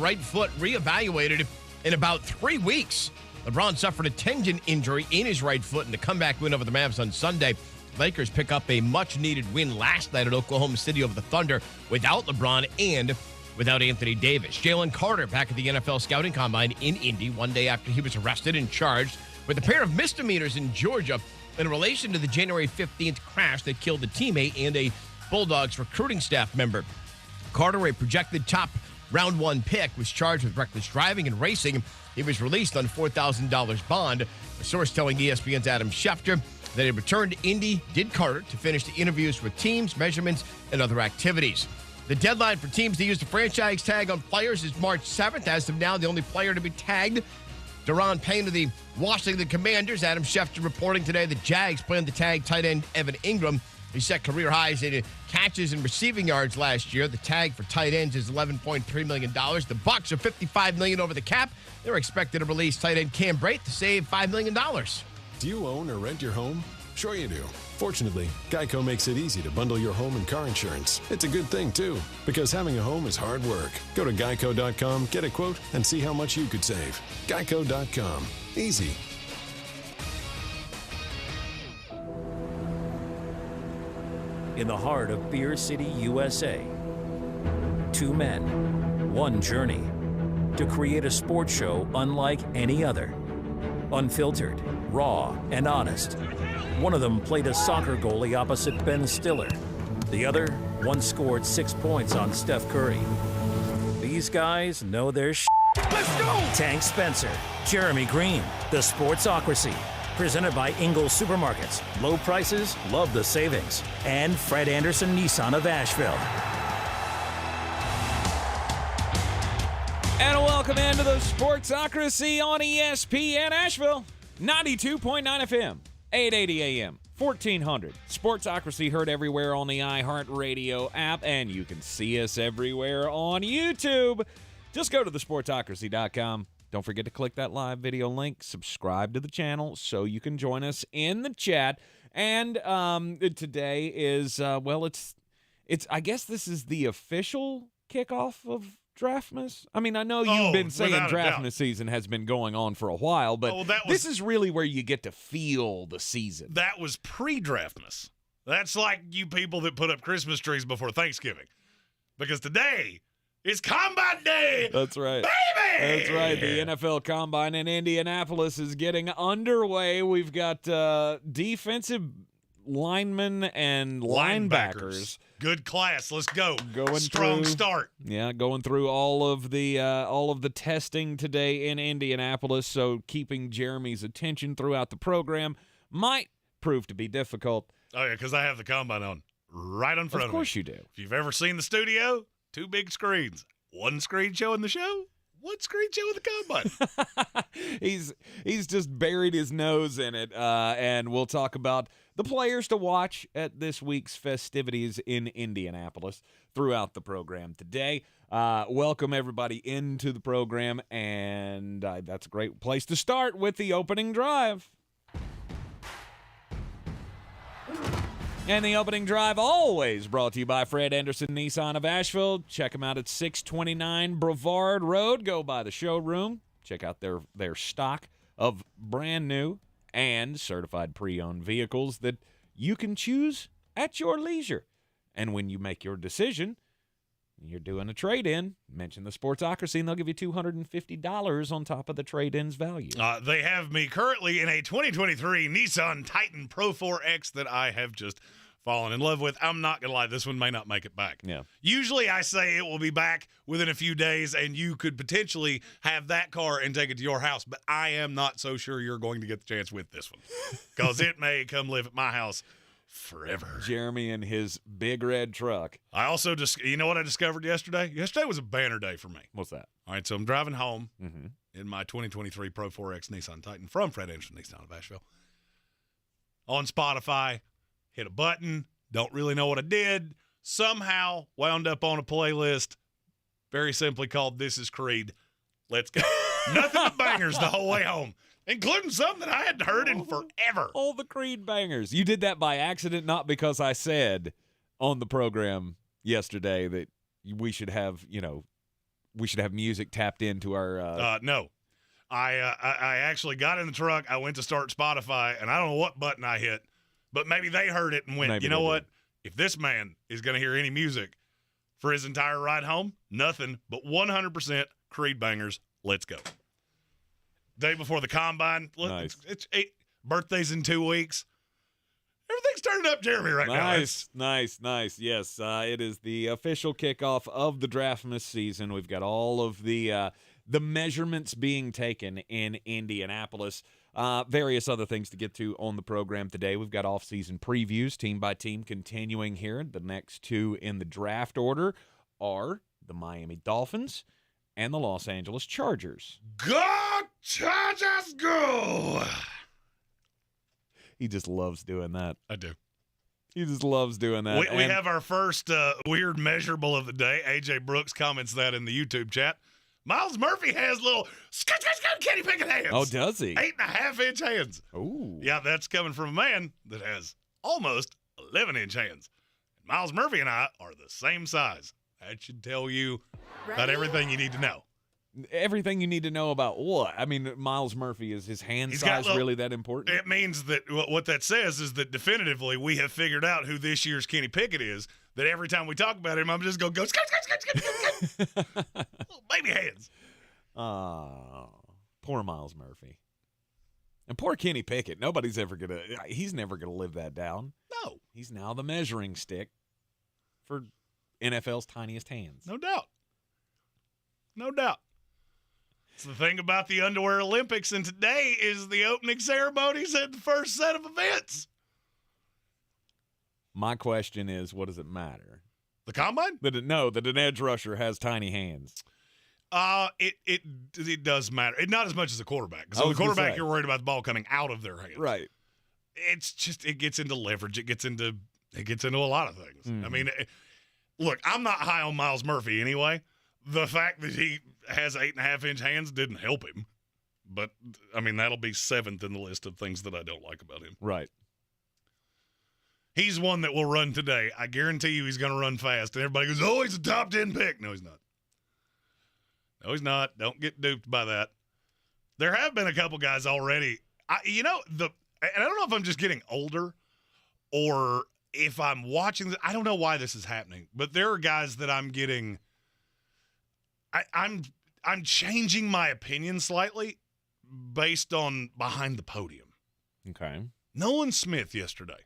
right foot reevaluated in about 3 weeks. LeBron suffered a tendon injury in his right foot in the comeback win over the Mavs on Sunday. Lakers pick up a much-needed win last night at Oklahoma City over the Thunder without LeBron and without Anthony Davis. Jalen Carter back at the NFL Scouting Combine in Indy 1 day after he was arrested and charged with a pair of misdemeanors in Georgia in relation to the January 15th crash that killed a teammate and a Bulldogs recruiting staff member. Carter, a projected top round 1 pick, was charged with reckless driving and racing. He was released on $4,000 bond. A source telling ESPN's Adam Schefter that he returned to Indy did Carter to finish the interviews with teams, measurements, and other activities. The deadline for teams to use the franchise tag on players is March 7th. As of now, the only player to be tagged, Daron Payne of the Washington Commanders. Adam Schefter reporting today the Jags plan to tag tight end Evan Ingram. He set career highs in catches and receiving yards last year. The tag for tight ends is $11.3 million. The Bucs are $55 million over the cap. They're expected to release tight end Cam Brate to save $5 million. Do you own or rent your home? Sure you do. Fortunately, Geico makes it easy to bundle your home and car insurance. It's a good thing, too, because having a home is hard work. Go to geico.com, get a quote, and see how much you could save. Geico.com. Easy. In the heart of Beer City, USA, 2 men, 1 journey to create a sports show unlike any other. Unfiltered, raw, and honest. One of them played a soccer goalie opposite Ben Stiller. The other once scored 6 points on Steph Curry. These guys know their shit. Let's go! Tank Spencer, Jeremy Greene, the Sportsocracy. Presented by Ingles Supermarkets. Low prices, love the savings. And Fred Anderson Nissan of Asheville. And welcome into the Sportsocracy on ESPN Asheville. 92.9 FM, 880 AM, 1400. Sportsocracy heard everywhere on the iHeartRadio app, and you can see us everywhere on YouTube. Just go to thesportsocracy.com. Don't forget to click that live video link. Subscribe to the channel so you can join us in the chat. And today is, it's. I guess this is the official kickoff of Draftmas. I mean, I know you've been saying Draftmas season has been going on for a while, but this is really where you get to feel the season. That was pre-Draftmas. That's like you people that put up Christmas trees before Thanksgiving. Because today is Combine Day. That's right. Baby! That's right. The NFL Combine in Indianapolis is getting underway. We've got defensive linemen and linebackers. Good class. Let's go. Strong start. Yeah, going through all of the testing today in Indianapolis. So keeping Jeremy's attention throughout the program might prove to be difficult. Oh yeah, because I have the Combine on right in front of me. Of course you do. If you've ever seen the studio, 2 big screens. 1 screen showing the show, 1 screen showing the Combine. He's just buried his nose in it, and we'll talk about the players to watch at this week's festivities in Indianapolis throughout the program today. Welcome everybody into the program, and that's a great place to start with the opening drive. And the opening drive always brought to you by Fred Anderson Nissan of Asheville. Check them out at 629 Brevard Road. Go by the showroom. Check out their stock of brand new and certified pre-owned vehicles that you can choose at your leisure. And when you make your decision, you're doing a trade-in, mention the Sportsocracy, and they'll give you $250 on top of the trade-in's value. They have me currently in a 2023 Nissan Titan Pro 4X that I have just fallen in love with. I'm not going to lie, this one may not make it back. Yeah. Usually I say it will be back within a few days, and you could potentially have that car and take it to your house, but I am not so sure you're going to get the chance with this one because it may come live at my house forever. Jeremy and his big red truck. I also just, you know what I discovered yesterday? Yesterday was a banner day for me. What's that? All right, so I'm driving home in my 2023 Pro 4X Nissan Titan from Fred Anderson Nissan of Asheville. On Spotify, hit a button, don't really know what I did. Somehow wound up on a playlist very simply called This Is Creed. Let's go. Nothing but bangers the whole way home, including some that I hadn't heard in forever. All the Creed bangers. You did that by accident, not because I said on the program yesterday that we should have, we should have music tapped into our. No. I actually got in the truck. I went to start Spotify, and I don't know what button I hit, but maybe they heard it and went, Maybe you know they what? did. If this man is going to hear any music for his entire ride home, nothing but 100% Creed bangers. Let's go. Day before the combine. Nice. It's birthdays in 2 weeks. Everything's turning up Jeremy right now. Nice. Yes, it is the official kickoff of the Draftmas season. We've got all of the measurements being taken in Indianapolis. Various other things to get to on the program today. We've got off-season previews, team by team, continuing here. The next two in the draft order are the Miami Dolphins and the Los Angeles Chargers. Go Chargers, go! He just loves doing that. I do. He just loves doing that. We have our first weird measurable of the day. AJ Brooks comments that in the YouTube chat. Miles Murphy has little Kenny Pickett hands. Oh, does he? 8.5-inch hands. Ooh. Yeah, that's coming from a man that has almost 11-inch hands. Miles Murphy and I are the same size. That should tell you about everything you need to know. Everything you need to know about what? I mean, Miles Murphy, is his hand size really that important? It means that what that says is that definitively we have figured out who this year's Kenny Pickett is, that every time we talk about him, I'm just going to go, little baby hands. Poor Miles Murphy. And poor Kenny Pickett. He's never going to live that down. No. He's now the measuring stick for NFL's tiniest hands. No doubt. No doubt. It's the thing about the Underwear Olympics, and today is the opening ceremonies at the first set of events. My question is, what does it matter? The combine? That an edge rusher has tiny hands. It does matter. Not as much as a quarterback. So the quarterback, you're worried about the ball coming out of their hands. Right. It's just, it gets into leverage. It gets into a lot of things. Mm-hmm. I mean, look, I'm not high on Miles Murphy anyway. The fact that he has 8.5-inch hands didn't help him. But, I mean, that'll be 7th in the list of things that I don't like about him. Right. He's one that will run today. I guarantee you he's going to run fast. And everybody goes, oh, he's a top 10 pick. No, he's not. No, he's not. Don't get duped by that. There have been a couple guys already. And I don't know if I'm just getting older or if I'm watching. I don't know why this is happening. But there are guys that I'm getting – I'm changing my opinion slightly based on behind the podium. Okay. Nolan Smith yesterday.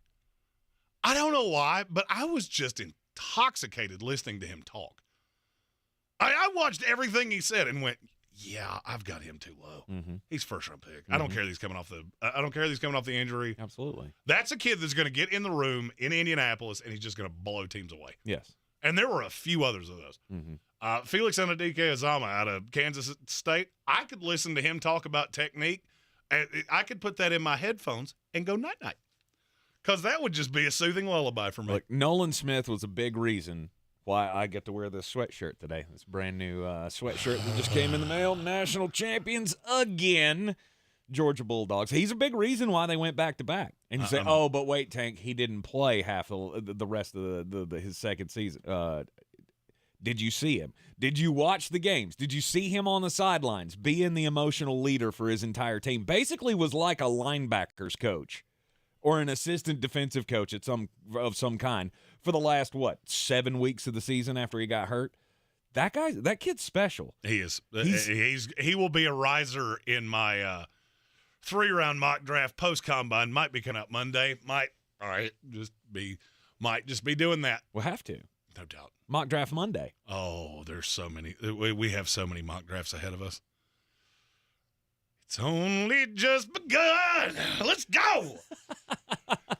I don't know why, but I was just intoxicated listening to him talk. I watched everything he said and went, yeah, I've got him too low. Mm-hmm. He's first-round pick. Mm-hmm. I don't care that he's coming off the injury. Absolutely. That's a kid that's going to get in the room in Indianapolis, and he's just going to blow teams away. Yes. And there were a few others of those. Mm-hmm. Felix Anadike-Azama out of Kansas State, I could listen to him talk about technique. And I could put that in my headphones and go night-night. Because that would just be a soothing lullaby for me. Look, Nolan Smith was a big reason why I get to wear this sweatshirt today. This brand new sweatshirt that just came in the mail. National champions again, Georgia Bulldogs. He's a big reason why they went back-to-back. And you say, oh, but wait, Tank, he didn't play half the rest of his second season. Did you see him? Did you watch the games? Did you see him on the sidelines being the emotional leader for his entire team? Basically was like a linebackers coach or an assistant defensive coach of some kind for the last, 7 weeks of the season after he got hurt. That kid's special. He is. He will be a riser in my 3-round mock draft post-combine. Might be coming out Monday. Might just be doing that. We'll have to. No doubt. Mock draft Monday. Oh, there's so many. We have so many mock drafts ahead of us. It's only just begun. Let's go.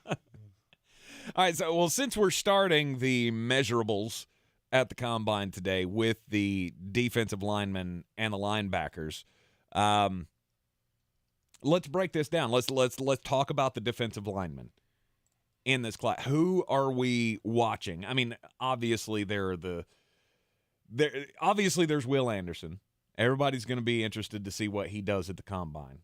All right. So, since we're starting the measurables at the combine today with the defensive linemen and the linebackers, let's break this down. Let's talk about the defensive linemen in this class. Who are we watching? I mean, obviously there's Will Anderson. Everybody's going to be interested to see what he does at the combine.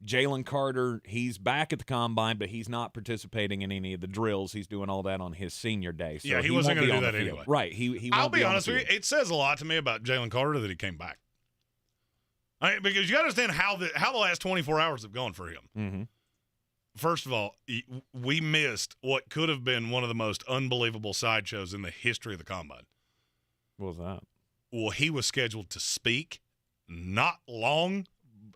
Jalen Carter, he's back at the combine, but he's not participating in any of the drills. He's doing all that on his senior day. So he wasn't going to do that anyway. Right. He I'll be honest with you. It says a lot to me about Jalen Carter that he came back. Because you got to understand how the last 24 hours have gone for him. Mm-hmm. First of all, we missed what could have been one of the most unbelievable sideshows in the history of the combine. What was that? Well, he was scheduled to speak not long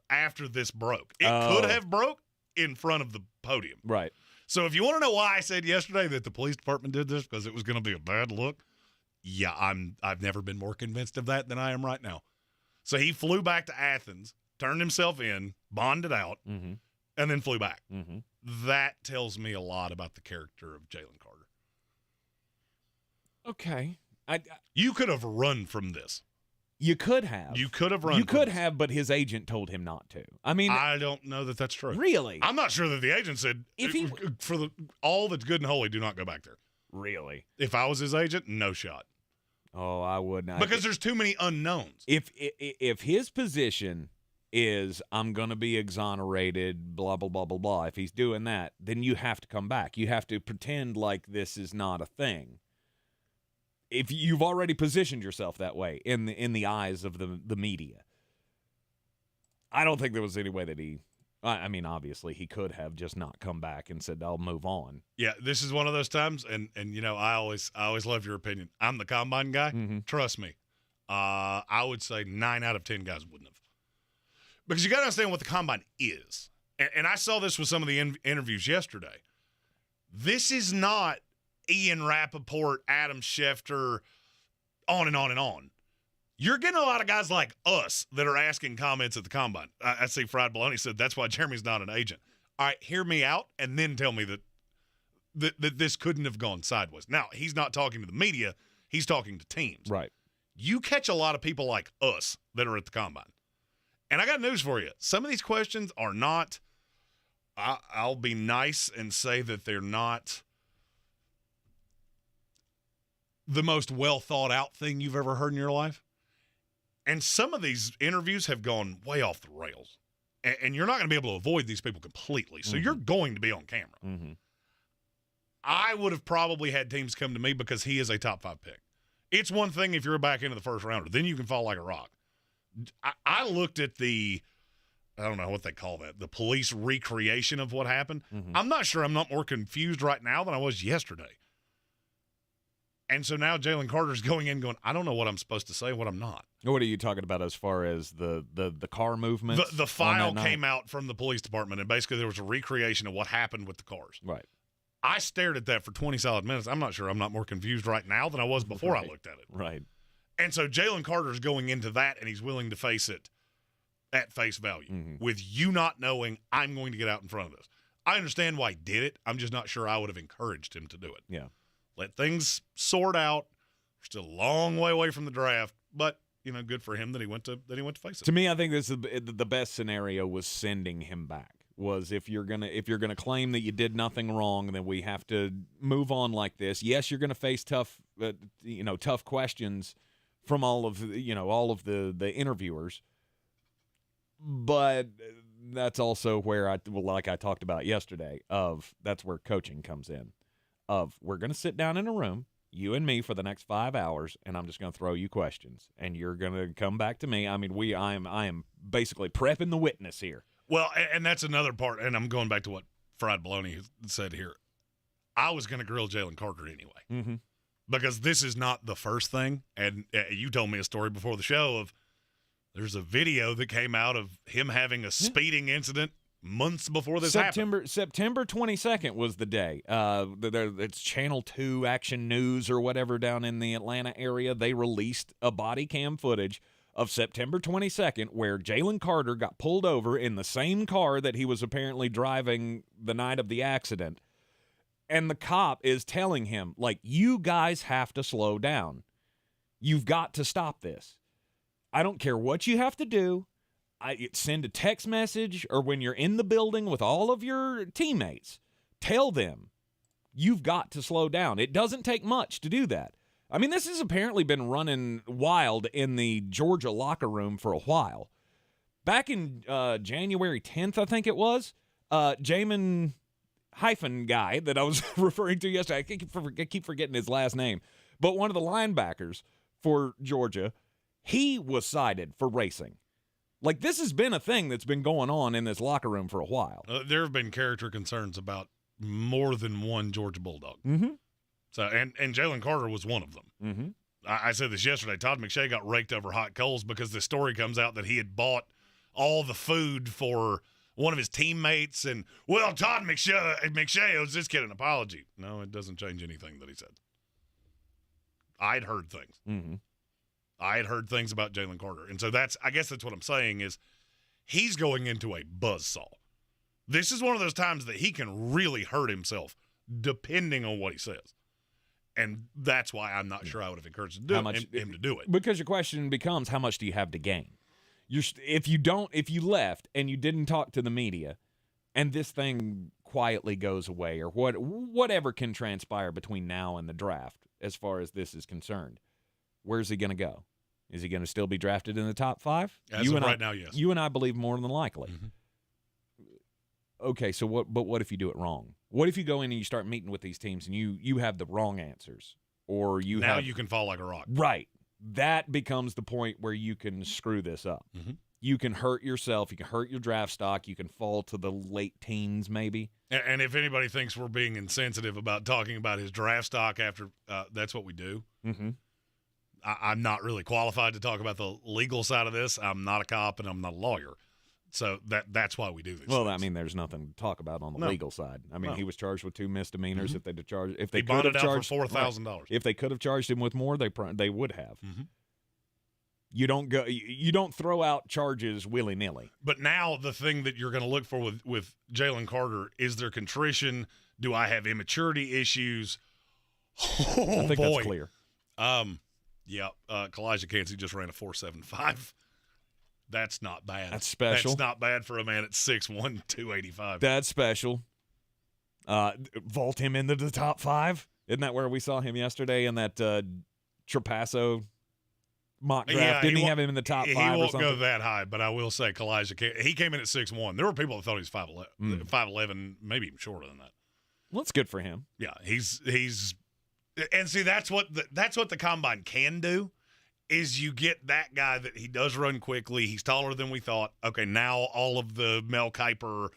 after this broke. It could have broke in front of the podium. Right. So if you want to know why I said yesterday that the police department did this because it was going to be a bad look, yeah, I've never been more convinced of that than I am right now. So he flew back to Athens, turned himself in, bonded out, mm-hmm. and then flew back. Mm-hmm. That tells me a lot about the character of Jalen Carter. Okay. You could have run from this. You could have. You could have run. You could have, but his agent told him not to. I mean, I don't know that that's true. Really? I'm not sure that the agent said, all that's good and holy, do not go back there. Really? If I was his agent, no shot. Oh, I would not. Because there's too many unknowns. If his position is I'm going to be exonerated, blah, blah, blah, blah, blah, if he's doing that, then you have to come back. You have to pretend like this is not a thing. If you've already positioned yourself that way in the eyes of the media. I don't think there was any way that I mean, obviously, he could have just not come back and said, I'll move on. Yeah, this is one of those times, and you know, I always love your opinion. I'm the combine guy. Mm-hmm. Trust me. I would say 9 out of 10 guys wouldn't have. Because you got to understand what the combine is. And I saw this with some of the interviews yesterday. This is not Ian Rappaport, Adam Schefter, on and on and on. You're getting a lot of guys like us that are asking comments at the combine. I see Fried Bologna said that's why Jeremy's not an agent. All right, hear me out and then tell me that this couldn't have gone sideways. Now, he's not talking to the media. He's talking to teams. Right. You catch a lot of people like us that are at the combine. And I got news for you. Some of these questions are not – I'll be nice and say that they're not the most well-thought-out thing you've ever heard in your life. And some of these interviews have gone way off the rails. And you're not going to be able to avoid these people completely. So you're going to be on camera. Mm-hmm. I would have probably had teams come to me because he is a top 5 pick. It's one thing if you're back into the first rounder. Then you can fall like a rock. I looked at I don't know what they call that, the police recreation of what happened. Mm-hmm. I'm not sure I'm not more confused right now than I was yesterday. And so now Jalen Carter's going in going, I don't know what I'm supposed to say, what I'm not. What are you talking about as far as the car movement? The file came out from the police department, and basically there was a recreation of what happened with the cars. Right. I stared at that for 20 solid minutes. I'm not sure I'm not more confused right now than I was before I looked at it. Right. And so Jalen Carter's going into that, and he's willing to face it at face value. Mm-hmm. With you not knowing, I'm going to get out in front of this. I understand why he did it. I'm just not sure I would have encouraged him to do it. Yeah. Let things sort out. We're still a long way away from the draft, but you know, good for him that he went to face it. To me, I think this is the best scenario was sending him back. Was if you're gonna claim that you did nothing wrong, then we have to move on like this. Yes, you're gonna face tough questions from all of the interviewers, but that's also where like I talked about yesterday. That's where coaching comes in. We're gonna sit down in a room, you and me, for the next 5 hours, and I'm just gonna throw you questions, and you're gonna come back to me. I mean, I am basically prepping the witness here. Well, and that's another part, and I'm going back to what Fried Bologna said here. I was going to grill Jalen Carter anyway. Mm-hmm. Because this is not the first thing. And you told me a story before the show of there's a video that came out of him having a speeding incident months before this happened. September 22nd was the day. It's Channel 2 Action News or whatever down in the Atlanta area. They released a body cam footage of September 22nd, where Jalen Carter got pulled over in the same car that he was apparently driving the night of the accident. And the cop is telling him, like, you guys have to slow down. You've got to stop this. I don't care what you have to do. Send a text message, or when you're in the building with all of your teammates, tell them you've got to slow down. It doesn't take much to do that. I mean, this has apparently been running wild in the Georgia locker room for a while. back in January 10th, I think it was, Jamin hyphen guy that I was referring to yesterday, I keep forgetting his last name, but one of the linebackers for Georgia, he was cited for racing. Like, this has been a thing that's been going on in this locker room for a while. There have been character concerns about more than one Georgia Bulldog. Mm-hmm. So, and Jalen Carter was one of them. Mm-hmm. I said this yesterday. Todd McShay got raked over hot coals because the story comes out that he had bought all the food for one of his teammates. And, well, Todd McShay owes this kid an apology. No, it doesn't change anything that he said. I'd heard things. Mm-hmm. I had heard things about Jalen Carter. And so I guess that's what I'm saying is he's going into a buzzsaw. This is one of those times that he can really hurt himself depending on what he says. And that's why I'm not sure I would have encouraged him to do it. Because your question becomes, how much do you have to gain? If you left and you didn't talk to the media and this thing quietly goes away or whatever can transpire between now and the draft as far as this is concerned, where's he going to go? Is he going to still be drafted in the top 5? As of right now, yes. You and I believe more than likely. Mm-hmm. Okay, so what if you do it wrong? What if you go in and you start meeting with these teams and you have the wrong answers? Or you can fall like a rock. Right. That becomes the point where you can screw this up. Mm-hmm. You can hurt yourself. You can hurt your draft stock. You can fall to the late teens maybe. And if anybody thinks we're being insensitive about talking about his draft stock after that's what we do. Mm-hmm. I'm not really qualified to talk about the legal side of this. I'm not a cop and I'm not a lawyer. So that's why we do this. Well, I mean, there's nothing to talk about on the legal side. I mean, he was charged with 2 misdemeanors. Mm-hmm. If they he could have bonded out charged for $4,000. If they could have charged him with more, they would have. Mm-hmm. You don't throw out charges willy-nilly. But now the thing that you're going to look for with Jalen Carter is there contrition. Do I have immaturity issues? I think that's clear. Yeah, Kalijah Cansey just ran a 4.75. That's not bad. That's special. That's not bad for a man at 6'1", 285. That's special. Vault him into the top 5. Isn't that where we saw him yesterday in that Trapasso mock draft? Yeah, Didn't he have him in the top 5 or something? He won't go that high, but I will say Kalijah Cansey, he came in at 6'1". There were people that thought he was 5'11", maybe even shorter than that. Well, that's good for him. Yeah, he's and see that's what the combine can do. Is you get that guy that he does run quickly. He's taller than we thought. Okay, now all of the Mel Kiper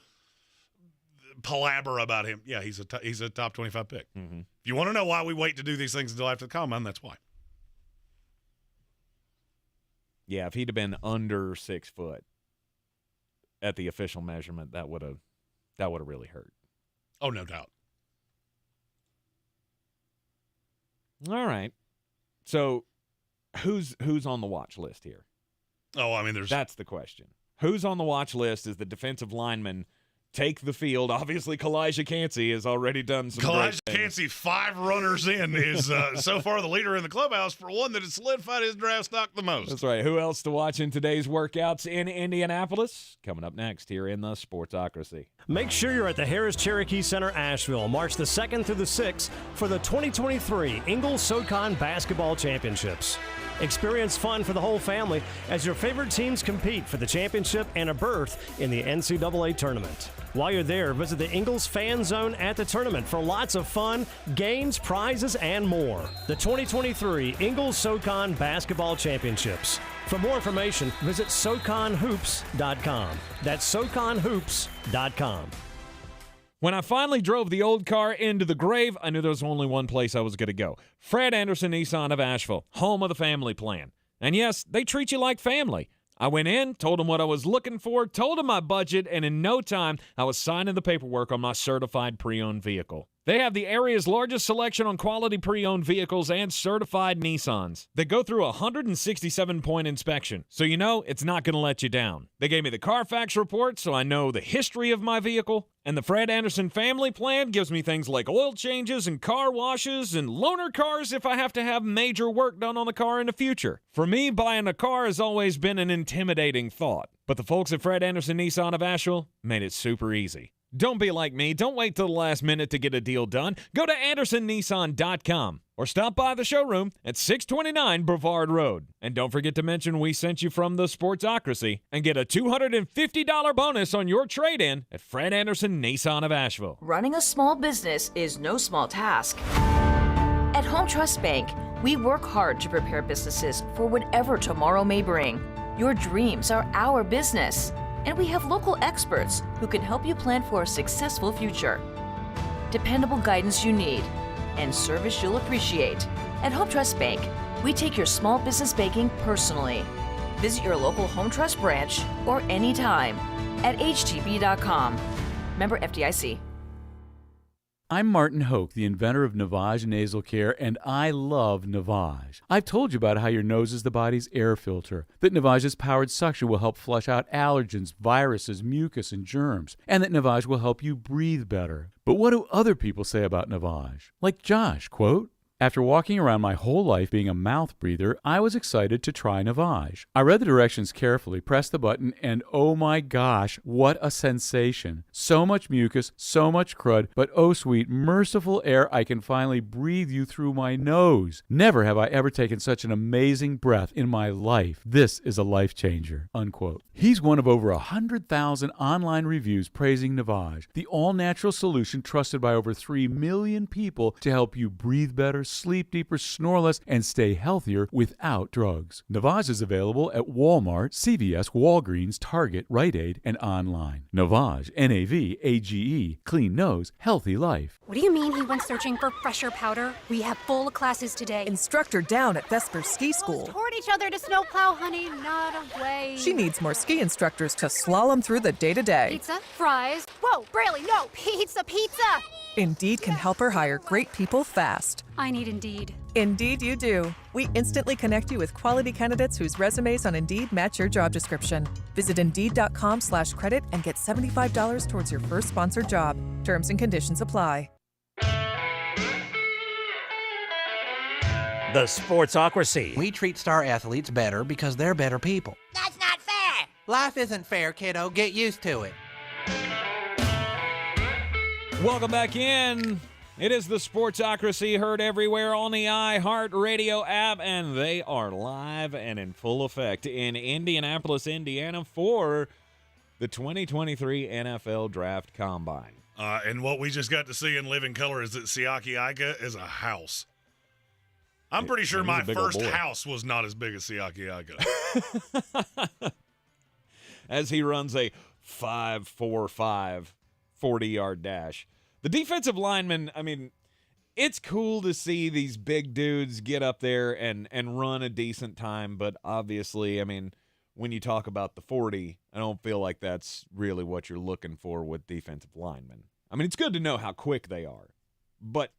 palaver about him. Yeah, he's a top 25 pick. Mm-hmm. If you want to know why we wait to do these things until after the combine, that's why. Yeah, if he'd have been under 6 foot at the official measurement, that would have really hurt. Oh, no doubt. All right. So who's on the watch list here? Oh, I mean, that's the question. Who's on the watch list as the defensive lineman take the field? Obviously, Kalijah Cansey has already done some Kalijah Cansey, 5 runners in, is so far the leader in the clubhouse for one that has solidified his draft stock the most. That's right. Who else to watch in today's workouts in Indianapolis? Coming up next here in the Sportsocracy. Make sure you're at the Harris Cherokee Center, Asheville, March the 2nd through the 6th for the 2023 Ingles SoCon Basketball Championships. Experience fun for the whole family as your favorite teams compete for the championship and a berth in the NCAA tournament. While you're there, visit the Ingles Fan Zone at the tournament for lots of fun, games, prizes, and more. The 2023 Ingles SoCon Basketball Championships. For more information, visit SoConHoops.com. That's SoConHoops.com. When I finally drove the old car into the grave, I knew there was only one place I was going to go. Fred Anderson Nissan of Asheville, home of the family plan. And yes, they treat you like family. I went in, told them what I was looking for, told them my budget, and in no time, I was signing the paperwork on my certified pre-owned vehicle. They have the area's largest selection on quality pre-owned vehicles and certified Nissans. They go through a 167-point inspection, so you know it's not going to let you down. They gave me the Carfax report, so I know the history of my vehicle. And the Fred Anderson family plan gives me things like oil changes and car washes and loaner cars if I have to have major work done on the car in the future. For me, buying a car has always been an intimidating thought. But the folks at Fred Anderson Nissan of Asheville made it super easy. Don't be like me. Don't wait till the last minute to get a deal done. Go to AndersonNissan.com. or stop by the showroom at 629 Brevard Road. And don't forget to mention we sent you from the Sportsocracy and get a $250 bonus on your trade-in at Fred Anderson Nissan of Asheville. Running a small business is no small task. At Home Trust Bank, we work hard to prepare businesses for whatever tomorrow may bring. Your dreams are our business, and we have local experts who can help you plan for a successful future. Dependable guidance you need and service you'll appreciate. At Home Trust Bank, we take your small business banking personally. Visit your local Home Trust branch or anytime at htb.com. Member FDIC. I'm Martin Hoke, the inventor of Navage Nasal Care, and I love Navage. I've told you about how your nose is the body's air filter, that Navage's powered suction will help flush out allergens, viruses, mucus, and germs, and that Navage will help you breathe better. But what do other people say about Navage? Like Josh, quote, "After walking around my whole life being a mouth breather, I was excited to try Navage. I read the directions carefully, pressed the button, and oh my gosh, what a sensation. So much mucus, so much crud, but oh sweet, merciful air, I can finally breathe you through my nose. Never have I ever taken such an amazing breath in my life. This is a life changer," unquote. He's one of over 100,000 online reviews praising Navage, the all-natural solution trusted by over 3 million people to help you breathe better, sleep deeper, snore less, and stay healthier without drugs. Navage is available at Walmart, CVS, Walgreens, Target, Rite Aid, and online. Navage, Navage, clean nose, healthy life. What do you mean he went searching for fresher powder? We have full classes today. Instructor down at Vesper Ski School. Toward each other to snowplow, honey, not away. She needs more ski instructors to slalom through the day-to-day. Pizza, fries. Whoa, Braley, no, pizza. Indeed can help her hire great people fast. I need Indeed. Indeed you do. We instantly connect you with quality candidates whose resumes on Indeed match your job description. Visit Indeed.com/credit and get $75 towards your first sponsored job. Terms and conditions apply. The Sportsocracy. We treat star athletes better because they're better people. That's not fair! Life isn't fair, kiddo. Get used to it. Welcome back in. It is the Sportsocracy, heard everywhere on the iHeartRadio app, and they are live and in full effect in Indianapolis, Indiana for the 2023 NFL Draft Combine. And what we just got to see in living color is that Siaki Ika is a house. I'm pretty sure my first house was not as big as Siaki Ika. As he runs a 5.45 40-yard dash. The defensive lineman, I mean, it's cool to see these big dudes get up there and run a decent time, but obviously, I mean, when you talk about the 40, I don't feel like that's really what you're looking for with defensive linemen. I mean, it's good to know how quick they are, but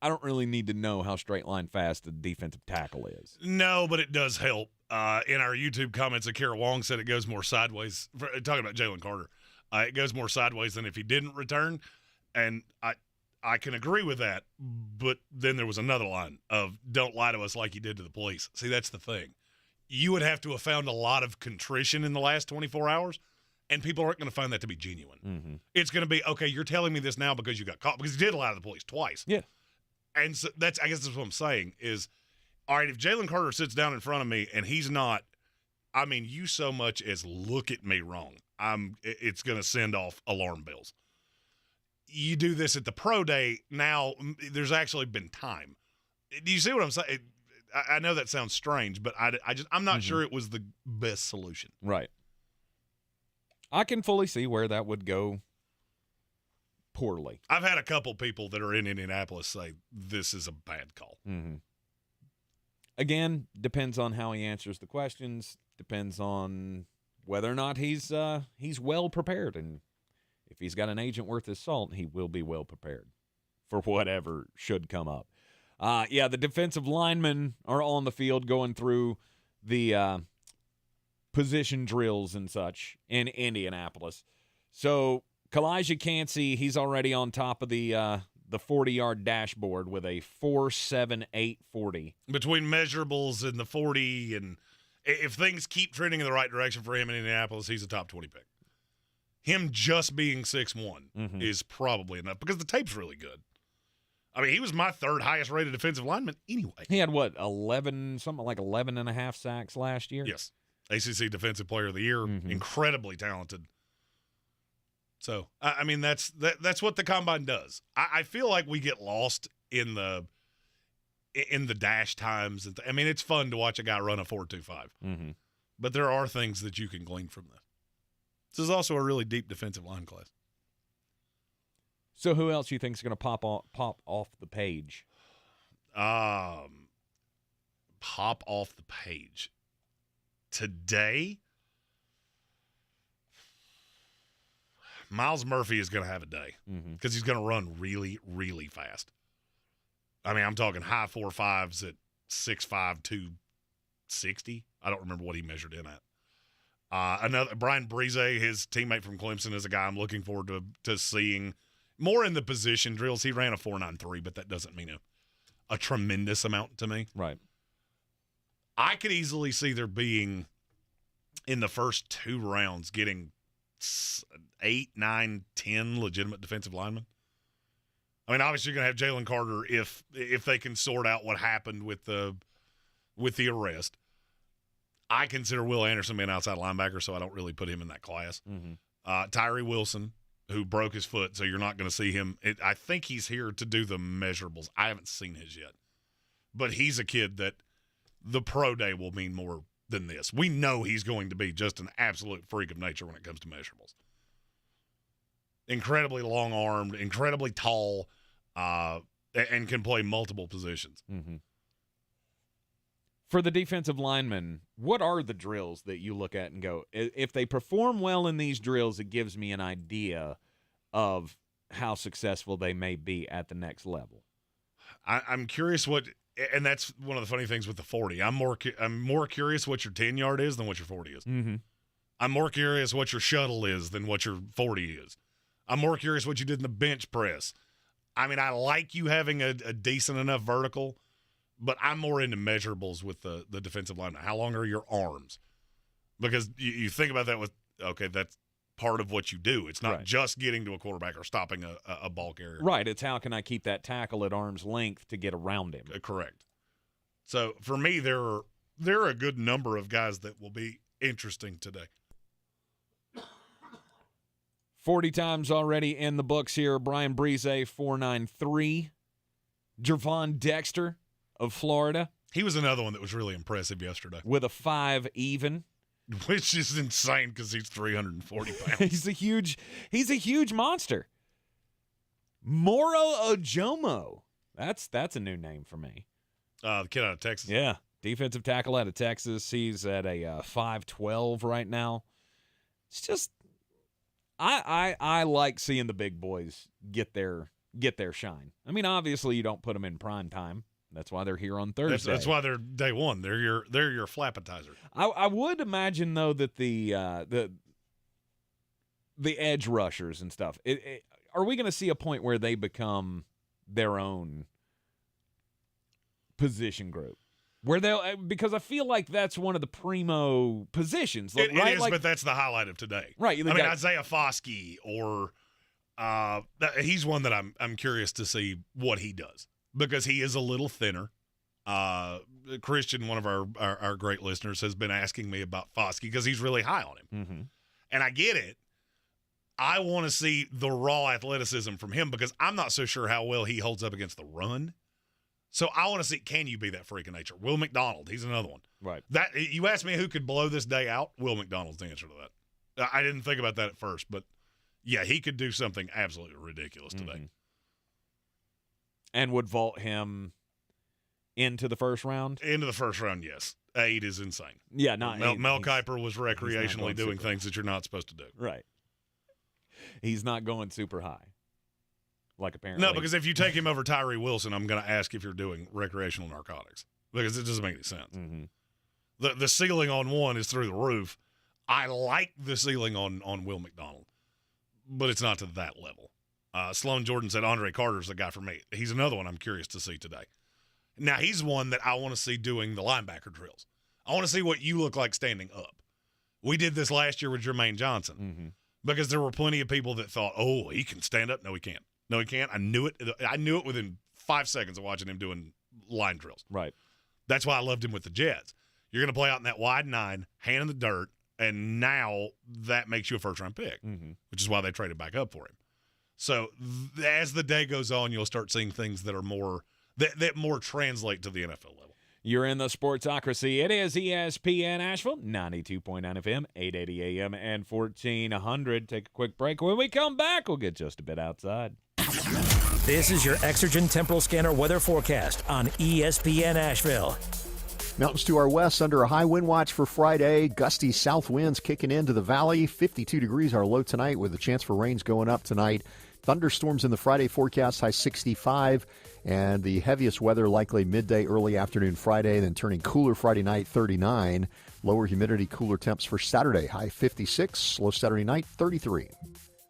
I don't really need to know how straight line fast the defensive tackle is. No, but it does help. In our YouTube comments, Akira Wong said it goes more sideways. Talking about Jalen Carter, it goes more sideways than if he didn't return. And I can agree with that, but then there was another line of don't lie to us like you did to the police. See, that's the thing. You would have to have found a lot of contrition in the last 24 hours, and people aren't going to find that to be genuine. Mm-hmm. It's going to be, okay, you're telling me this now because you got caught, because you did lie to the police twice. Yeah. And so I guess that's what I'm saying is, all right, if Jalen Carter sits down in front of me and he's not, I mean, you so much as look at me wrong, it's going to send off alarm bells. You do this at the pro day, now there's actually been time. Do you see what I'm saying? I know that sounds strange, but I'm not sure it was the best solution. Right. I can fully see where that would go poorly. I've had a couple people that are in Indianapolis say this is a bad call. Mm-hmm. Again, depends on how he answers the questions, depends on whether or not he's well prepared, and if he's got an agent worth his salt, he will be well prepared for whatever should come up. The defensive linemen are on the field going through the position drills and such in Indianapolis. So Kalijah Cansey, he's already on top of the 40-yard dashboard with a 4.78 40. Between measurables and the 40, and if things keep trending in the right direction for him in Indianapolis, he's a top 20 pick. Him just being 6'1" is probably enough because the tape's really good. I mean, he was my third highest rated defensive lineman anyway. He had, what, 11 and a half sacks last year? Yes. ACC Defensive Player of the Year. Incredibly talented. So, I mean, that's what the Combine does. I feel like we get lost in the dash times. I mean, it's fun to watch a guy run a 4.25. But there are things that you can glean from this. This is also a really deep defensive line class. So who else you think is going to pop off the page? Pop off the page. Today, Miles Murphy is going to have a day because he's going to run really, really fast. I mean, I'm talking high 4.5s at 6'5", 260. I don't remember what he measured in at. Another Brian Breeze, his teammate from Clemson, is a guy I'm looking forward to seeing more in the position drills. He ran a 4.93, but that doesn't mean a tremendous amount to me. Right. I could easily see there being, in the first 2 rounds, getting 8, 9, 10 legitimate defensive linemen. I mean, obviously you're going to have Jalen Carter if they can sort out what happened with the arrest. I consider Will Anderson being outside linebacker, so I don't really put him in that class. Tyree Wilson, who broke his foot, so you're not going to see him. I think he's here to do the measurables. I haven't seen his yet. But he's a kid that the pro day will mean more than this. We know he's going to be just an absolute freak of nature when it comes to measurables. Incredibly long-armed, incredibly tall, and can play multiple positions. For the defensive linemen, what are the drills that you look at and go, if they perform well in these drills, it gives me an idea of how successful they may be at the next level? I'm curious what, and that's one of the funny things with the 40. I'm more curious what your 10-yard is than what your 40 is. I'm more curious what your shuttle is than what your 40 is. I'm more curious what you did in the bench press. I mean, I like you having a decent enough vertical, but I'm more into measurables with the defensive lineman. How long are your arms? Because you think about that with, okay, that's part of what you do. It's not just getting to a quarterback or stopping a ball carrier. Right. It's how can I keep that tackle at arm's length to get around him. Correct. So for me, there are a good number of guys that will be interesting today. 40 times already in the books here. Brian Breeze, 4.93. Jervon Dexter of Florida. He was another one that was really impressive yesterday. With a 5 even. Which is insane because he's 340 pounds. he's a huge monster. Moro Ojomo. That's a new name for me. The kid out of Texas. Yeah. Defensive tackle out of Texas. He's at a 5'12 right now. It's just I like seeing the big boys get their shine. I mean, obviously you don't put them in prime time. That's why they're here on Thursday. That's why they're day one. They're your flappetizer. I would imagine though that the edge rushers and stuff. Are we going to see a point where they become their own position group? Where because I feel like that's one of the primo positions. It right? is, but that's the highlight of today. Right. I mean, Isaiah Foskey or he's one that I'm curious to see what he does because he is a little thinner. Christian, one of our great listeners, has been asking me about Foskey because he's really high on him. And I get it. I want to see the raw athleticism from him because I'm not so sure how well he holds up against the run. So I want to see, can you be that freak of nature? Will McDonald, he's another one. Right. That you asked me who could blow this day out. Will McDonald's the answer to that. I didn't think about that at first, but yeah, he could do something absolutely ridiculous today. And would vault him into the first round? Into the first round, yes. 8 is insane. Yeah, not Mel Kiper was recreationally doing things that you're not supposed to do. Right. He's not going super high. Like apparently. No, because if you take him over Tyree Wilson, I'm going to ask if you're doing recreational narcotics because it doesn't make any sense. The ceiling on one is through the roof. I like the ceiling on Will McDonald, but it's not to that level. Sloan Jordan said Andre Carter's the guy for me. He's another one I'm curious to see today. Now, he's one that I want to see doing the linebacker drills. I want to see what you look like standing up. We did this last year with Jermaine Johnson because there were plenty of people that thought, oh, he can stand up. No, he can't. No, he can't. I knew it. I knew it within 5 seconds of watching him doing line drills. Right. That's why I loved him with the Jets. You're going to play out in that wide 9, hand in the dirt, and now that makes you a first-round pick, which is why they traded back up for him. So as the day goes on, you'll start seeing things that are more that more translate to the NFL level. You're in the Sportsocracy. It is ESPN Asheville, 92.9 FM, 880 AM, and 1400. Take a quick break. When we come back, we'll get just a bit outside. This is your Exergen Temporal Scanner weather forecast on ESPN Asheville. Mountains to our west under a high wind watch for Friday. Gusty south winds kicking into the valley. 52 degrees our low tonight with a chance for rains going up tonight. Thunderstorms in the Friday forecast, high 65. And the heaviest weather likely midday, early afternoon Friday, then turning cooler Friday night, 39. Lower humidity, cooler temps for Saturday, high 56. Low Saturday night, 33.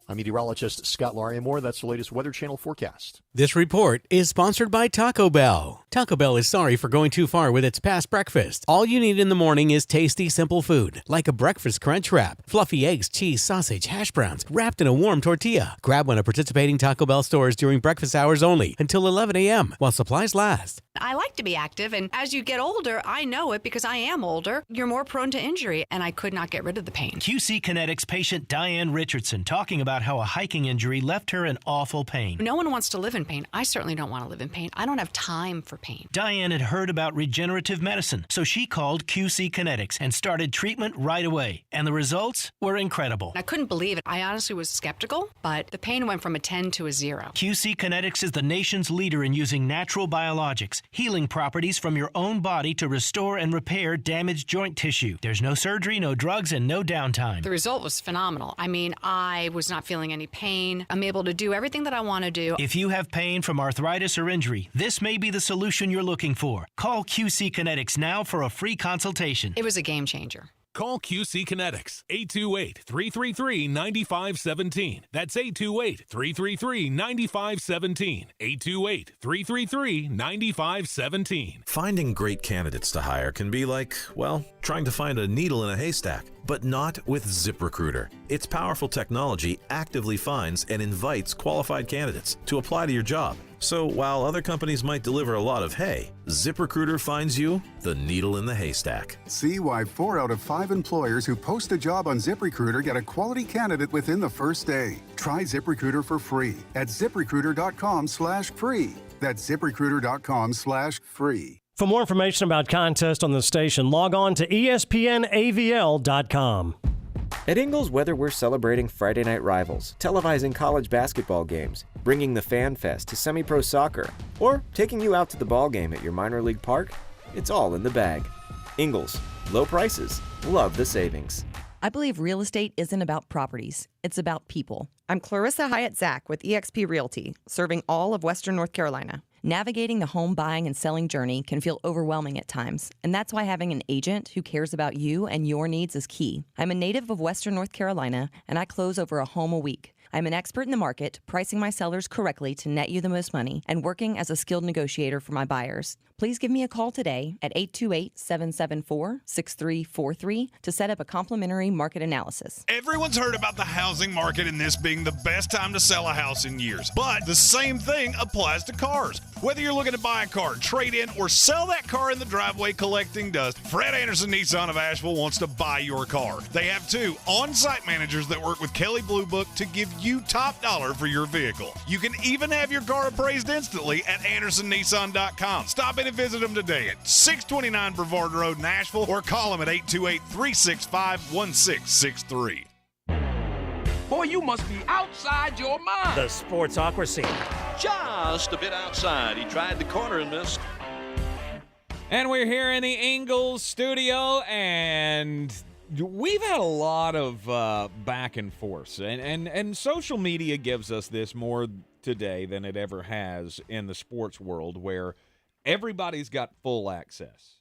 I'm meteorologist Scott Larimore. That's the latest Weather Channel forecast. This report is sponsored by Taco Bell. Taco Bell is sorry for going too far with its past breakfast. All you need in the morning is tasty, simple food, like a breakfast crunch wrap, fluffy eggs, cheese, sausage, hash browns, wrapped in a warm tortilla. Grab one at participating Taco Bell stores during breakfast hours only until 11 a.m. while supplies last. I like to be active, and as you get older, I know it because I am older. You're more prone to injury, and I could not get rid of the pain. QC Kinetics patient Diane Richardson talking about how a hiking injury left her in awful pain. No one wants to live in pain. I certainly don't want to live in pain. I don't have time for pain. Diane had heard about regenerative medicine, so she called QC Kinetics and started treatment right away. And the results were incredible. I couldn't believe it. I honestly was skeptical, but the pain went from a 10 to a 0. QC Kinetics is the nation's leader in using natural biologics, healing properties from your own body to restore and repair damaged joint tissue. There's no surgery, no drugs, and no downtime. The result was phenomenal. I mean, I was not feeling any pain. I'm able to do everything that I want to do. If you have pain from arthritis or injury, this may be the solution you're looking for. Call QC Kinetics now for a free consultation. It was a game changer. Call QC Kinetics, 828-333-9517. That's 828-333-9517. 828-333-9517. Finding great candidates to hire can be like, well, trying to find a needle in a haystack, but not with ZipRecruiter. Its powerful technology actively finds and invites qualified candidates to apply to your job. So while other companies might deliver a lot of hay, ZipRecruiter finds you the needle in the haystack. See why 4 out of 5 employers who post a job on ZipRecruiter get a quality candidate within the first day. Try ZipRecruiter for free at ZipRecruiter.com/free. That's ZipRecruiter.com/free. For more information about contests on the station, log on to ESPNAVL.com. At Ingles Weather, we're celebrating Friday night rivals, televising college basketball games, bringing the Fan Fest to semi-pro soccer, or taking you out to the ball game at your minor league park. It's all in the bag. Ingles, low prices, love the savings. I believe real estate isn't about properties, it's about people. I'm Clarissa Hyatt-Zach with eXp Realty, serving all of Western North Carolina. Navigating the home buying and selling journey can feel overwhelming at times, and that's why having an agent who cares about you and your needs is key. I'm a native of Western North Carolina, and I close over a home a week. I'm an expert in the market, pricing my sellers correctly to net you the most money, and working as a skilled negotiator for my buyers. Please give me a call today at 828-774-6343 to set up a complimentary market analysis. Everyone's heard about the housing market and this being the best time to sell a house in years. But the same thing applies to cars. Whether you're looking to buy a car, trade in, or sell that car in the driveway collecting dust, Fred Anderson Nissan of Asheville wants to buy your car. They have 2 on-site managers that work with Kelly Blue Book to give you top dollar for your vehicle. You can even have your car appraised instantly at AndersonNissan.com. Stop in and visit them today at 629 Brevard Road in Asheville, or call them at 828-365-1663. Boy, you must be outside your mind. The Sportsocracy. Just a bit outside. He tried the corner and missed. And we're here in the Ingles studio, and we've had a lot of back and forth. And social media gives us this more today than it ever has in the sports world, where everybody's got full access.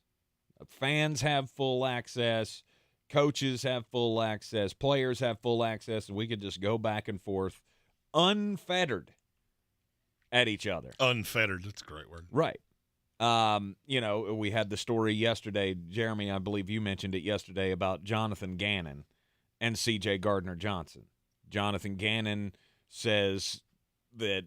Fans have full access. Coaches have full access. Players have full access. And we could just go back and forth unfettered at each other. Unfettered. That's a great word. Right. We had the story yesterday. Jeremy, I believe you mentioned it yesterday about Jonathan Gannon and C.J. Gardner-Johnson. Jonathan Gannon says that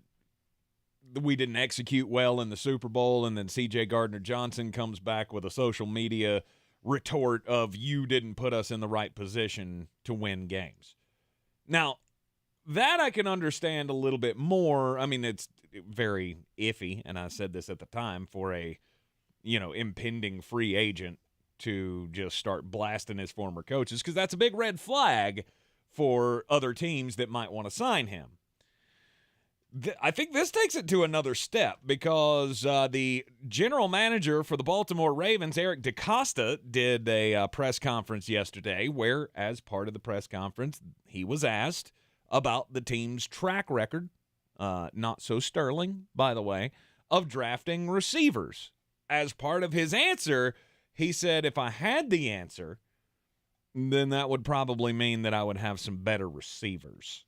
we didn't execute well in the Super Bowl, and then C.J. Gardner-Johnson comes back with a social media retort of you didn't put us in the right position to win games. Now, that I can understand a little bit more. I mean, it's very iffy, and I said this at the time, for a, impending free agent to just start blasting his former coaches, because that's a big red flag for other teams that might want to sign him. I think this takes it to another step, because the general manager for the Baltimore Ravens, Eric DeCosta, did a press conference yesterday where, as part of the press conference, he was asked about the team's track record, not so sterling, by the way, of drafting receivers. As part of his answer, he said, if I had the answer, then that would probably mean that I would have some better receivers.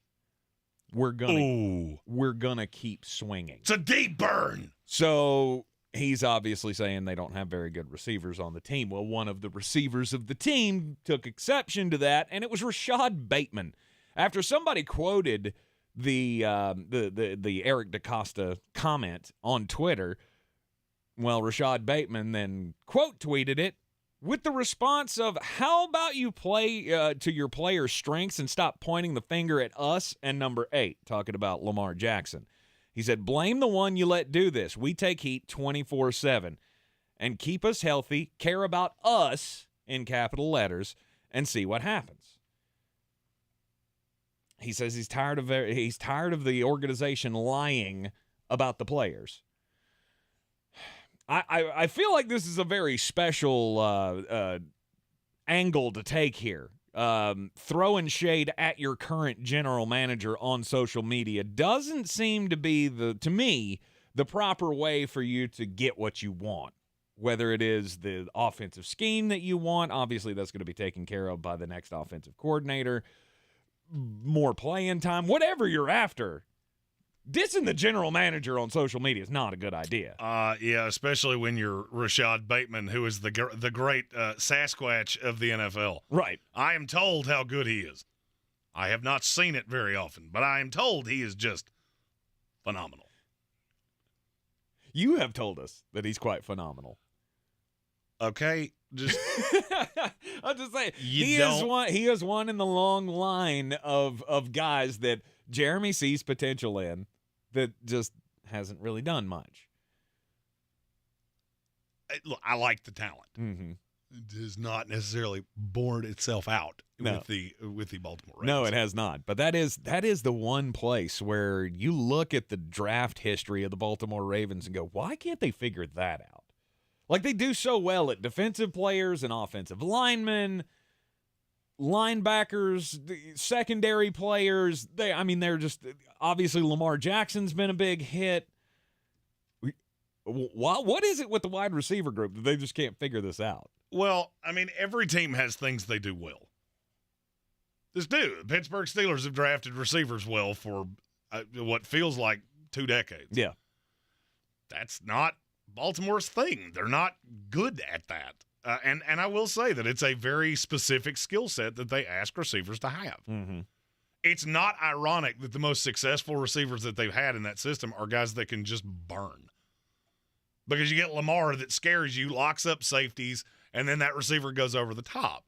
We're gonna keep swinging. It's a deep burn. So he's obviously saying they don't have very good receivers on the team. Well, one of the receivers of the team took exception to that, and it was Rashad Bateman. After somebody quoted the Eric DeCosta comment on Twitter, well, Rashad Bateman then quote tweeted it with the response of, how about you play to your players' strengths and stop pointing the finger at us and number 8, talking about Lamar Jackson. He said, blame the one you let do this. We take heat 24/7 and keep us healthy, care about us in capital letters, and see what happens. He says he's tired of the organization lying about the players. I feel like this is a very special angle to take here. Throwing shade at your current general manager on social media doesn't seem to be, to me, the proper way for you to get what you want. Whether it is the offensive scheme that you want, obviously that's going to be taken care of by the next offensive coordinator, more playing time, whatever you're after. Dissing the general manager on social media is not a good idea. Yeah, especially when you're Rashad Bateman, who is the great Sasquatch of the NFL. Right. I am told how good he is. I have not seen it very often, but I am told he is just phenomenal. You have told us that he's quite phenomenal. Okay, just I'm just saying he is one in the long line of guys that Jeremy sees potential in that just hasn't really done much. Look, I like the talent. Mm-hmm. It has not necessarily borne itself out with the Baltimore Ravens. No, it has not. But that is the one place where you look at the draft history of the Baltimore Ravens and go, why can't they figure that out? Like, they do so well at defensive players and offensive linemen, linebackers, secondary players. They're just, obviously Lamar Jackson's been a big hit. What is it with the wide receiver group that they just can't figure this out? Well, I mean, every team has things they do well. The Pittsburgh Steelers have drafted receivers well for what feels like 2 decades. Yeah. That's not Baltimore's thing. They're not good at that. And I will say that it's a very specific skill set that they ask receivers to have. Mm-hmm. It's not ironic that the most successful receivers that they've had in that system are guys that can just burn. Because you get Lamar that scares you, locks up safeties, and then that receiver goes over the top.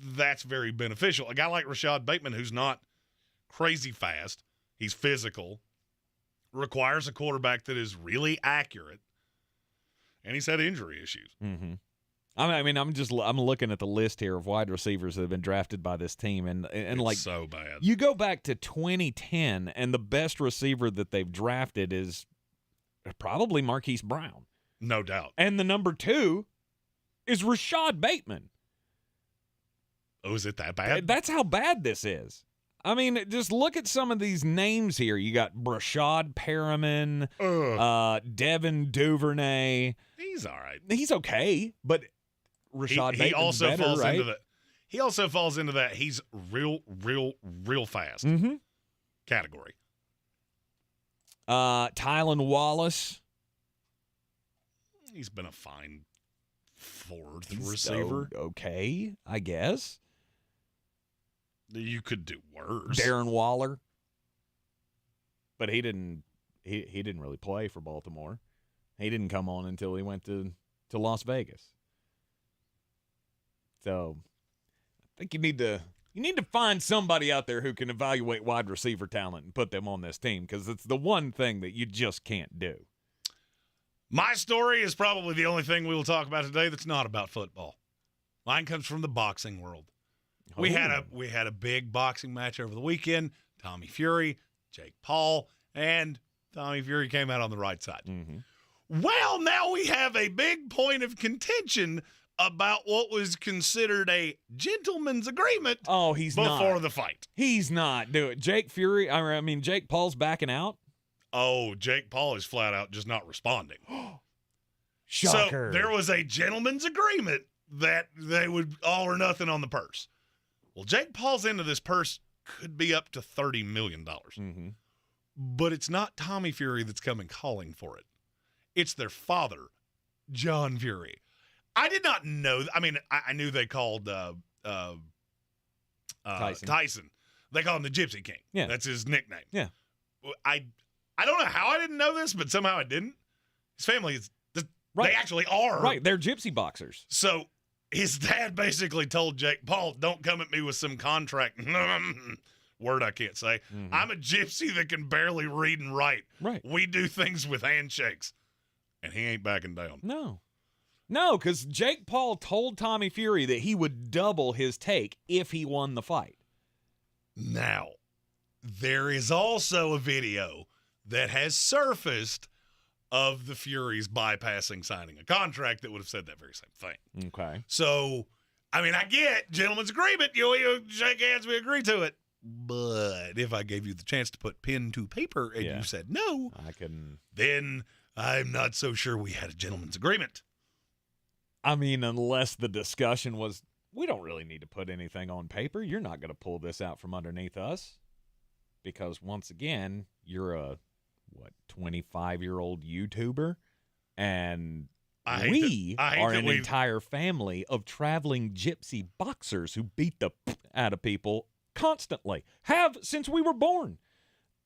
That's very beneficial. A guy like Rashad Bateman, who's not crazy fast, he's physical, requires a quarterback that is really accurate, and he's had injury issues. Mm-hmm. I'm looking at the list here of wide receivers that have been drafted by this team, and it's like so bad. You go back to 2010, and the best receiver that they've drafted is probably Marquise Brown, no doubt. And the number 2 is Rashad Bateman. Oh, is it that bad? That's how bad this is. I mean, just look at some of these names here. You got Brashad Perriman, Devin Duvernay. He's all right. He's okay, but Rashad Bateman's also better, falls right? into that. He also falls into that he's real fast category. Tylan Wallace. He's been a fine 4th receiver. Okay, I guess. You could do worse. Darren Waller. But he didn't he didn't really play for Baltimore. He didn't come on until he went to Las Vegas. So I think you need to find somebody out there who can evaluate wide receiver talent and put them on this team, because it's the one thing that you just can't do. My story is probably the only thing we will talk about today that's not about football. Mine comes from the boxing world. We had a big boxing match over the weekend. Tommy Fury, Jake Paul, and Tommy Fury came out on the right side. Mm-hmm. Well, now we have a big point of contention about what was considered a gentleman's agreement. Oh, he's not. Before the fight. He's not. Do it. Jake Paul's backing out. Oh, Jake Paul is flat out just not responding. Shocker. So there was a gentleman's agreement that they would all or nothing on the purse. Well, Jake Paul's end of this purse could be up to $30 million. Mm-hmm. But it's not Tommy Fury that's coming calling for it. It's their father, John Fury. I did not know. I mean, I knew they called Tyson. They call him the Gypsy King. Yeah. That's his nickname. Yeah. I don't know how I didn't know this, but somehow I didn't. His family is right. They actually are. Right. They're gypsy boxers. So his dad basically told Jake Paul, don't come at me with some contract. Word I can't say. Mm-hmm. I'm a gypsy that can barely read and write. Right. We do things with handshakes. And he ain't backing down. No, because Jake Paul told Tommy Fury that he would double his take if he won the fight. Now, there is also a video that has surfaced of the Furies bypassing signing a contract that would have said that very same thing. Okay. So, I mean, I get gentleman's agreement. You shake hands, we agree to it. But if I gave you the chance to put pen to paper and you said no, then I'm not so sure we had a gentleman's agreement. I mean, unless the discussion was, we don't really need to put anything on paper. You're not going to pull this out from underneath us. Because once again, you're a, 25-year-old YouTuber? And we are an entire family of traveling gypsy boxers who beat the out of people constantly. Have since we were born.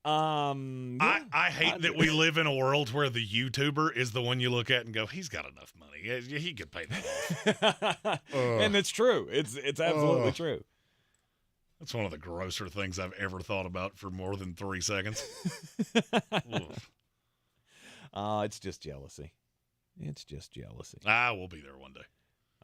I hate that we live in a world where the YouTuber is the one you look at and go, he's got enough money. He could pay that off. And it's true. It's absolutely true. That's one of the grosser things I've ever thought about for more than 3 seconds. It's just jealousy. It's just jealousy. We'll be there one day.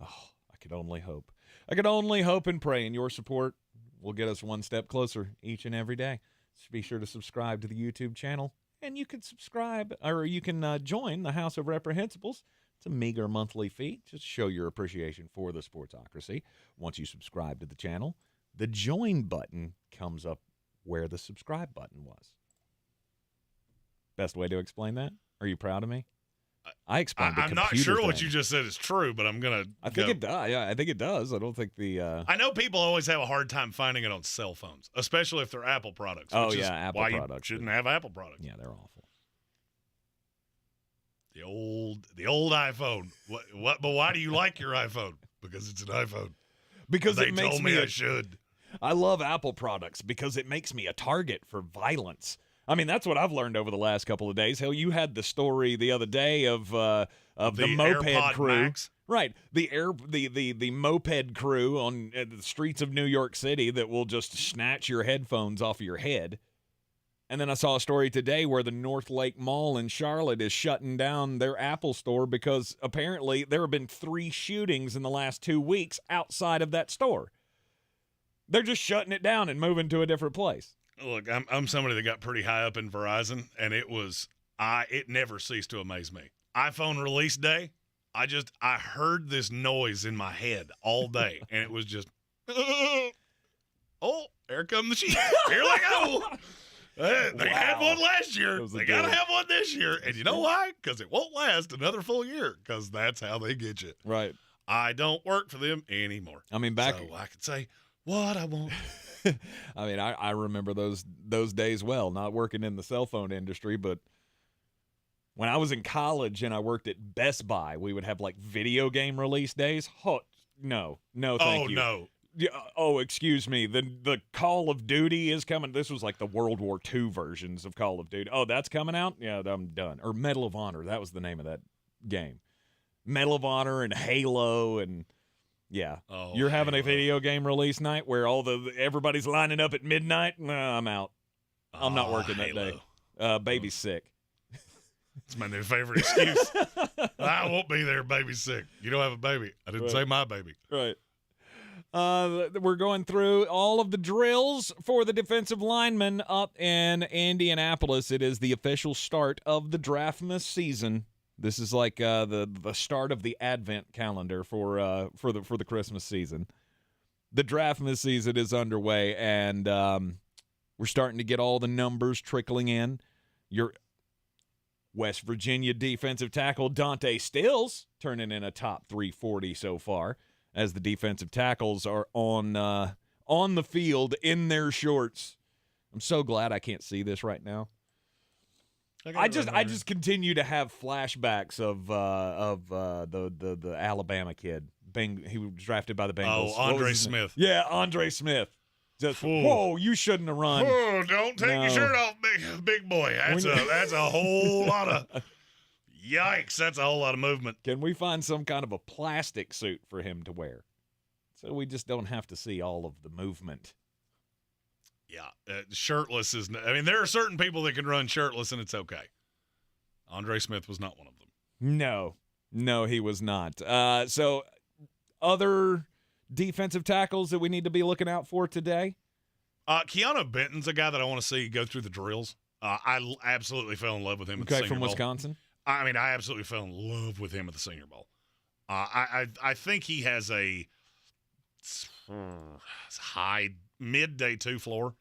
Oh, I could only hope. I could only hope and pray, and your support will get us one step closer each and every day. So be sure to subscribe to the YouTube channel, and you can subscribe, or you can join the House of Reprehensibles. It's a meager monthly fee. Just show your appreciation for the Sportsocracy. Once you subscribe to the channel, the join button comes up where the subscribe button was. Best way to explain that? Are you proud of me? I explained the computer I'm not sure thing. what you just said is true, but I'm going to I think it does. Yeah, I think it does. I don't think the... I know people always have a hard time finding it on cell phones, especially if they're Apple products. Oh, which yeah, is Apple why products. You shouldn't have Apple products. Yeah, they're awful. The old iPhone. What? But why do you like your iPhone? Because it's an iPhone. Because they it makes told me I should. I love Apple products because it makes me a target for violence. I mean, that's what I've learned over the last couple of days. Hell, you had the story the other day of the moped AirPod crew. Max. Right. The moped crew on the streets of New York City that will just snatch your headphones off of your head. And then I saw a story today where the North Lake Mall in Charlotte is shutting down their Apple store because apparently there have been 3 shootings in the last 2 weeks outside of that store. They're just shutting it down and moving to a different place. Look, I'm somebody that got pretty high up in Verizon, and it never ceased to amaze me. iPhone release day, I heard this noise in my head all day, and it was just, oh, here come the sheep. Here they go. They had one last year. They got to have one this year. And you know why? Because it won't last another full year, because that's how they get you. Right. I don't work for them anymore. I mean, so I could say what I want. I mean, I remember those days well, not working in the cell phone industry, but when I was in college and I worked at Best Buy, we would have like video game release days. Oh, no, thank you. Oh, no. Yeah, excuse me. The Call of Duty is coming. This was like the World War II versions of Call of Duty. Oh, that's coming out? Yeah, I'm done. Or Medal of Honor. That was the name of that game. Medal of Honor and Halo and yeah. Oh, you're having a video game release night where everybody's lining up at midnight? No, I'm out. I'm not working that day. Baby's sick. It's my new favorite excuse. I won't be there. Baby's sick. You don't have a baby. I didn't say my baby. Right. We're going through all of the drills for the defensive linemen up in Indianapolis. It is the official start of the Draftmas season. This is like the start of the Advent calendar for the Christmas season. The Draftmas season is underway, and we're starting to get all the numbers trickling in. Your West Virginia defensive tackle Dante Stills turning in a top 340 so far, as the defensive tackles are on the field in their shorts. I'm so glad I can't see this right now. I just continue to have flashbacks of the Alabama kid. He was drafted by the Bengals. Oh, Andre Smith. Yeah, Andre Smith. Just, whoa, you shouldn't have run. Oh, don't take your shirt off, big boy. That's a whole lot of yikes. That's a whole lot of movement. Can we find some kind of a plastic suit for him to wear so we just don't have to see all of the movement? Yeah, shirtless is. I mean, there are certain people that can run shirtless and it's okay. Andre Smith was not one of them. No, he was not. So, other defensive tackles that we need to be looking out for today? Keanu Benton's a guy that I want to see go through the drills. I absolutely fell in love with him at the Senior Bowl. From Wisconsin? I mean, I absolutely fell in love with him at the Senior Bowl. I think he has a high mid-day 2 floor.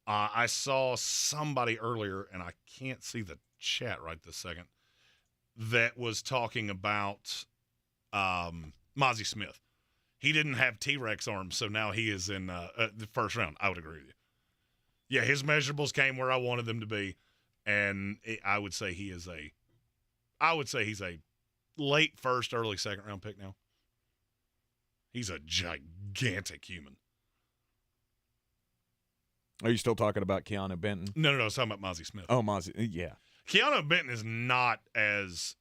I saw somebody earlier, and I can't see the chat right this second, that was talking about Mozzie Smith. He didn't have T-Rex arms, so now he is in the first round. I would agree with you. Yeah, his measurables came where I wanted them to be, and I would say he's a late first, early second round pick now. He's a gigantic human. Are you still talking about Keanu Benton? No, I was talking about Mozzie Smith. Oh, Mozzie, yeah. Keanu Benton is not as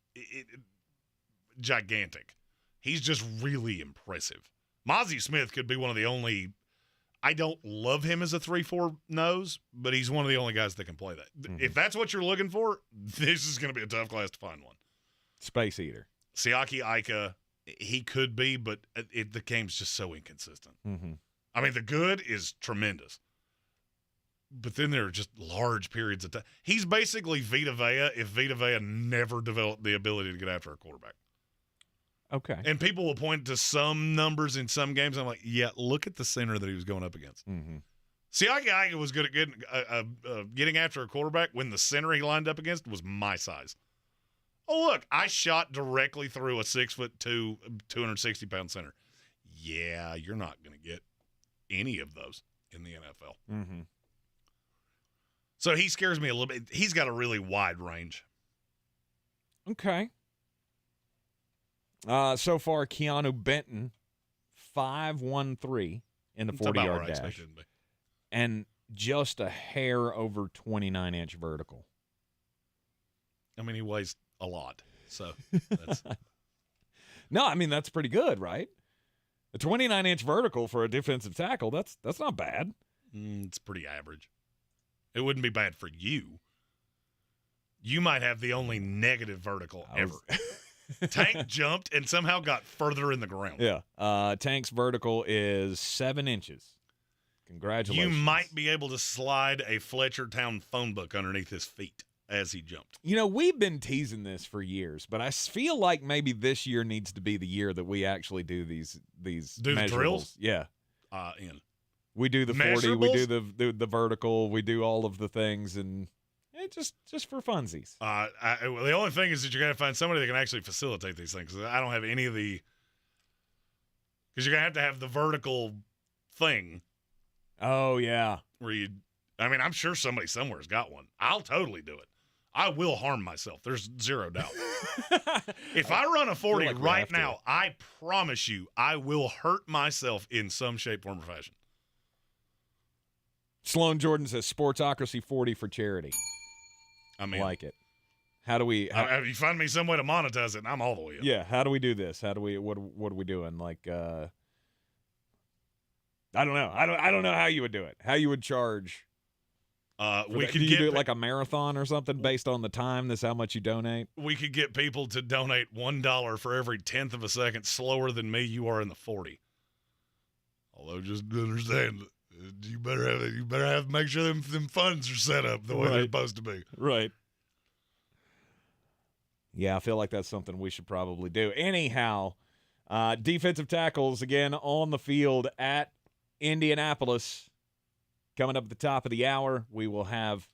gigantic. He's just really impressive. Mozzie Smith could be one of the only – I don't love him as a 3-4 nose, but he's one of the only guys that can play that. Mm-hmm. If that's what you're looking for, this is going to be a tough class to find one. Space Eater. Siaki Ika, he could be, but the game's just so inconsistent. Mm-hmm. I mean, the good is tremendous. But then there are just large periods of time. He's basically Vita Vea if Vita Vea never developed the ability to get after a quarterback. Okay. And people will point to some numbers in some games. I'm like, yeah, look at the center that he was going up against. Mm-hmm. Siaki Ika was good at getting after a quarterback when the center he lined up against was my size. Oh, look, I shot directly through a 6'2", 260-pound center. Yeah, you're not going to get any of those in the NFL. Mm-hmm. So he scares me a little bit. He's got a really wide range. Okay. So far, Keanu Benton, 5'13" in the 40-yard dash. And just a hair over 29-inch vertical. I mean, he weighs a lot. So that's No, I mean, that's pretty good, right? A 29-inch vertical for a defensive tackle, that's not bad. It's pretty average. It wouldn't be bad for you. You might have the only negative vertical ever. Tank jumped and somehow got further in the ground. Yeah. Tank's vertical is 7 inches. Congratulations. You might be able to slide a Fletchertown phone book underneath his feet as he jumped. You know, we've been teasing this for years, but I feel like maybe this year needs to be the year that we actually do these do the drills? Yeah. We do the 40, we do the vertical, we do all of the things, and just for funsies. The only thing is that you're going to find somebody that can actually facilitate these things. I don't have any of the – because you're going to have the vertical thing. Oh, yeah. Where I'm sure somebody somewhere's got one. I'll totally do it. I will harm myself. There's zero doubt. If I run a 40 right now, I promise you I will hurt myself in some shape, form, or fashion. Sloan Jordan says Sportsocracy 40 for charity. I mean, like it. How do we? If you find me some way to monetize it, and I'm all the way up. Yeah. How do we do this? How do we? What are we doing? Like, I don't know. I don't know how you would do it. How you would charge? We could do it like a marathon or something based on the time. That's how much you donate. We could get people to donate $1 for every 10th of a second slower than me. You are in the 40. Although, just understand, you better have make sure them funds are set up the way they're supposed to be. Right. Yeah, I feel like that's something we should probably do. Anyhow, defensive tackles again on the field at Indianapolis. Coming up at the top of the hour, we will have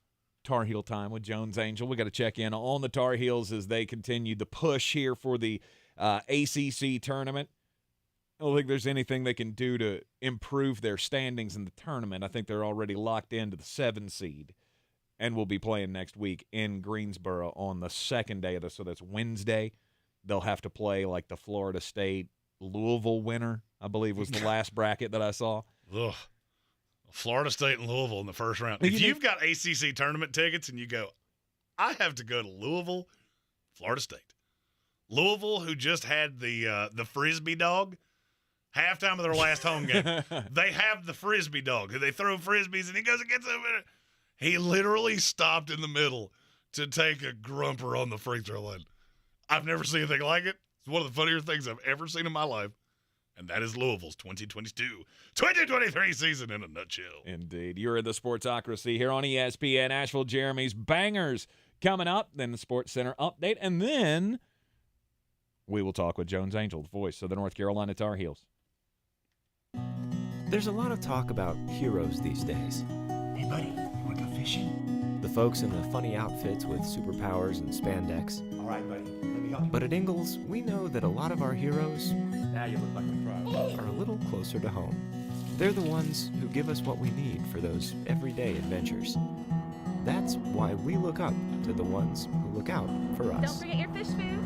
Tar Heel time with Jones Angell. We got to check in on the Tar Heels as they continue the push here for the ACC tournament. I don't think there's anything they can do to improve their standings in the tournament. I think they're already locked into the 7 seed, and will be playing next week in Greensboro on the second day of this. So that's Wednesday. They'll have to play like the Florida State Louisville winner, I believe was the last bracket that I saw. Ugh. Florida State and Louisville in the first round. If you've got ACC tournament tickets and you go, I have to go to Louisville, Florida State. Louisville, who just had the Frisbee dog, halftime of their last home game. They have the Frisbee dog, who they throw Frisbees, and he goes and gets them. He literally stopped in the middle to take a grumper on the free throw line. I've never seen anything like it. It's one of the funnier things I've ever seen in my life. And that is Louisville's 2022-2023 season in a nutshell. Indeed. You're in the Sportsocracy here on ESPN Asheville. Jeremy's Bangers coming up, then the SportsCenter update, and then we will talk with Jones Angell, the voice of the North Carolina Tar Heels. There's a lot of talk about heroes these days. Hey, buddy, you want to go fishing? The folks in the funny outfits with superpowers and spandex. All right, buddy, let me help you. But at Ingles, we know that a lot of our heroes Now you look like a pro. are a little closer to home. They're the ones who give us what we need for those everyday adventures. That's why we look up to the ones who look out for us. Don't forget your fish food.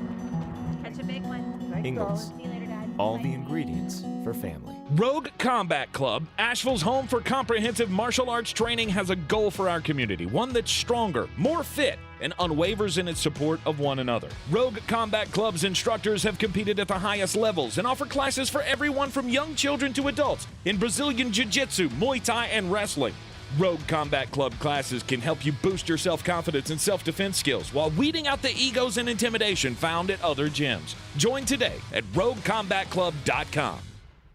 Catch a big one. Ingles. See you later, Dad. All the ingredients for family. Rogue Combat Club, Asheville's home for comprehensive martial arts training, has a goal for our community, one that's stronger, more fit, and unwavers in its support of one another. Rogue Combat Club's instructors have competed at the highest levels and offer classes for everyone from young children to adults in Brazilian Jiu-Jitsu, Muay Thai, and wrestling. Rogue Combat Club classes can help you boost your self-confidence and self-defense skills while weeding out the egos and intimidation found at other gyms. Join today at roguecombatclub.com.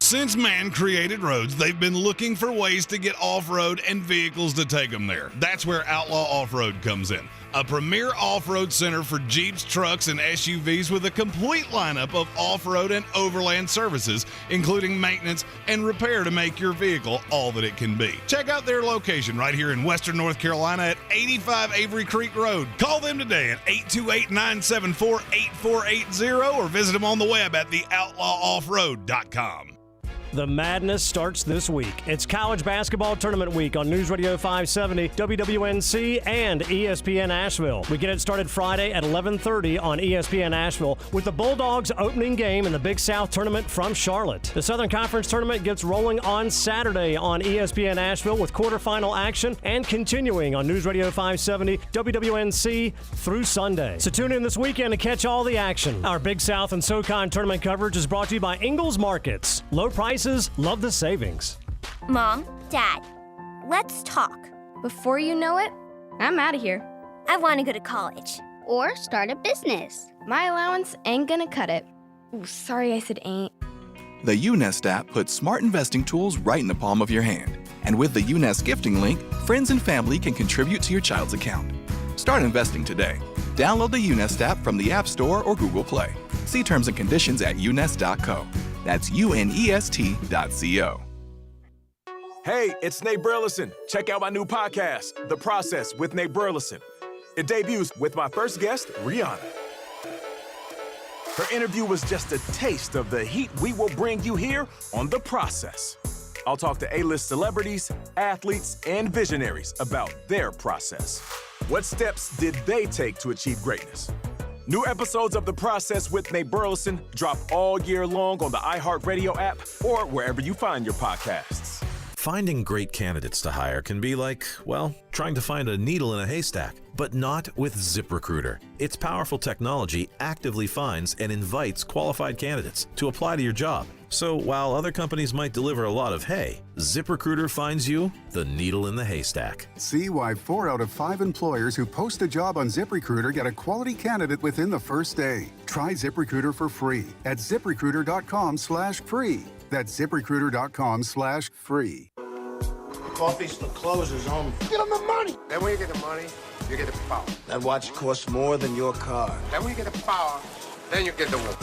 Since man created roads, they've been looking for ways to get off-road and vehicles to take them there. That's where Outlaw Off-Road comes in. A premier off-road center for Jeeps, trucks, and SUVs with a complete lineup of off-road and overland services, including maintenance and repair to make your vehicle all that it can be. Check out their location right here in Western North Carolina at 85 Avery Creek Road. Call them today at 828-974-8480 or visit them on the web at theoutlawoffroad.com. The madness starts this week. It's college basketball tournament week on News Radio 570, WWNC, and ESPN Asheville. We get it started Friday at 11:30 on ESPN Asheville with the Bulldogs opening game in the Big South tournament from Charlotte. The Southern Conference tournament gets rolling on Saturday on ESPN Asheville with quarterfinal action and continuing on News Radio 570, WWNC through Sunday. So tune in this weekend to catch all the action. Our Big South and SoCon tournament coverage is brought to you by Ingles Markets. Low prices, love the savings. Mom, Dad, let's talk. Before you know it, I'm out of here. I want to go to college. Or start a business. My allowance ain't gonna cut it. Ooh, sorry I said ain't. The UNest app puts smart investing tools right in the palm of your hand. And with the UNest gifting link, friends and family can contribute to your child's account. Start investing today. Download the UNest app from the App Store or Google Play. See terms and conditions at unest.co. That's UNEST.co. Hey, it's Nate Burleson. Check out my new podcast, The Process with Nate Burleson. It debuts with my first guest, Rihanna. Her interview was just a taste of the heat we will bring you here on The Process. I'll talk to A-list celebrities, athletes, and visionaries about their process. What steps did they take to achieve greatness? New episodes of The Process with Nate Burleson drop all year long on the iHeartRadio app or wherever you find your podcasts. Finding great candidates to hire can be like, well, trying to find a needle in a haystack, but not with ZipRecruiter. Its powerful technology actively finds and invites qualified candidates to apply to your job. So while other companies might deliver a lot of hay, ZipRecruiter finds you the needle in the haystack. See why 4 out of 5 employers who post a job on ZipRecruiter get a quality candidate within the first day. Try ZipRecruiter for free at ZipRecruiter.com/free. That's ZipRecruiter.com/free. Coffee's the closer's home. Get them the money. Then when you get the money, you get the power. That watch costs more than your car. Then when you get the power, then you get the woman.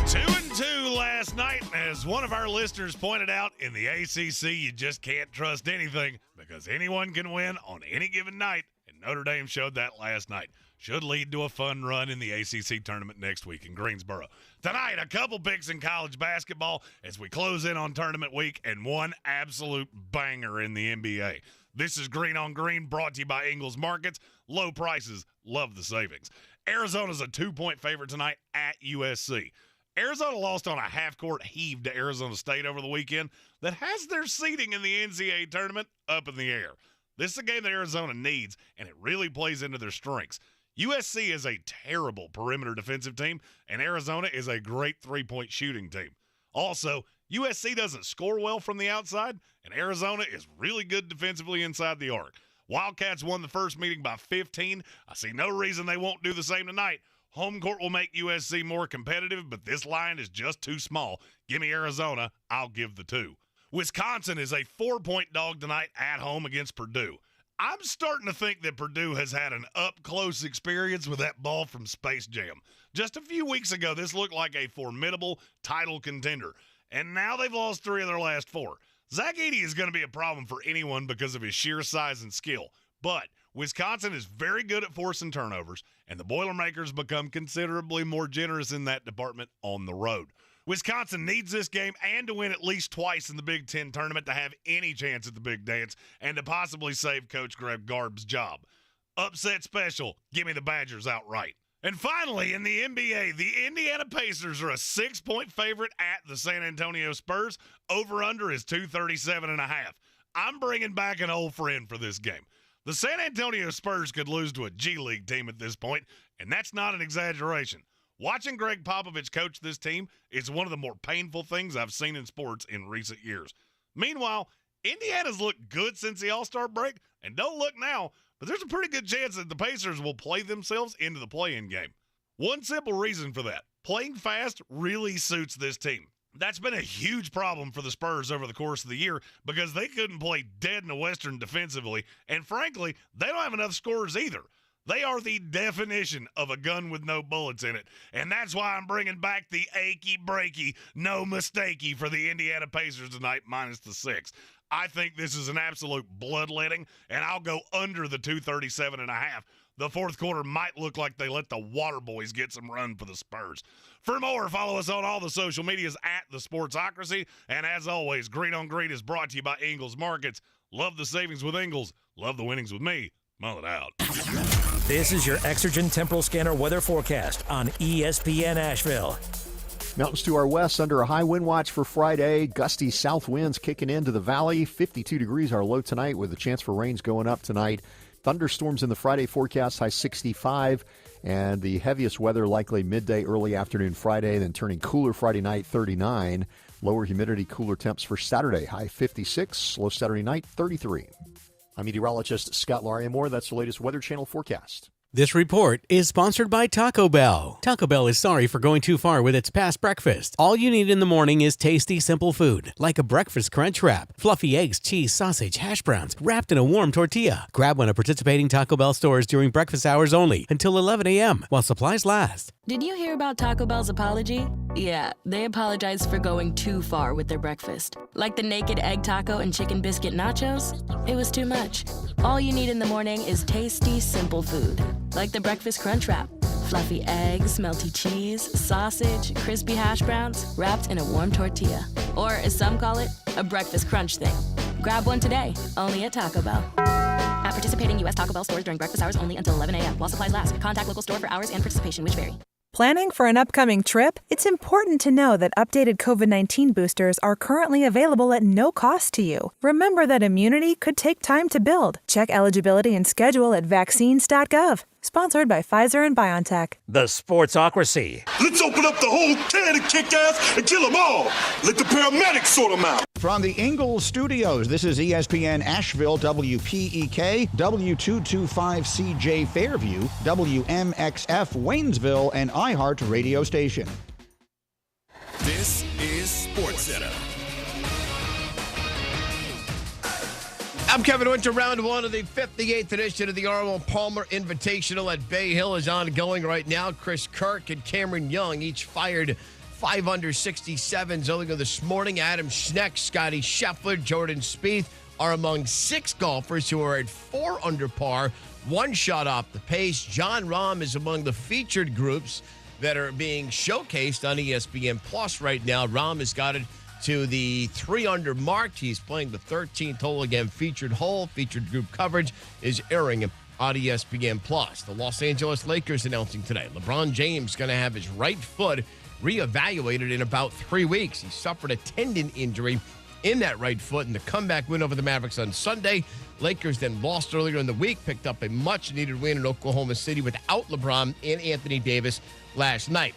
2-2 last night. As one of our listeners pointed out, in the ACC, you just can't trust anything because anyone can win on any given night, and Notre Dame showed that last night. Should lead to a fun run in the ACC tournament next week in Greensboro. Tonight, a couple picks in college basketball as we close in on tournament week, and one absolute banger in the NBA. This is Greene on Greene, brought to you by Ingles Markets. Low prices, love the savings. Arizona's a 2-point favorite tonight at USC. Arizona lost on a half-court heave to Arizona State over the weekend that has their seeding in the NCAA tournament up in the air. This is a game that Arizona needs, and it really plays into their strengths. USC is a terrible perimeter defensive team, and Arizona is a great three-point shooting team. Also, USC doesn't score well from the outside, and Arizona is really good defensively inside the arc. Wildcats won the first meeting by 15. I see no reason they won't do the same tonight. Home court will make USC more competitive, but this line is just too small. Give me Arizona. I'll give the 2. Wisconsin is a 4-point dog tonight at home against Purdue. I'm starting to think that Purdue has had an up-close experience with that ball from Space Jam. Just a few weeks ago, this looked like a formidable title contender, and now they've lost 3 of their last 4. Zach Edey is going to be a problem for anyone because of his sheer size and skill, but Wisconsin is very good at forcing turnovers, and the Boilermakers become considerably more generous in that department on the road. Wisconsin needs this game and to win at least twice in the Big Ten tournament to have any chance at the big dance and to possibly save Coach Greg Garb's job. Upset special, give me the Badgers outright. And finally, in the NBA, the Indiana Pacers are a 6-point favorite at the San Antonio Spurs. Over-under is 237.5. I'm bringing back an old friend for this game. The San Antonio Spurs could lose to a G League team at this point, and that's not an exaggeration. Watching Greg Popovich coach this team is one of the more painful things I've seen in sports in recent years. Meanwhile, Indiana's looked good since the All-Star break, and don't look now, but there's a pretty good chance that the Pacers will play themselves into the play-in game. One simple reason for that: playing fast really suits this team. That's been a huge problem for the Spurs over the course of the year because they couldn't play dead in the Western defensively, and frankly, they don't have enough scorers either. They are the definition of a gun with no bullets in it, and that's why I'm bringing back the achy-breaky, no mistakey for the Indiana Pacers tonight, minus the 6. I think this is an absolute bloodletting, and I'll go under the 237.5. The fourth quarter might look like they let the Water Boys get some run for the Spurs. For more, follow us on all the social medias at The Sportsocracy, and as always, Greene on Greene is brought to you by Ingles Markets. Love the savings with Ingles. Love the winnings with me. Mull it out. This is your Exergen Temporal Scanner weather forecast on ESPN Asheville. Mountains to our west under a high wind watch for Friday. Gusty south winds kicking into the valley. 52 degrees our low tonight with a chance for rains going up tonight. Thunderstorms in the Friday forecast, high 65. And the heaviest weather likely midday, early afternoon Friday, then turning cooler Friday night, 39. Lower humidity, cooler temps for Saturday, high 56. Low Saturday night, 33. I'm meteorologist Scott Larimore. That's the latest Weather Channel forecast. This report is sponsored by Taco Bell. Taco Bell is sorry for going too far with its past breakfast. All you need in the morning is tasty, simple food, like a breakfast crunch wrap, fluffy eggs, cheese, sausage, hash browns, wrapped in a warm tortilla. Grab one at participating Taco Bell stores during breakfast hours only until 11 a.m. while supplies last. Did you hear about Taco Bell's apology? Yeah, they apologized for going too far with their breakfast. Like the naked egg taco and chicken biscuit nachos? It was too much. All you need in the morning is tasty, simple food. Like the breakfast crunch wrap. Fluffy eggs, melty cheese, sausage, crispy hash browns, wrapped in a warm tortilla. Or, as some call it, a breakfast crunch thing. Grab one today, only at Taco Bell. At participating U.S. Taco Bell stores during breakfast hours only until 11 a.m. While supplies last. Contact local store for hours and participation, which vary. Planning for an upcoming trip? It's important to know that updated COVID-19 boosters are currently available at no cost to you. Remember that immunity could take time to build. Check eligibility and schedule at vaccines.gov. Sponsored by Pfizer and BioNTech. The Sportsocracy. Let's open up the whole can and kick ass and kill them all. Let the paramedics sort them out. From the Ingles Studios, this is ESPN Asheville, WPEK, W225CJ Fairview, WMXF Waynesville, and iHeart Radio Station. This is SportsCenter. I'm Kevin Winter. Round one of the 58th edition of the Arnold Palmer Invitational at Bay Hill is ongoing right now. Chris Kirk and Cameron Young each fired 5 under 67s earlier this morning. Adam Schneck, Scotty Scheffler, Jordan Spieth are among 6 golfers who are at 4 under par, 1 shot off the pace. John Rahm is among the featured groups that are being showcased on ESPN Plus right now. Rahm has got it to the 3 under mark. He's playing the 13th hole again. Featured hole, featured group coverage is airing on ESPN Plus. The Los Angeles Lakers announcing today LeBron James going to have his right foot reevaluated in about 3 weeks. He suffered a tendon injury in that right foot in the comeback win over the Mavericks on Sunday. Lakers then lost earlier in the week, picked up a much-needed win in Oklahoma City without LeBron and Anthony Davis last night.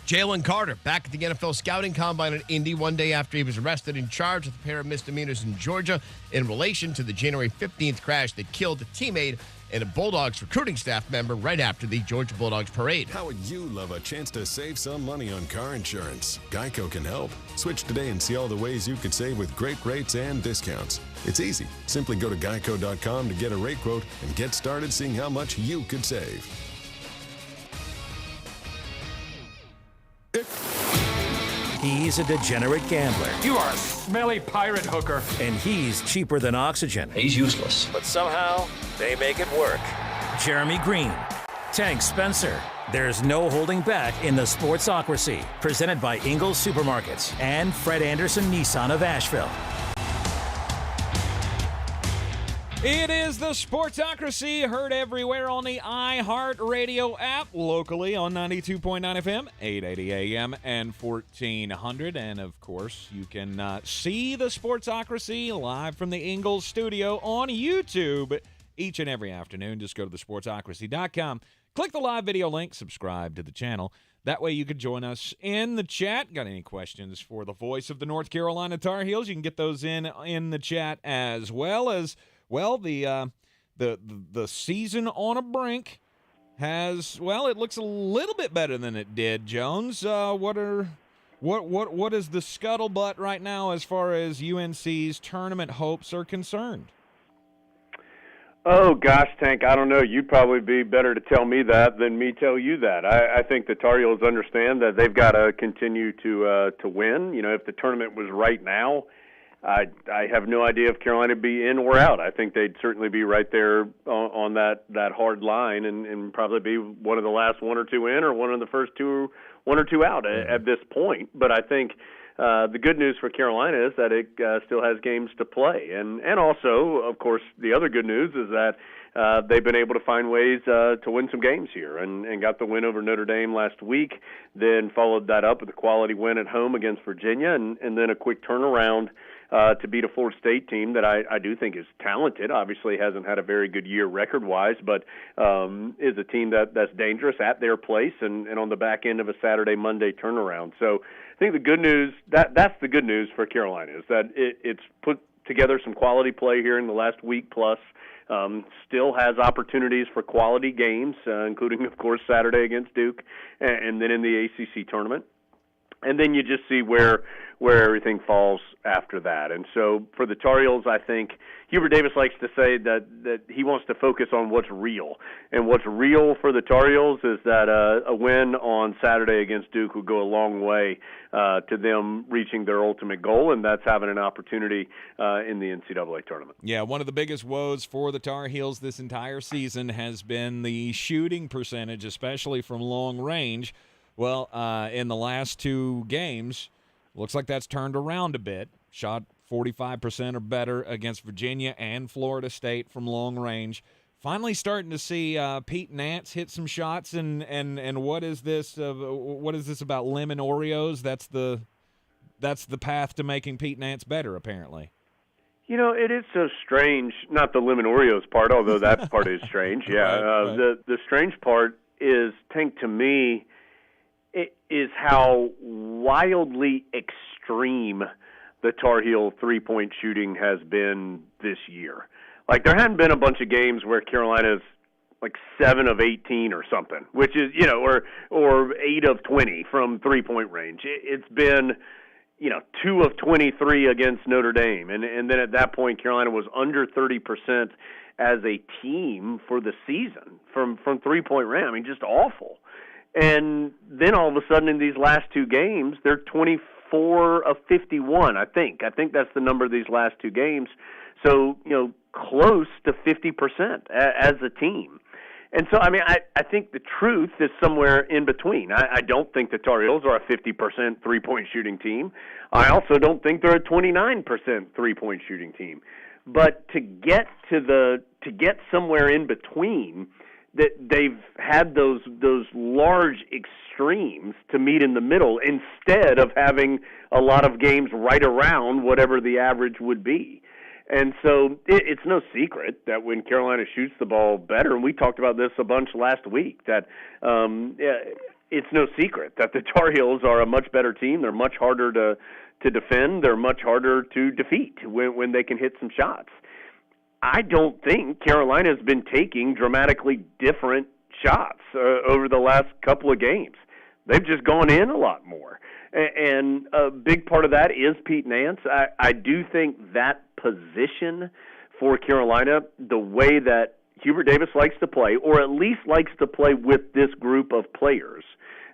Jalen Carter back at the NFL Scouting Combine in Indy 1 day after he was arrested and charged with a pair of misdemeanors in Georgia in relation to the January 15th crash that killed a teammate and a Bulldogs recruiting staff member right after the Georgia Bulldogs parade. How would you love a chance to save some money on car insurance? Geico can help. Switch today and see all the ways you could save with great rates and discounts. It's easy. Simply go to geico.com to get a rate quote and get started seeing how much you could save. He's a degenerate gambler. You are a smelly pirate hooker. And he's cheaper than oxygen. He's useless. But somehow, they make it work. Jeremy Greene, Tank Spencer. There's no holding back in the Sportsocracy. Presented by Ingles Supermarkets and Fred Anderson Nissan of Asheville. It is the Sportsocracy, heard everywhere on the iHeart Radio app, locally on 92.9 FM, 880 AM, and 1400. And, of course, you can see the Sportsocracy live from the Ingles Studio on YouTube each and every afternoon. Just go to thesportsocracy.com, click the live video link, subscribe to the channel. That way you can join us in the chat. Got any questions for the voice of the North Carolina Tar Heels? You can get those in the chat as well as... Well, the season on a brink has, well, it looks a little bit better than it did, Jones. What is the scuttlebutt right now as far as UNC's tournament hopes are concerned? Oh, gosh, Tank, I don't know. You'd probably be better to tell me that than me tell you that. I think the Tar Heels understand that they've got to continue to win. You know, if the tournament was right now, I have no idea if Carolina would be in or out. I think they'd certainly be right there on that hard line and probably be one of the last 1 or 2 in or one of the first 1 or 2 out at this point. But I think the good news for Carolina is that it still has games to play. And also, of course, the other good news is that they've been able to find ways to win some games here and got the win over Notre Dame last week, then followed that up with a quality win at home against Virginia and then a quick turnaround to beat a Florida State team that I do think is talented. Obviously hasn't had a very good year record-wise, but is a team that's dangerous at their place and on the back end of a Saturday-Monday turnaround. So I think the good news, that's the good news for Carolina, is that it's put together some quality play here in the last week plus. Still has opportunities for quality games, including, of course, Saturday against Duke and then in the ACC tournament. And then you just see where everything falls after that. And so for the Tar Heels, I think Hubert Davis likes to say that he wants to focus on what's real. And what's real for the Tar Heels is that a win on Saturday against Duke would go a long way to them reaching their ultimate goal, and that's having an opportunity in the NCAA tournament. Yeah, one of the biggest woes for the Tar Heels this entire season has been the shooting percentage, especially from long range. Well, in the last 2 games, Looks like that's turned around a bit. Shot 45% or better against Virginia and Florida State from long range. Finally starting to see Pete Nance hit some shots, and what is this? What is this about lemon Oreos? That's the path to making Pete Nance better, apparently. You know, it is so strange. Not the lemon Oreos part, although that part is strange. Yeah, Right. The strange part is, Tank, to me, it is how wildly extreme the Tar Heel three-point shooting has been this year. Like, there hadn't been a bunch of games where Carolina's like 7 of 18 or something, which is, you know, or 8 of 20 from three-point range. It's been, you know, 2 of 23 against Notre Dame. And then at that point, Carolina was under 30% as a team for the season from three-point range. I mean, just awful. And then all of a sudden in these last 2 games, they're 24 of 51, I think. I think that's the number of these last 2 games. So, you know, close to 50% as a team. And so, I mean, I think the truth is somewhere in between. I don't think the Tar Heels are a 50% three-point shooting team. I also don't think they're a 29% three-point shooting team. But to get somewhere in between, that they've had those large extremes to meet in the middle instead of having a lot of games right around whatever the average would be. And so it's no secret that when Carolina shoots the ball better, and we talked about this a bunch last week, that it's no secret that the Tar Heels are a much better team. They're much harder to defend. They're much harder to defeat when they can hit some shots. I don't think Carolina's been taking dramatically different shots over the last couple of games. They've just gone in a lot more. And a big part of that is Pete Nance. I do think that position for Carolina, the way that Hubert Davis likes to play, or at least likes to play with this group of players,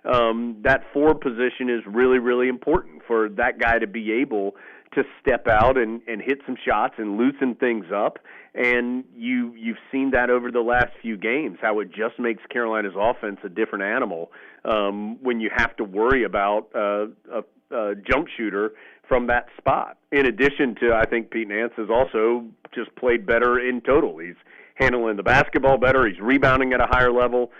that 4 position is really, really important for that guy to be able to step out and hit some shots and loosen things up. And you've seen that over the last few games, how it just makes Carolina's offense a different animal when you have to worry about a jump shooter from that spot. In addition to, I think Pete Nance has also just played better in total. He's handling the basketball better. He's rebounding at a higher level.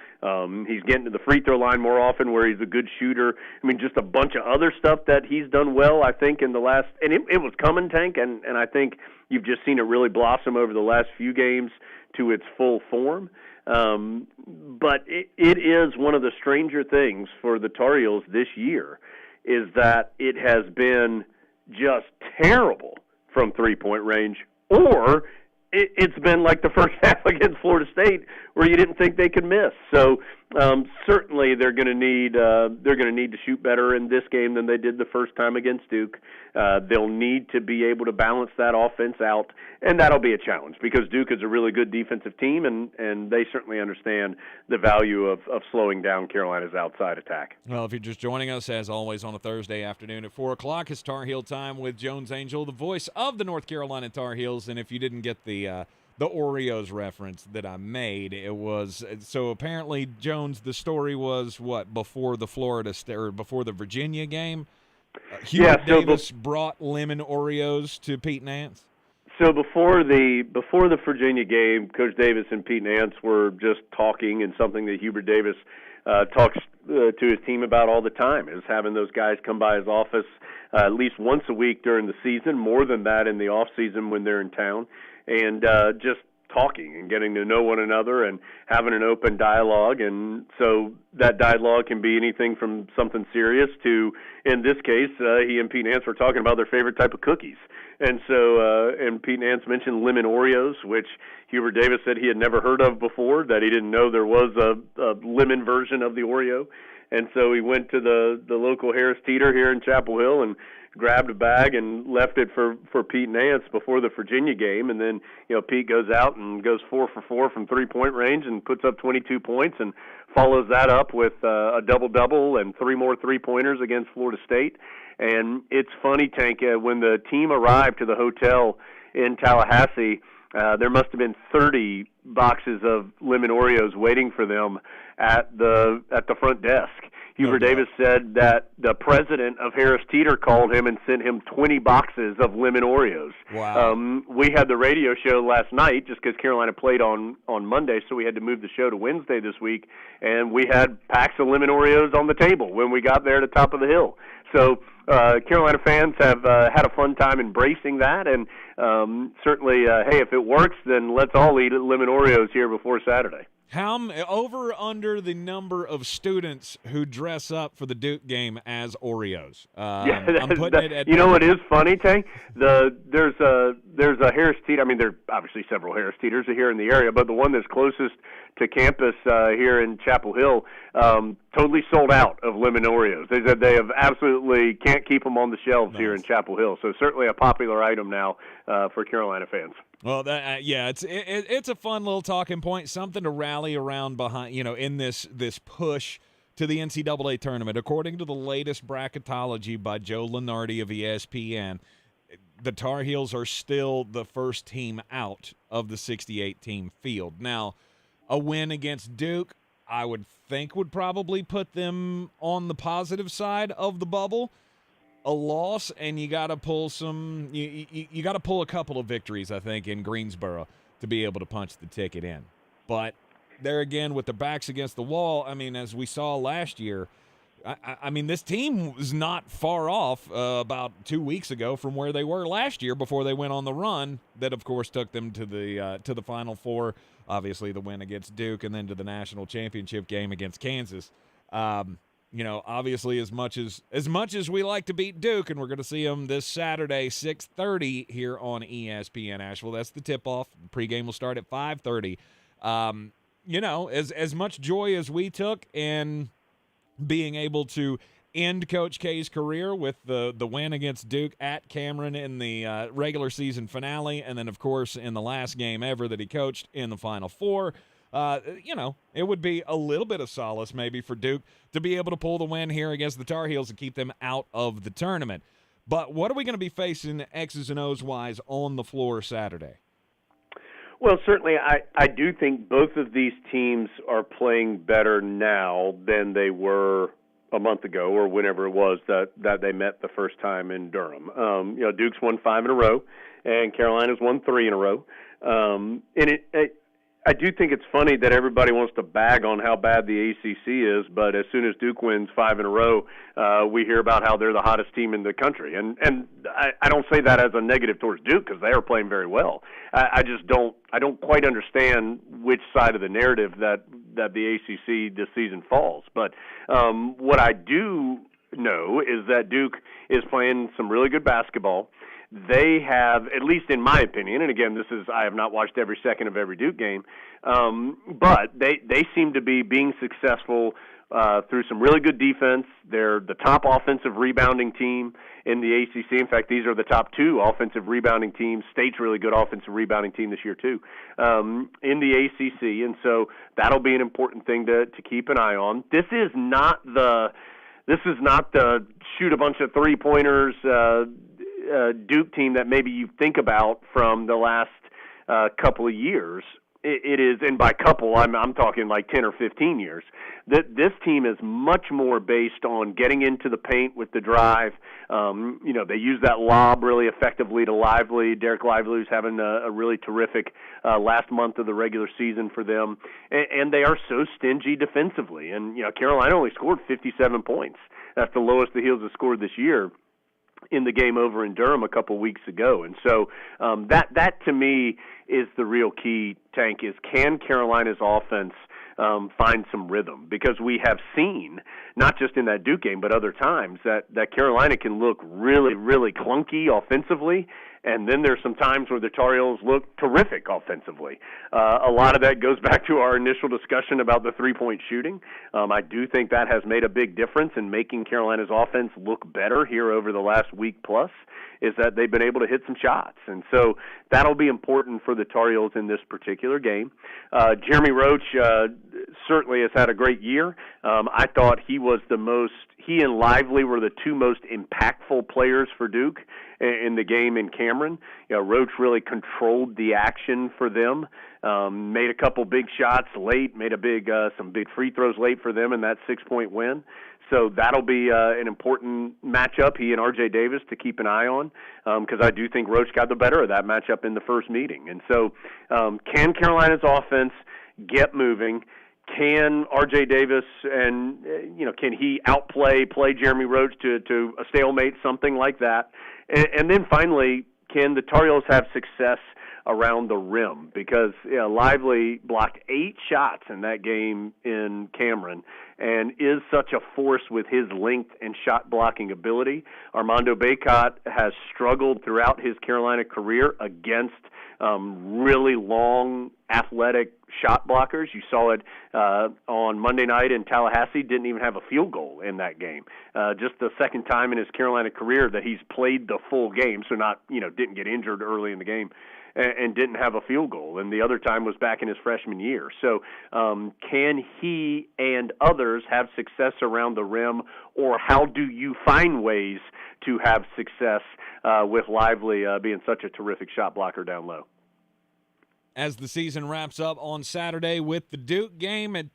He's getting to the free throw line more often where he's a good shooter. I mean, just a bunch of other stuff that he's done well, I think, in the last – and it was coming, Tank, and I think you've just seen it really blossom over the last few games to its full form. But it is one of the stranger things for the Tar Heels this year is that it has been just terrible from three-point range, or – it's been like the first half against Florida State where you didn't think they could miss. So certainly they're going to need to shoot better in this game than they did the first time against Duke. They'll need to be able to balance that offense out, and that'll be a challenge because Duke is a really good defensive team, and they certainly understand the value of slowing down Carolina's outside attack. Well, if you're just joining us, as always, on a Thursday afternoon at 4 o'clock, it's Tar Heel time with Jones Angell, the voice of the North Carolina Tar Heels. And if you didn't get the Oreos reference that I made, it was so apparently, Jones, the story was what, before the before the Virginia game? Hubert Davis brought lemon Oreos to Pete Nance. So before the Virginia game, Coach Davis and Pete Nance were just talking, and something that Hubert Davis talks to his team about all the time is having those guys come by his office at least once a week during the season, more than that in the off season when they're in town, and just talking and getting to know one another and having an open dialogue. And so that dialogue can be anything from something serious to, in this case, he and Pete Nance were talking about their favorite type of cookies. And so, and Pete Nance mentioned lemon Oreos, which Hubert Davis said he had never heard of before, that he didn't know there was a lemon version of the Oreo. And so he went to the local Harris Teeter here in Chapel Hill and grabbed a bag and left it for Pete Nance before the Virginia game. And then, Pete goes out and goes 4 for 4 from three-point range and puts up 22 points and follows that up with a double-double and 3 more three-pointers against Florida State. And it's funny, Tank, when the team arrived to the hotel in Tallahassee, there must have been 30 boxes of lemon Oreos waiting for them at the front desk. Hubert Davis said that the president of Harris Teeter called him and sent him 20 boxes of lemon Oreos. Wow. We had the radio show last night just because Carolina played on Monday, so we had to move the show to Wednesday this week, and we had packs of lemon Oreos on the table when we got there at the top of the hill. So Carolina fans have had a fun time embracing that, and certainly, hey, if it works, then let's all eat lemon Oreos here before Saturday. Over under the number of students who dress up for the Duke game as Oreos. I'm putting it at. You know what is funny, Tank? There's a Harris Teeter. I mean, there are obviously several Harris Teeters here in the area, but the one that's closest to campus here in Chapel Hill totally sold out of lemon Oreos. They said they have absolutely can't keep them on the shelves here in Chapel Hill. So certainly a popular item now for Carolina fans. Well, it's a fun little talking point, something to rally around behind, in this push to the NCAA tournament. According to the latest bracketology by Joe Lunardi of ESPN, the Tar Heels are still the first team out of the 68-team field. Now, a win against Duke, I would think, would probably put them on the positive side of the bubble. A loss, and you got to pull you got to pull a couple of victories, I think, in Greensboro to be able to punch the ticket in. But there again, with the backs against the wall, I mean, as we saw last year, I mean, this team was not far off about 2 weeks ago from where they were last year before they went on the run that, of course, took them to the Final Four. Obviously, the win against Duke, and then to the national championship game against Kansas. Obviously, as much as we like to beat Duke, and we're going to see them this Saturday, 6:30 here on ESPN Asheville. That's the tip-off. The pregame will start at 5:30. As much joy as we took in being able to end Coach K's career with the win against Duke at Cameron in the regular season finale, and then, of course, in the last game ever that he coached in the Final Four, it would be a little bit of solace maybe for Duke to be able to pull the win here against the Tar Heels and keep them out of the tournament. But what are we going to be facing X's and O's wise on the floor Saturday? Well, certainly I do think both of these teams are playing better now than they were a month ago or whenever it was that they met the first time in Durham. Duke's won 5 in a row, and Carolina's won 3 in a row. I do think it's funny that everybody wants to bag on how bad the ACC is, but as soon as Duke wins 5 in a row, we hear about how they're the hottest team in the country. And I don't say that as a negative towards Duke because they are playing very well. I don't quite understand which side of the narrative that the ACC this season falls. But what I do know is that Duke is playing some really good basketball. They have, at least in my opinion, and again, I have not watched every second of every Duke game, but they seem to be being successful through some really good defense. They're the top offensive rebounding team in the ACC. In fact, these are the top 2 offensive rebounding teams. State's really good offensive rebounding team this year too in the ACC, and so that'll be an important thing to keep an eye on. This is not the shoot a bunch of three-pointers Duke team that maybe you think about from the last couple of years. It is, and by couple, I'm talking like 10 or 15 years. This team is much more based on getting into the paint with the drive. They use that lob really effectively to Lively. Derek Lively, who's having a really terrific last month of the regular season for them. And they are so stingy defensively. And, Carolina only scored 57 points. That's the lowest the Heels have scored this year in the game over in Durham a couple weeks ago. And so that to me is the real key, Tank, is can Carolina's offense find some rhythm? Because we have seen, not just in that Duke game, but other times, that Carolina can look really, really clunky offensively, and then there's some times where the Tar Heels look terrific offensively. A lot of that goes back to our initial discussion about the three-point shooting. I do think that has made a big difference in making Carolina's offense look better here over the last week plus, is that they've been able to hit some shots. And so that'll be important for the Tar Heels in this particular game. Jeremy Roach certainly has had a great year. I thought he and Lively were the 2 most impactful players for Duke in the game in Cameron. Roach really controlled the action for them, made a couple big shots late, made some big free throws late for them in that 6-point win. So that'll be an important matchup, he and R.J. Davis, to keep an eye on, because I do think Roach got the better of that matchup in the first meeting. And so can Carolina's offense get moving? Can R.J. Davis and, can he play Jeremy Roach to a stalemate, something like that? And then finally, can the Tar Heels have success around the rim? Because Lively blocked 8 shots in that game in Cameron and is such a force with his length and shot blocking ability. Armando Bacot has struggled throughout his Carolina career against really long, athletic shot blockers. You saw it on Monday night in Tallahassee. Didn't even have a field goal in that game. Just the second time in his Carolina career that he's played the full game, so not, didn't get injured early in the game and didn't have a field goal. And the other time was back in his freshman year. So can he and others have success around the rim, or how do you find ways to have success with Lively being such a terrific shot blocker down low? As the season wraps up on Saturday with the Duke game, it's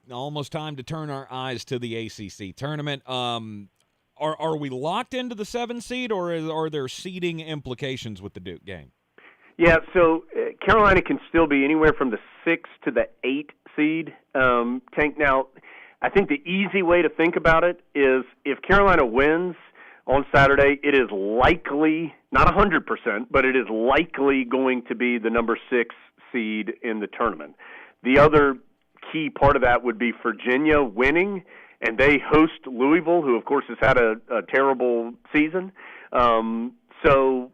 almost time to turn our eyes to the ACC tournament. Are we locked into the 7 seed, or are there seeding implications with the Duke game? Yeah, so Carolina can still be anywhere from the 6 to the 8 seed. Tank, now, I think the easy way to think about it is if Carolina wins on Saturday, it is likely, not 100%, but it is likely going to be the number 6 seed in the tournament. The other key part of that would be Virginia winning, and they host Louisville, who, of course, has had a terrible season. So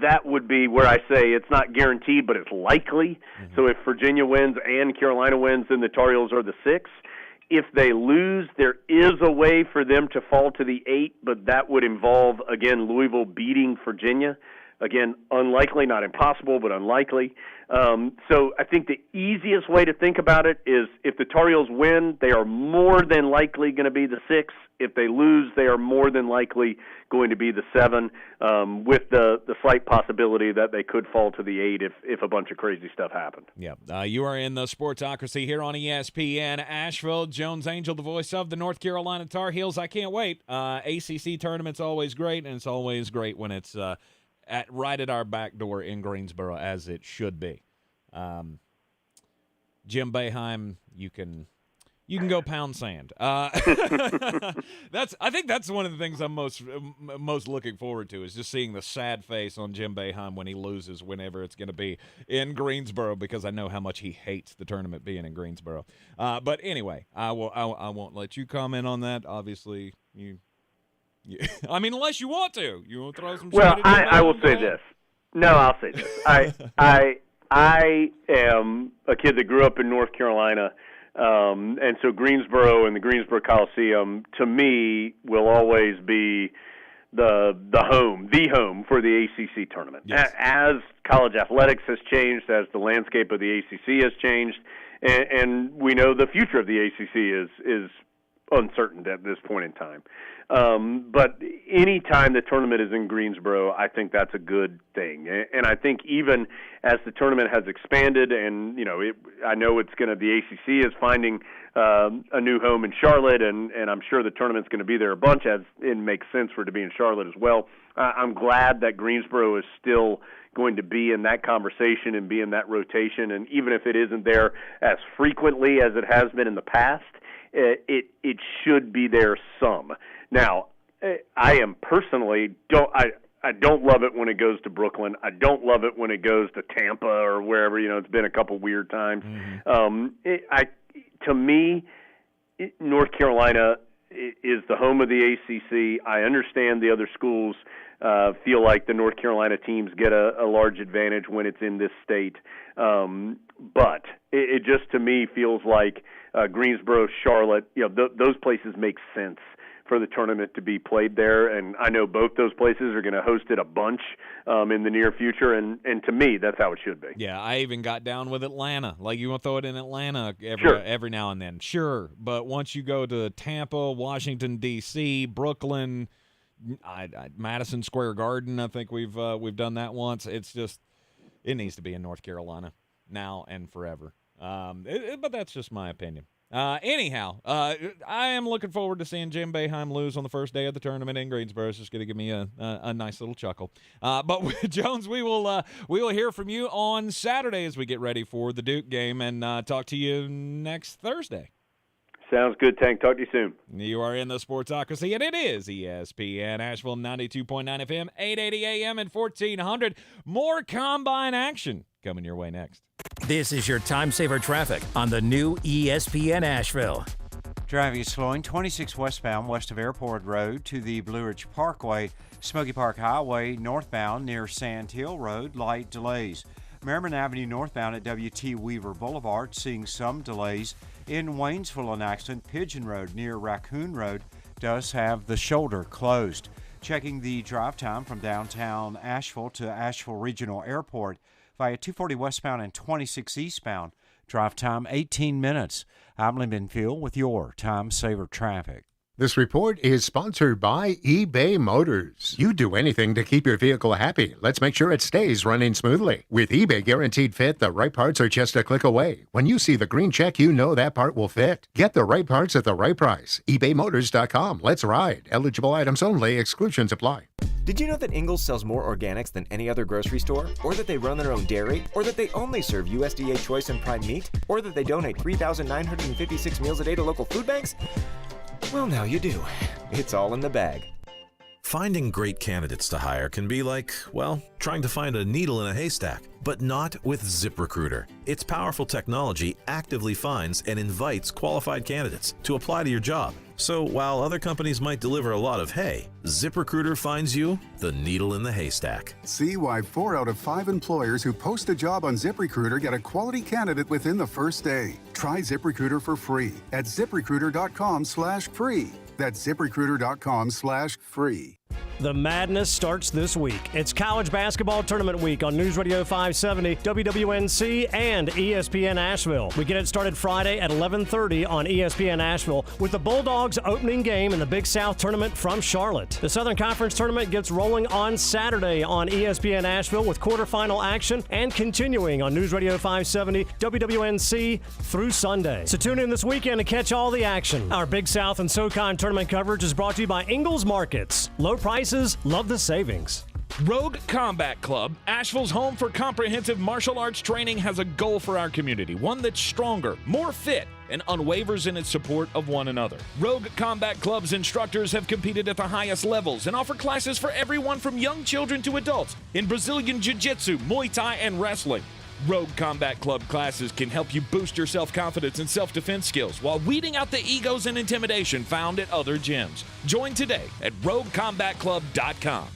that would be where I say it's not guaranteed, but it's likely. Mm-hmm. So if Virginia wins and Carolina wins, then the Tar Heels are the 6. If they lose, there is a way for them to fall to the 8, but that would involve, again, Louisville beating Virginia. Again, unlikely, not impossible, but unlikely. So I think the easiest way to think about it is if the Tar Heels win, they are more than likely going to be the 6. If they lose, they are more than likely going to be the 7, with the slight possibility that they could fall to the 8 if a bunch of crazy stuff happened. Yeah, you are in the Sportsocracy here on ESPN Asheville. Jones Angell, the voice of the North Carolina Tar Heels. I can't wait. ACC tournament's always great, and it's always great when it's right at our back door in Greensboro, as it should be. Jim Boeheim, you can go pound sand. I think that's one of the things I'm most looking forward to, is just seeing the sad face on Jim Boeheim when he loses, whenever it's going to be in Greensboro, because I know how much he hates the tournament being in Greensboro. But anyway, I won't let you comment on that. Obviously, I mean, unless you want to. You want to throw some shit at I will say this. No, I'll say this. I am a kid that grew up in North Carolina, and so Greensboro and the Greensboro Coliseum, to me, will always be the home for the ACC tournament. Yes. As college athletics has changed, as the landscape of the ACC has changed, and we know the future of the ACC is uncertain at this point in time. But any time the tournament is in Greensboro, I think that's a good thing. And I think even as the tournament has expanded, and I know the ACC is finding a new home in Charlotte, and I'm sure the tournament's going to be there a bunch, as it makes sense for it to be in Charlotte as well. I'm glad that Greensboro is still going to be in that conversation and be in that rotation, and even if it isn't there as frequently as it has been in the past, it should be there some. Now, I am personally I don't love it when it goes to Brooklyn. I don't love it when it goes to Tampa or wherever. It's been a couple weird times. Mm-hmm. To me, North Carolina is the home of the ACC. I understand the other schools feel like the North Carolina teams get a large advantage when it's in this state. But it just, to me, feels like Greensboro, Charlotte, those places make sense for the tournament to be played there. And I know both those places are going to host it a bunch in the near future. And to me, that's how it should be. Yeah, I even got down with Atlanta. Like, you want to throw it in Atlanta every now and then. Sure. But once you go to Tampa, Washington, D.C., Brooklyn, Madison Square Garden, I think we've done that once. It's just, it needs to be in North Carolina now and forever. But that's just my opinion. Anyhow, I am looking forward to seeing Jim Boeheim lose on the first day of the tournament in Greensboro. It's just going to give me a nice little chuckle. But Jones, we will hear from you on Saturday as we get ready for the Duke game and talk to you next Thursday. Sounds good, Tank. Talk to you soon. You are in the Sportsocracy, and it is ESPN Asheville 92.9 FM, 880 AM, and 1400. More Combine action coming your way next. This is your time saver traffic on the new ESPN Asheville. Driving is slowing 26 westbound west of Airport Road to the Blue Ridge Parkway, Smoky Park Highway northbound near Sand Hill Road, light delays. Merriman Avenue northbound at W.T. Weaver Boulevard, seeing some delays. In Waynesville, an accident, Pigeon Road near Raccoon Road does have the shoulder closed. Checking the drive time from downtown Asheville to Asheville Regional Airport via 240 westbound and 26 eastbound. Drive time 18 minutes. I'm Lyndon Field with your Time Saver Traffic. This report is sponsored by eBay Motors. You do anything to keep your vehicle happy. Let's make sure it stays running smoothly. With eBay Guaranteed Fit, the right parts are just a click away. When you see the green check, you know that part will fit. Get the right parts at the right price. ebaymotors.com. Let's ride. Eligible items only. Exclusions apply. Did you know that Ingles sells more organics than any other grocery store? Or that they run their own dairy? Or that they only serve USDA Choice and Prime meat? Or that they donate 3,956 meals a day to local food banks? Well, now you do. It's all in the bag. Finding great candidates to hire can be like, well, trying to find a needle in a haystack, but not with ZipRecruiter. Its powerful technology actively finds and invites qualified candidates to apply to your job. So while other companies might deliver a lot of hay, ZipRecruiter finds you the needle in the haystack. See why 4 out of 5 employers who post a job on ZipRecruiter get a quality candidate within the first day. Try ZipRecruiter for free at ZipRecruiter.com/free. That's ZipRecruiter.com/free. The madness starts this week. It's college basketball tournament week on News Radio 570, WWNC, and ESPN Asheville. We get it started Friday at 11:30 on ESPN Asheville with the Bulldogs opening game in the Big South tournament from Charlotte. The Southern Conference tournament gets rolling on Saturday on ESPN Asheville with quarterfinal action and continuing on News Radio 570, WWNC through Sunday. So tune in this weekend to catch all the action. Our Big South and SoCon tournament coverage is brought to you by Ingles Markets. Low prices, love the savings. Rogue Combat Club, Asheville's home for comprehensive martial arts training, has a goal for our community, one that's stronger, more fit, and unwavers in its support of one another. Rogue Combat Club's instructors have competed at the highest levels and offer classes for everyone from young children to adults in Brazilian Jiu-Jitsu, Muay Thai, and wrestling. Rogue Combat Club classes can help you boost your self-confidence and self-defense skills while weeding out the egos and intimidation found at other gyms. Join today at RogueCombatClub.com.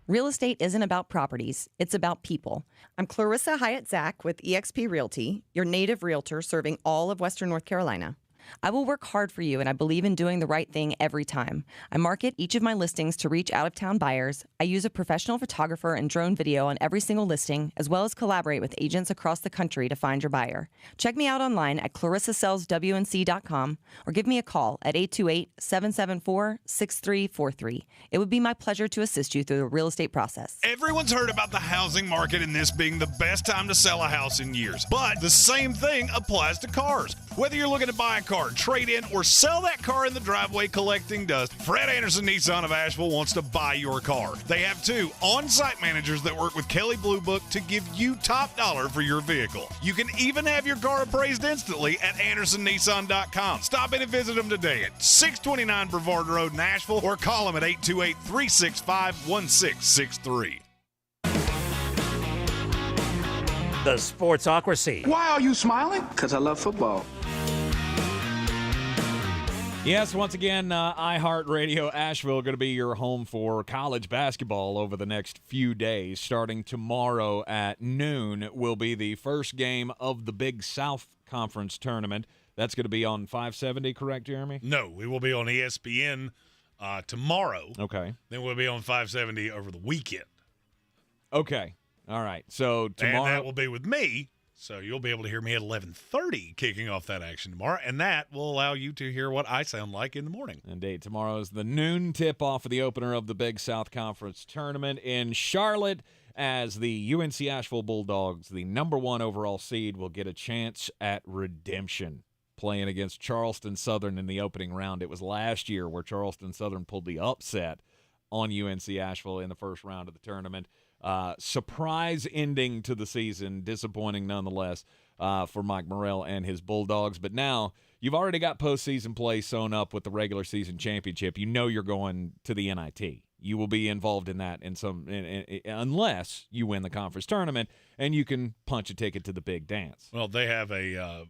Real estate isn't about properties, it's about people. I'm Clarissa Hyatt-Zach with eXp Realty, your native realtor serving all of Western North Carolina. I will work hard for you, and I believe in doing the right thing every time. I market each of my listings to reach out-of-town buyers. I use a professional photographer and drone video on every single listing, as well as collaborate with agents across the country to find your buyer. Check me out online at clarissasellswnc.com or give me a call at 828-774-6343. It would be my pleasure to assist you through the real estate process. Everyone's heard about the housing market and this being the best time to sell a house in years. But the same thing applies to cars. Whether you're looking to buy a car, trade in, or sell that car in the driveway collecting dust, Fred Anderson Nissan of Asheville wants to buy your car. They have 2 on-site managers that work with Kelly Blue Book to give you top dollar for your vehicle. You can even have your car appraised instantly at AndersonNissan.com. Stop in and visit them today at 629 Brevard Road in Asheville or call them at 828-365-1663. The Sportsocracy. Why are you smiling? Because I love football. Yes, once again, iHeartRadio Asheville going to be your home for college basketball over the next few days. Starting tomorrow at noon will be the first game of the Big South Conference tournament. That's going to be on 570, correct, Jeremy? No, we will be on ESPN tomorrow. Okay. Then we'll be on 570 over the weekend. Okay. All right. So tomorrow. And that will be with me. So you'll be able to hear me at 11:30 kicking off that action tomorrow, and that will allow you to hear what I sound like in the morning. Indeed. Tomorrow is the noon tip-off of the opener of the Big South Conference tournament in Charlotte as the UNC Asheville Bulldogs, the #1 overall seed, will get a chance at redemption. playing against Charleston Southern in the opening round. It was last year where Charleston Southern pulled the upset on UNC Asheville in the first round of the tournament. Surprise ending to the season, disappointing nonetheless for Mike Morrell and his Bulldogs. But now you've already got postseason play sewn up with the regular season championship. You know you're going to the NIT. You will be involved in that unless you win the conference tournament and you can punch a ticket to the big dance. Well, they have a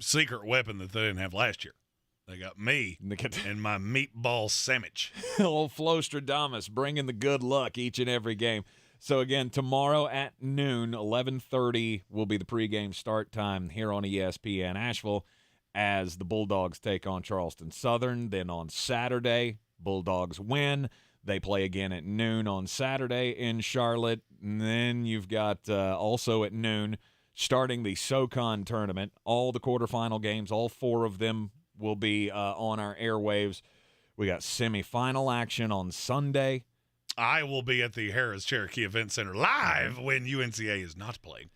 secret weapon that they didn't have last year. They got me and my meatball sandwich. Old Flostradamus bringing the good luck each and every game. So, again, tomorrow at noon, 11:30 will be the pregame start time here on ESPN Asheville as the Bulldogs take on Charleston Southern. Then on Saturday, Bulldogs win. They play again at noon on Saturday in Charlotte. And then you've got also at noon starting the SoCon tournament. All the quarterfinal games, all 4 of them will be on our airwaves. We got semifinal action on Sunday. I will be at the Harris Cherokee Event Center live when UNCA is not playing.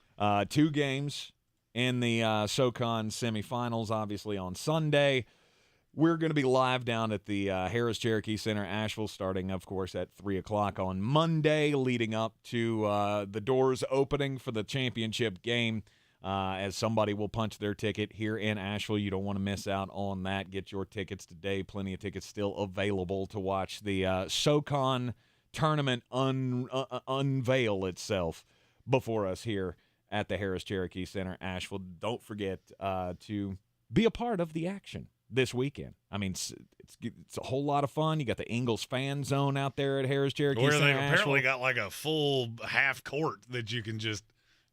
2 games in the SoCon semifinals, obviously, on Sunday. We're going to be live down at the Harris Cherokee Center, Asheville, starting, of course, at 3 o'clock on Monday, leading up to the doors opening for the championship game. As somebody will punch their ticket here in Asheville. You don't want to miss out on that. Get your tickets today. Plenty of tickets still available to watch the SoCon tournament unveil itself before us here at the Harris Cherokee Center, Asheville. Don't forget to be a part of the action this weekend. I mean, it's a whole lot of fun. You got the Ingles fan zone out there at Harris Cherokee Center, Where they Asheville. apparently got like a full half court that you can just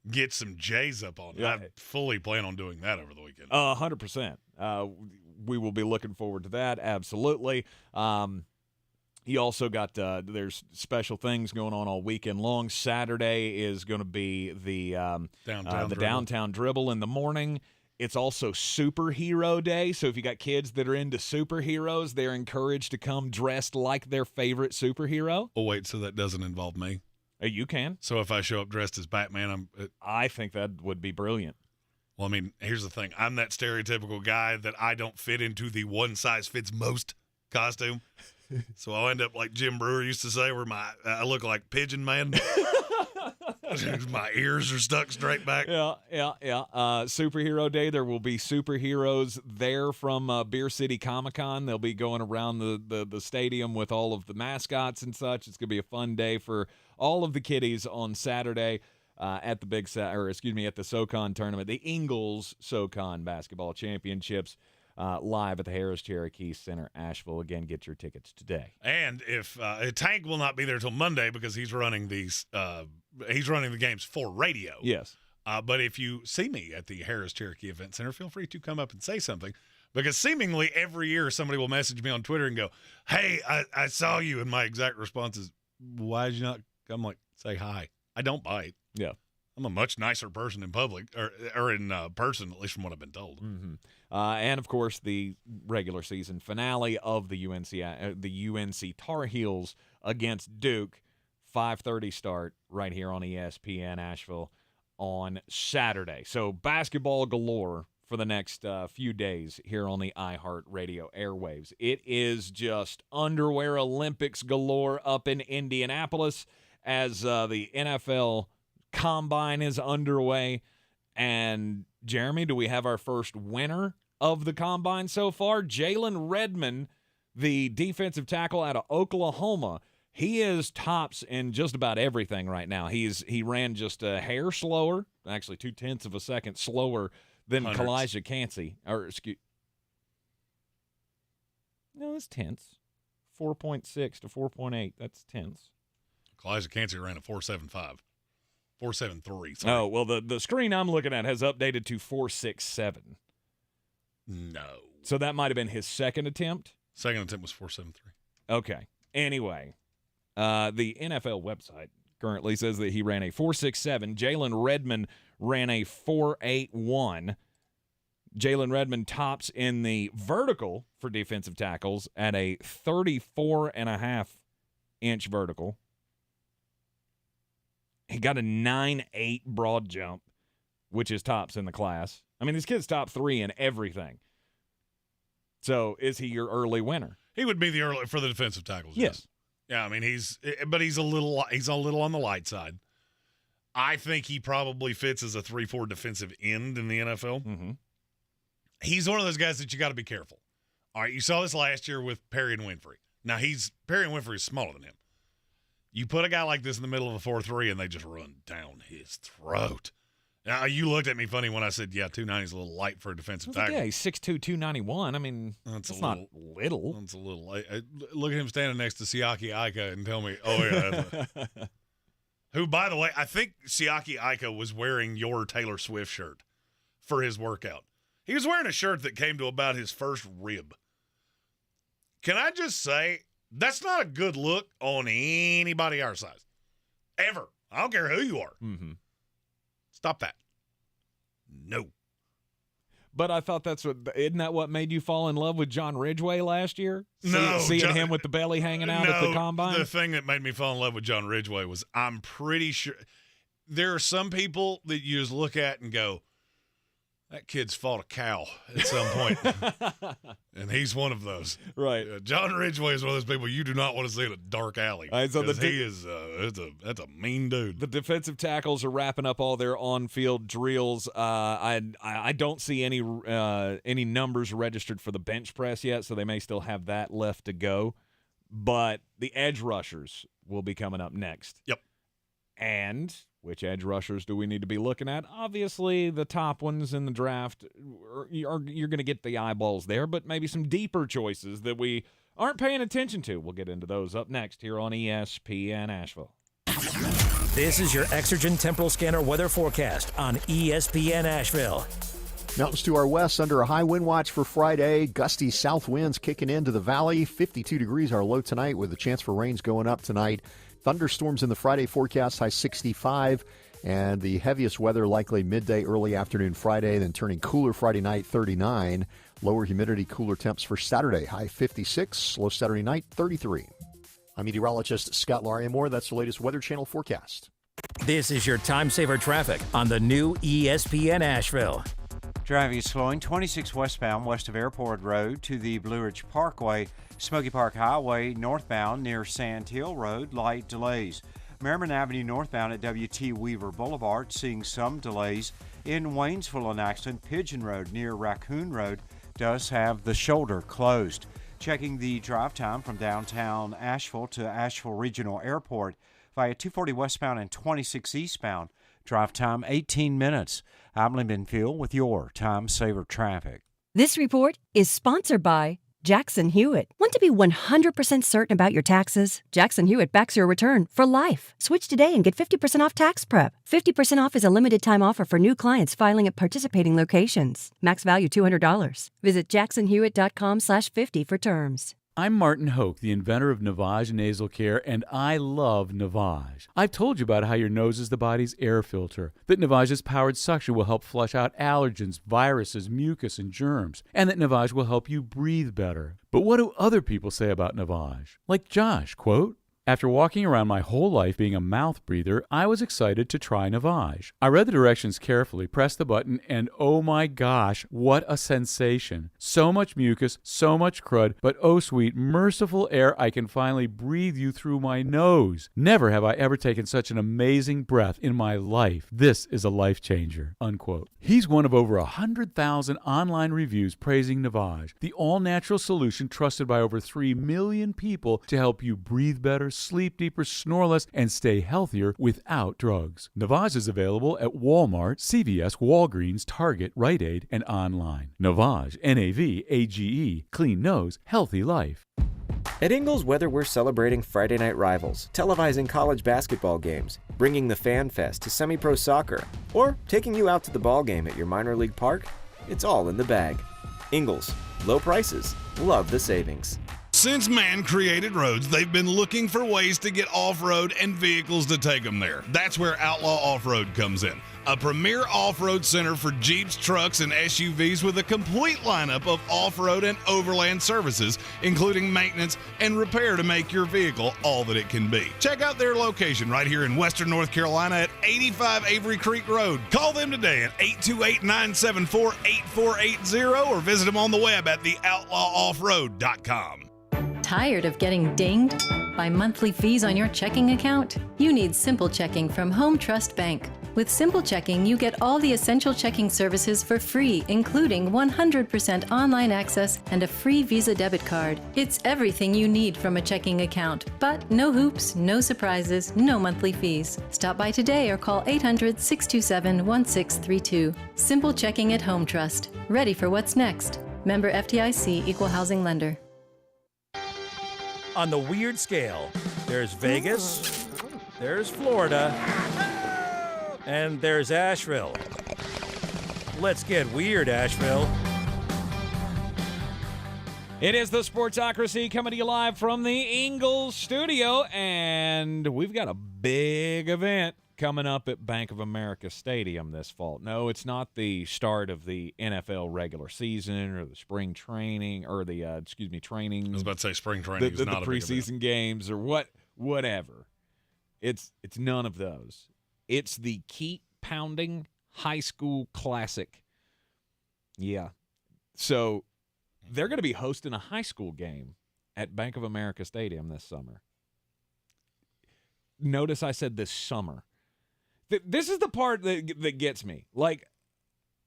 get some J's up on. Yeah. I fully plan on doing that over the weekend. 100%. We will be looking forward to that. Absolutely. You also got there's special things going on all weekend long. Saturday is going to be the downtown dribble in the morning. It's also Superhero Day, so if you got kids that are into superheroes, they're encouraged to come dressed like their favorite superhero. Oh, wait, so that doesn't involve me? You can. So if I show up dressed as Batman, I think that would be brilliant. Well, I mean, here's the thing. I'm that stereotypical guy that I don't fit into the one-size-fits-most costume. So I'll end up like Jim Brewer used to say, where I look like Pigeon Man. My ears are stuck straight back. Yeah. Superhero Day. There will be superheroes there from Beer City Comic-Con. They'll be going around the stadium with all of the mascots and such. It's going to be a fun day for all of the kiddies on Saturday at the at the SoCon tournament, the Ingles SoCon Basketball Championships. Live at the Harris Cherokee Center, Asheville. Again, get your tickets today. And if Tank will not be there till Monday because he's running the games for radio. Yes. But if you see me at the Harris Cherokee Event Center, feel free to come up and say something, because seemingly every year somebody will message me on Twitter and go, "Hey, I saw you," and my exact response is, "Why did you not come? Like, say hi." I don't bite. Yeah. I'm a much nicer person in public, or in person, at least from what I've been told. Mm-hmm. And, of course, the regular season finale of the UNC Tar Heels against Duke, 5:30 start right here on ESPN Asheville on Saturday. So basketball galore for the next few days here on the iHeartRadio airwaves. It is just underwear Olympics galore up in Indianapolis as the NFL Combine is underway. And Jeremy, do we have our first winner of the Combine so far? Jalen Redmond, the defensive tackle out of Oklahoma. He is tops in just about everything right now. He ran just a hair slower, actually 0.2 of a second slower than Kalijah Cansey. No, it's tenths. 4.6 to 4.8. That's tenths. Kalijah Cansey ran a 4.75. 4.73. Sorry. Oh, well, the screen I'm looking at has updated to 4.67. No. So that might have been his second attempt? Second attempt was 4.73. Okay. Anyway, the NFL website currently says that he ran a 4.67. Jalen Redmond ran a 4.81. Jalen Redmond tops in the vertical for defensive tackles at a 34.5-inch vertical. He got a 9.8 broad jump which is tops in the class. I mean, this kid's top 3 in everything. So is he your early winner? He would be the early for the defensive tackles. Yes. Yeah, I mean he's a little on the light side. I think he probably fits as a 3-4 defensive end in the NFL. Mm-hmm. He's one of those guys that you got to be careful. All right, you saw this last year with Perry and Winfrey. Now Perry and Winfrey is smaller than him. You put a guy like this in the middle of a 4-3 and they just run down his throat. Now, you looked at me funny when I said, 290 is a little light for a defensive tackle. Yeah, he's 6'2", 291. I mean, that's not little. That's a little light. Look at him standing next to Siaki Ika and tell me, oh, yeah. Who, by the way, I think Siaki Ika was wearing your Taylor Swift shirt for his workout. He was wearing a shirt that came to about his first rib. Can I just say, that's not a good look on anybody our size. Ever. I don't care who you are. Mm-hmm. Stop that. No. But I thought isn't that what made you fall in love with John Ridgway last year? No. Seeing him with the belly hanging out at the combine? The thing that made me fall in love with John Ridgway was I'm pretty sure there are some people that you just look at and go, that kid's fought a cow at some point. And he's one of those. Right. John Ridgway is one of those people you do not want to see in a dark alley. Right, so that's a mean dude. The defensive tackles are wrapping up all their on-field drills. I don't see any numbers registered for the bench press yet, so they may still have that left to go. But the edge rushers will be coming up next. Yep. And which edge rushers do we need to be looking at? Obviously, the top ones in the draft, you're going to get the eyeballs there, but maybe some deeper choices that we aren't paying attention to. We'll get into those up next here on ESPN Asheville. This is your Exergen Temporal Scanner weather forecast on ESPN Asheville. Mountains to our west under a high wind watch for Friday. Gusty south winds kicking into the valley. 52 degrees our low tonight with a chance for rains going up tonight. Thunderstorms in the Friday forecast, high 65. And the heaviest weather likely midday, early afternoon Friday, then turning cooler Friday night, 39. Lower humidity, cooler temps for Saturday, high 56. Low Saturday night, 33. I'm meteorologist Scott Lariamore. That's the latest Weather Channel forecast. This is your time saver traffic on the new ESPN Asheville. Driving is slowing 26 westbound west of Airport Road to the Blue Ridge Parkway, Smoky Park Highway northbound near Sand Hill Road, light delays. Merriman Avenue northbound at W.T. Weaver Boulevard, seeing some delays. In Waynesville, an accident, Pigeon Road near Raccoon Road does have the shoulder closed. Checking the drive time from downtown Asheville to Asheville Regional Airport via 240 westbound and 26 eastbound. Drive time 18 minutes. I'm Lyndon Field with your Time Saver Traffic. This report is sponsored by Jackson Hewitt. Want to be 100% certain about your taxes? Jackson Hewitt backs your return for life. Switch today and get 50% off tax prep. 50% off is a limited time offer for new clients filing at participating locations. Max value $200. Visit jacksonhewitt.com/50 for terms. I'm Martin Hoke, the inventor of Navage Nasal Care, and I love Navage. I've told you about how your nose is the body's air filter, that Navage's powered suction will help flush out allergens, viruses, mucus, and germs, and that Navage will help you breathe better. But what do other people say about Navage? Like Josh, quote, "After walking around my whole life being a mouth breather, I was excited to try Navage. I read the directions carefully, pressed the button, and oh my gosh, what a sensation. So much mucus, so much crud, but oh sweet, merciful air I can finally breathe you through my nose. Never have I ever taken such an amazing breath in my life. This is a life changer," unquote. He's one of over 100,000 online reviews praising Navage, the all-natural solution trusted by over 3 million people to help you breathe better, sleep deeper, snore less, and stay healthier without drugs. Navage is available at Walmart, CVS, Walgreens, Target, Rite Aid, and online. Navage, Navage, clean nose, healthy life. At Ingles Weather, we're celebrating Friday night rivals, televising college basketball games, bringing the Fan Fest to semi-pro soccer, or taking you out to the ball game at your minor league park. It's all in the bag. Ingles, low prices, love the savings. Since man created roads, they've been looking for ways to get off-road and vehicles to take them there. That's where Outlaw Off-Road comes in. a premier off-road center for Jeeps, trucks, and SUVs with a complete lineup of off-road and overland services, including maintenance and repair to make your vehicle all that it can be. Check out their location right here in Western North Carolina at 85 Avery Creek Road. Call them today at 828-974-8480 or visit them on the web at theoutlawoffroad.com. Tired of getting dinged by monthly fees on your checking account? You need Simple Checking from Home Trust Bank. With Simple Checking, you get all the essential checking services for free, including 100% online access and a free Visa debit card. It's everything you need from a checking account, but no hoops, no surprises, no monthly fees. Stop by today or call 800-627-1632. Simple Checking at Home Trust. Ready for what's next. Member FDIC, Equal Housing Lender. On the weird scale, there's Vegas, there's Florida, and there's Asheville. Let's get weird, Asheville. It is the Sportsocracy coming to you live from the Ingles Studio, and we've got a big event coming up at Bank of America Stadium this fall. No, it's not the start of the NFL regular season or the spring training or the training. I was about to say spring training is not the preseason games or whatever. It's none of those. It's the Keep Pounding High School Classic. Yeah. So they're going to be hosting a high school game at Bank of America Stadium this summer. Notice I said this summer. This is the part that gets me. Like,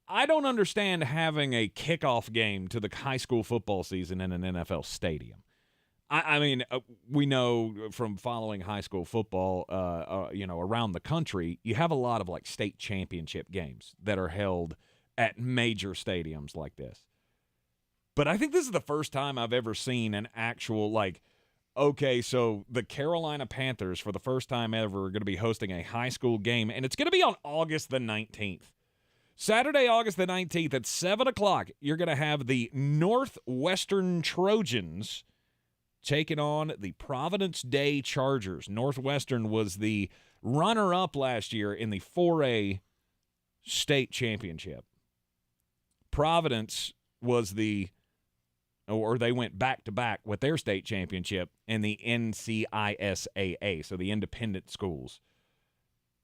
I don't understand having a kickoff game to the high school football season in an NFL stadium. I mean, we know from following high school football, around the country, you have a lot of, like, state championship games that are held at major stadiums like this. But I think this is the first time I've ever seen an actual, like, okay, so the Carolina Panthers, for the first time ever, are going to be hosting a high school game, and it's going to be on August the 19th. Saturday, August the 19th at 7 o'clock, you're going to have the Northwestern Trojans taking on the Providence Day Chargers. Northwestern was the runner-up last year in the 4A state championship. Providence was they went back-to-back with their state championship in the NCISAA, so the independent schools.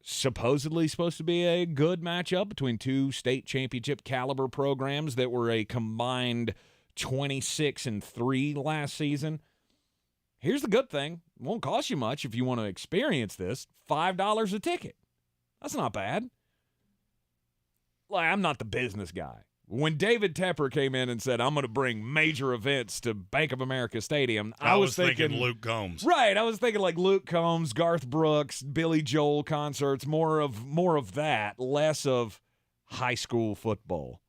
Supposedly supposed to be a good matchup between two state championship caliber programs that were a combined 26-3 last season. Here's the good thing. It won't cost you much if you want to experience this. $5 a ticket. That's not bad. Like, I'm not the business guy. When David Tepper came in and said, I'm going to bring major events to Bank of America Stadium, I was thinking Luke Combs. Right. I was thinking like Luke Combs, Garth Brooks, Billy Joel concerts, more of that, less of high school football.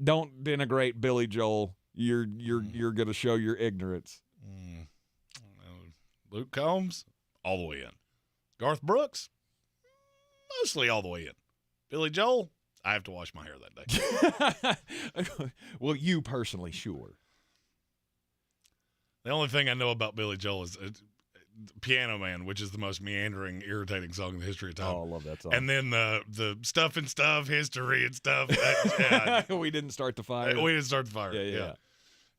Don't denigrate Billy Joel. You're going to show your ignorance. Luke Combs, all the way in. Garth Brooks, mostly all the way in. Billy Joel, I have to wash my hair that day. Well, you personally, sure. The only thing I know about Billy Joel is Piano Man, which is the most meandering, irritating song in the history of time. Oh, I love that song. And then the stuff and stuff, history and stuff. We didn't start the fire. We didn't start the fire.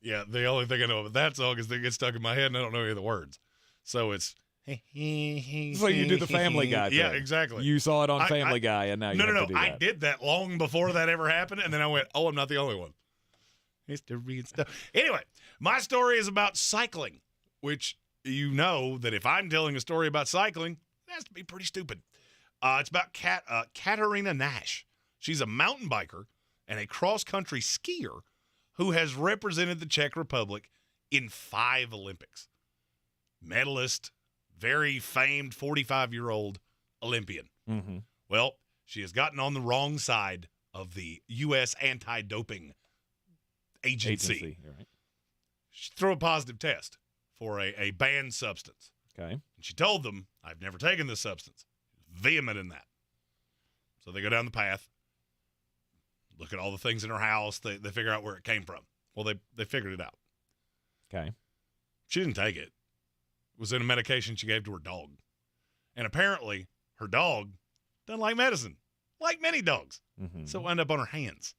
Yeah, the only thing I know about that song is that it gets stuck in my head and I don't know any of the words. So it's... So you do the Family Guy thing. Yeah, exactly. You saw it on Family Guy, and now you have to do that. I did that long before that ever happened, and then I went, oh, I'm not the only one. History and stuff. Anyway, my story is about cycling, which you know that if I'm telling a story about cycling, it has to be pretty stupid. It's about Katarina Nash. She's a mountain biker and a cross-country skier who has represented the Czech Republic in 5 Olympics. Medalist, very famed 45-year-old Olympian. Mm-hmm. Well, she has gotten on the wrong side of the U.S. anti-doping agency. Right. She threw a positive test for a banned substance. Okay. And she told them, I've never taken this substance. Vehement in that. So they go down the path, look at all the things in her house. They figure out where it came from. Well, they figured it out. Okay. She didn't take it. It was in a medication she gave to her dog. And apparently, her dog doesn't like medicine, like many dogs. Mm-hmm. So it wound up on her hands.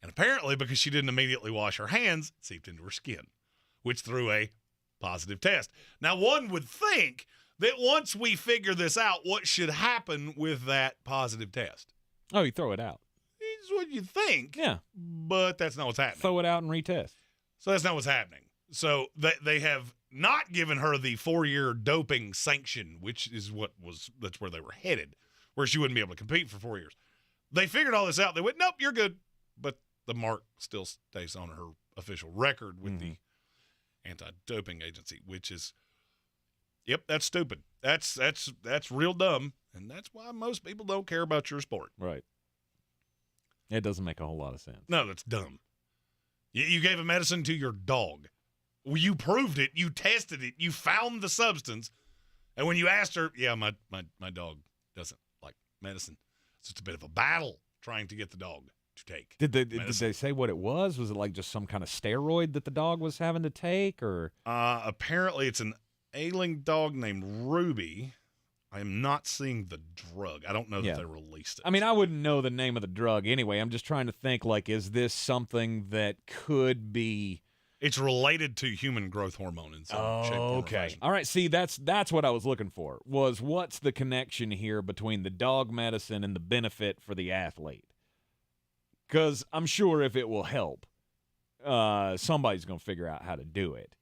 And apparently, because she didn't immediately wash her hands, it seeped into her skin, which threw a positive test. Now, one would think that once we figure this out, what should happen with that positive test? Oh, you throw it out. It's what you think. Yeah. But that's not what's happening. Throw it out and retest. So that's not what's happening. So they have not given her the 4-year doping sanction, which is that's where they were headed, where she wouldn't be able to compete for 4 years. They figured all this out. They went, nope, you're good. But the mark still stays on her official record with the anti-doping agency, which is, yep, that's stupid. That's real dumb, and that's why most people don't care about your sport. Right. It doesn't make a whole lot of sense. No, that's dumb. You gave a medicine to your dog. Well, you proved it. You tested it. You found the substance. And when you asked her, yeah, my dog doesn't like medicine. It's just a bit of a battle trying to get the dog to take. Did they say what it was? Was it like just some kind of steroid that the dog was having to take, or? Apparently, it's an ailing dog named Ruby. I am not seeing the drug. I don't know that they released it. I mean, I wouldn't know the name of the drug anyway. I'm just trying to think, like, is this something that could be? It's related to human growth hormone in some shape, form, or fashion. All right. See, that's what I was looking for. Was what's the connection here between the dog medicine and the benefit for the athlete? Because I'm sure if it will help, somebody's going to figure out how to do it.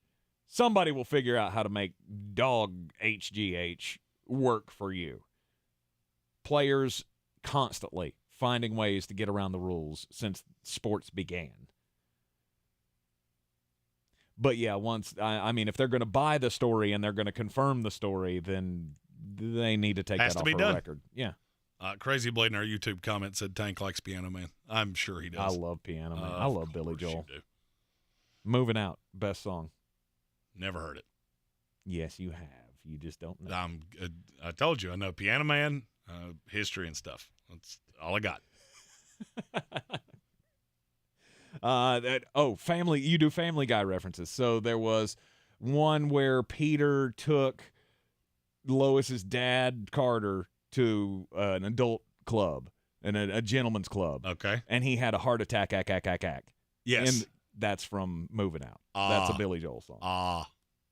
Somebody will figure out how to make dog HGH work for you. Players constantly finding ways to get around the rules since sports began. But yeah, I mean, if they're going to buy the story and they're going to confirm the story, then they need to take that off the record. Yeah. Crazy Blade in our YouTube comment said Tank likes Piano Man. I'm sure he does. I love Piano Man. I love Billy Joel. Moving Out, best song. Never heard it. Yes, you have. You just don't know. I told you, I know Piano Man, history and stuff. That's all I got. Family. You do Family Guy references. So there was one where Peter took Lois's dad, Carter, to an adult club, and a gentleman's club. Okay. And he had a heart attack. Yes. And that's from Moving Out. That's a Billy Joel song.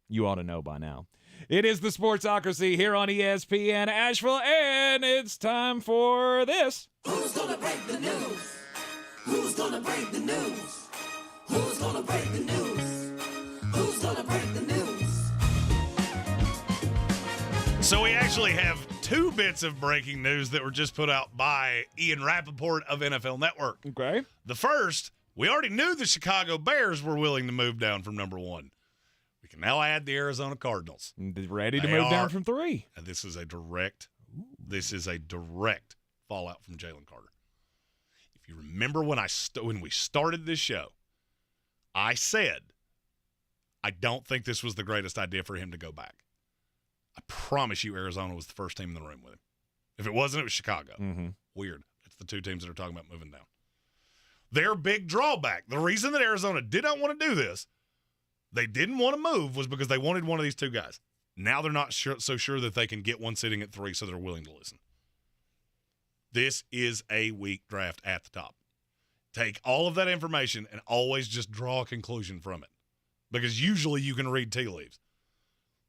You ought to know by now. It is the Sportsocracy here on ESPN Asheville, and it's time for this. Who's gonna break the news? Who's gonna break the news? Who's gonna break the news? Who's gonna break the news? So we actually have two bits of breaking news that were just put out by Ian Rappaport of NFL Network. Okay. The first, we already knew the Chicago Bears were willing to move down from number 1. We can now add the Arizona Cardinals. Ready to move down from 3. And this is a direct fallout from Jalen Carter. If you remember when we started this show, I said I don't think this was the greatest idea for him to go back. I promise you Arizona was the first team in the room with him. If it wasn't, it was Chicago. Mm-hmm. Weird. It's the two teams that are talking about moving down. Their big drawback, the reason that Arizona did not want to do this, they didn't want to move, was because they wanted one of these two guys. Now they're not so sure that they can get one sitting at 3, so they're willing to listen. This is a weak draft at the top. Take all of that information and always just draw a conclusion from it, because usually you can read tea leaves.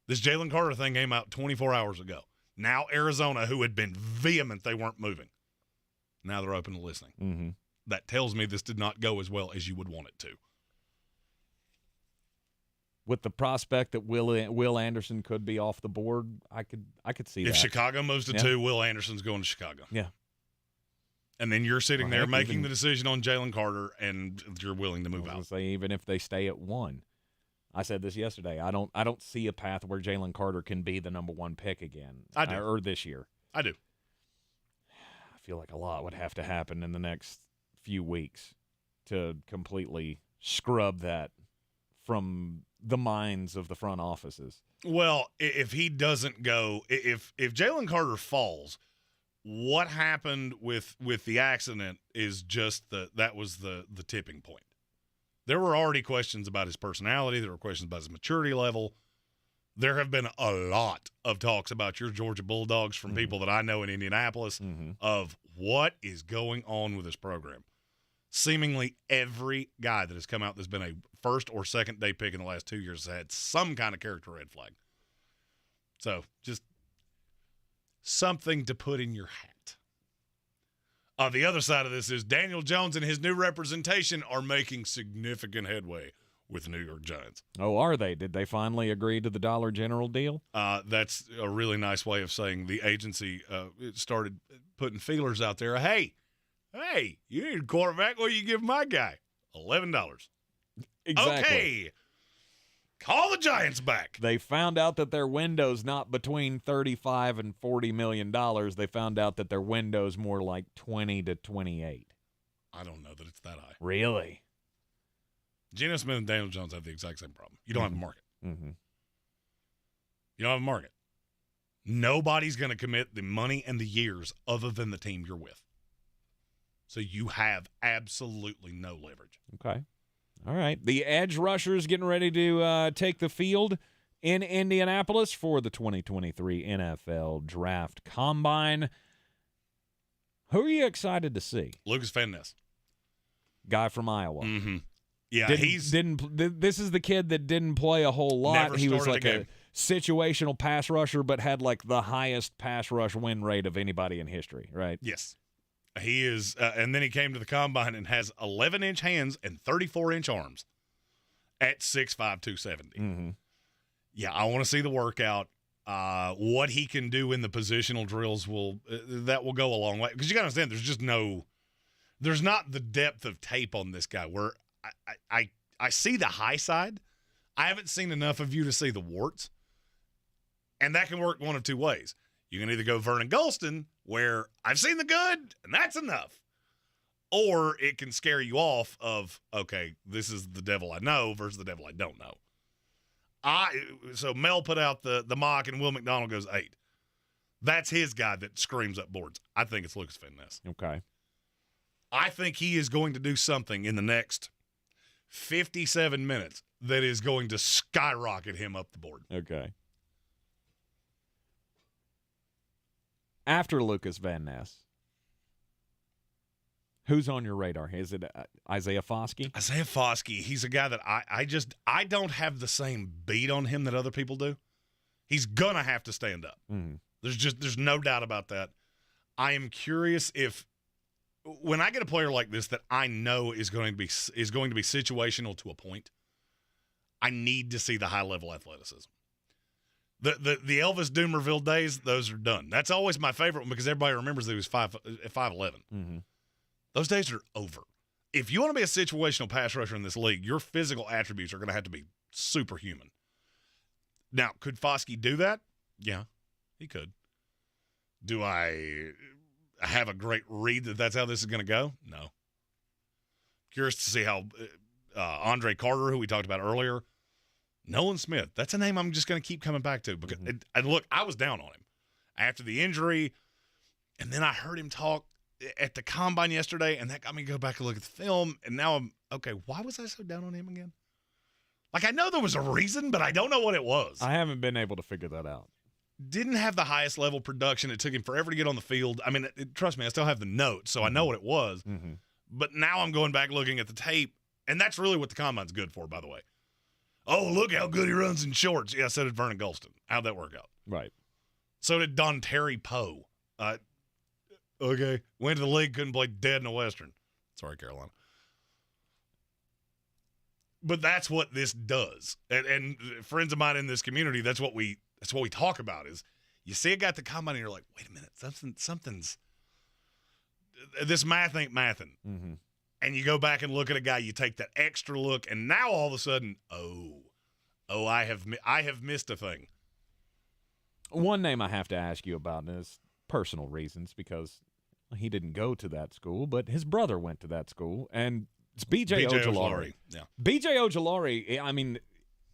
This Jalen Carter thing came out 24 hours ago. Now Arizona, who had been vehement they weren't moving, now they're open to listening. Mm-hmm. That tells me this did not go as well as you would want it to. With the prospect that Will Anderson could be off the board, I could see that. If Chicago moves to 2, Will Anderson's going to Chicago. Yeah. And then you're sitting there making the decision on Jalen Carter, and you're willing to move out. Say, even if they stay at 1. I said this yesterday. I don't see a path where Jalen Carter can be the number 1 pick again. I do. Or this year. I do. I feel like a lot would have to happen in the next few weeks to completely scrub that from the minds of the front offices. Well, if he doesn't go, if Jalen Carter falls, what happened with the accident is just that was the tipping point. There were already questions about his personality. There were questions about his maturity level. There have been a lot of talks about your Georgia Bulldogs from people that I know in Indianapolis of what is going on with this program. Seemingly every guy that has come out that's been a first or second day pick in the last 2 years has had some kind of character red flag. So just something to put in your hat. The other side of this is Daniel Jones and his new representation are making significant headway with the New York Giants. Oh, are they? Did they finally agree to the Dollar General deal? That's a really nice way of saying the agency started putting feelers out there. Hey, you need a quarterback? What do you give my guy? $11. Exactly. Okay. Call the Giants back. They found out that their window's not between $35 and $40 million. They found out that their window's more like 20 to 28. I don't know that it's that high. Really? Geno Smith and Daniel Jones have the exact same problem. You don't have a market. Mm-hmm. You don't have a market. Nobody's going to commit the money and the years other than the team you're with. So you have absolutely no leverage. Okay. All right. The edge rushers getting ready to take the field in Indianapolis for the 2023 NFL Draft Combine. Who are you excited to see? Lucas Van Ness. Guy from Iowa. Mm-hmm. Yeah, this is the kid that didn't play a whole lot. He was like a situational pass rusher, but had like the highest pass rush win rate of anybody in history, right? Yes. He is, and then he came to the Combine and has 11-inch hands and 34-inch arms at 6'5", 270. Mm-hmm. Yeah, I want to see the workout. What he can do in the positional drills will go a long way. Because you got to understand, there's not the depth of tape on this guy where I see the high side. I haven't seen enough of you to see the warts. And that can work one of two ways. You can either go Vernon Gholston, where I've seen the good, and that's enough. Or it can scare you off of, okay, this is the devil I know versus the devil I don't know. So Mel put out the mock, and Will McDonald goes 8. That's his guy that screams up boards. I think it's Lucas Van Ness. Okay. I think he is going to do something in the next 57 minutes that is going to skyrocket him up the board. Okay. After Lucas Van Ness, who's on your radar? Is it Isaiah Foskey? Isaiah Foskey. He's a guy that I don't have the same beat on him that other people do. He's gonna have to stand up. Mm-hmm. There's no doubt about that. I am curious if when I get a player like this that I know is going to be situational to a point, I need to see the high level athleticism. The Elvis Doomerville days, those are done. That's always my favorite one because everybody remembers that he was 5'11". Mm-hmm. Those days are over. If you want to be a situational pass rusher in this league, your physical attributes are going to have to be superhuman. Now, could Foskey do that? Yeah, he could. Do I have a great read that that's how this is going to go? No. Curious to see how Andre Carter, who we talked about earlier, Nolan Smith, that's a name I'm just going to keep coming back to. Because and look, I was down on him after the injury, and then I heard him talk at the Combine yesterday, and that got me to go back and look at the film, and now I'm, okay, why was I so down on him again? Like, I know there was a reason, but I don't know what it was. I haven't been able to figure that out. Didn't have the highest level production. It took him forever to get on the field. I mean, trust me, I still have the notes, so I know what it was. Mm-hmm. But now I'm going back looking at the tape, and that's really what the Combine's good for, by the way. Oh, look how good he runs in shorts. Yeah, so did Vernon Gholston. How'd that work out? Right. So did Don Terry Poe. Okay. Went to the league, couldn't play dead in a Western. Sorry, Carolina. But that's what this does. And friends of mine in this community, that's what we talk about is you see a guy at the Combine and you're like, wait a minute, something's this math ain't mathing. Mm-hmm. And you go back and look at a guy, you take that extra look, and now all of a sudden, I have missed a thing. One name I have to ask you about is personal reasons because he didn't go to that school, but his brother went to that school, and it's B.J. Ojulari. Yeah. B.J. Ojulari, I mean,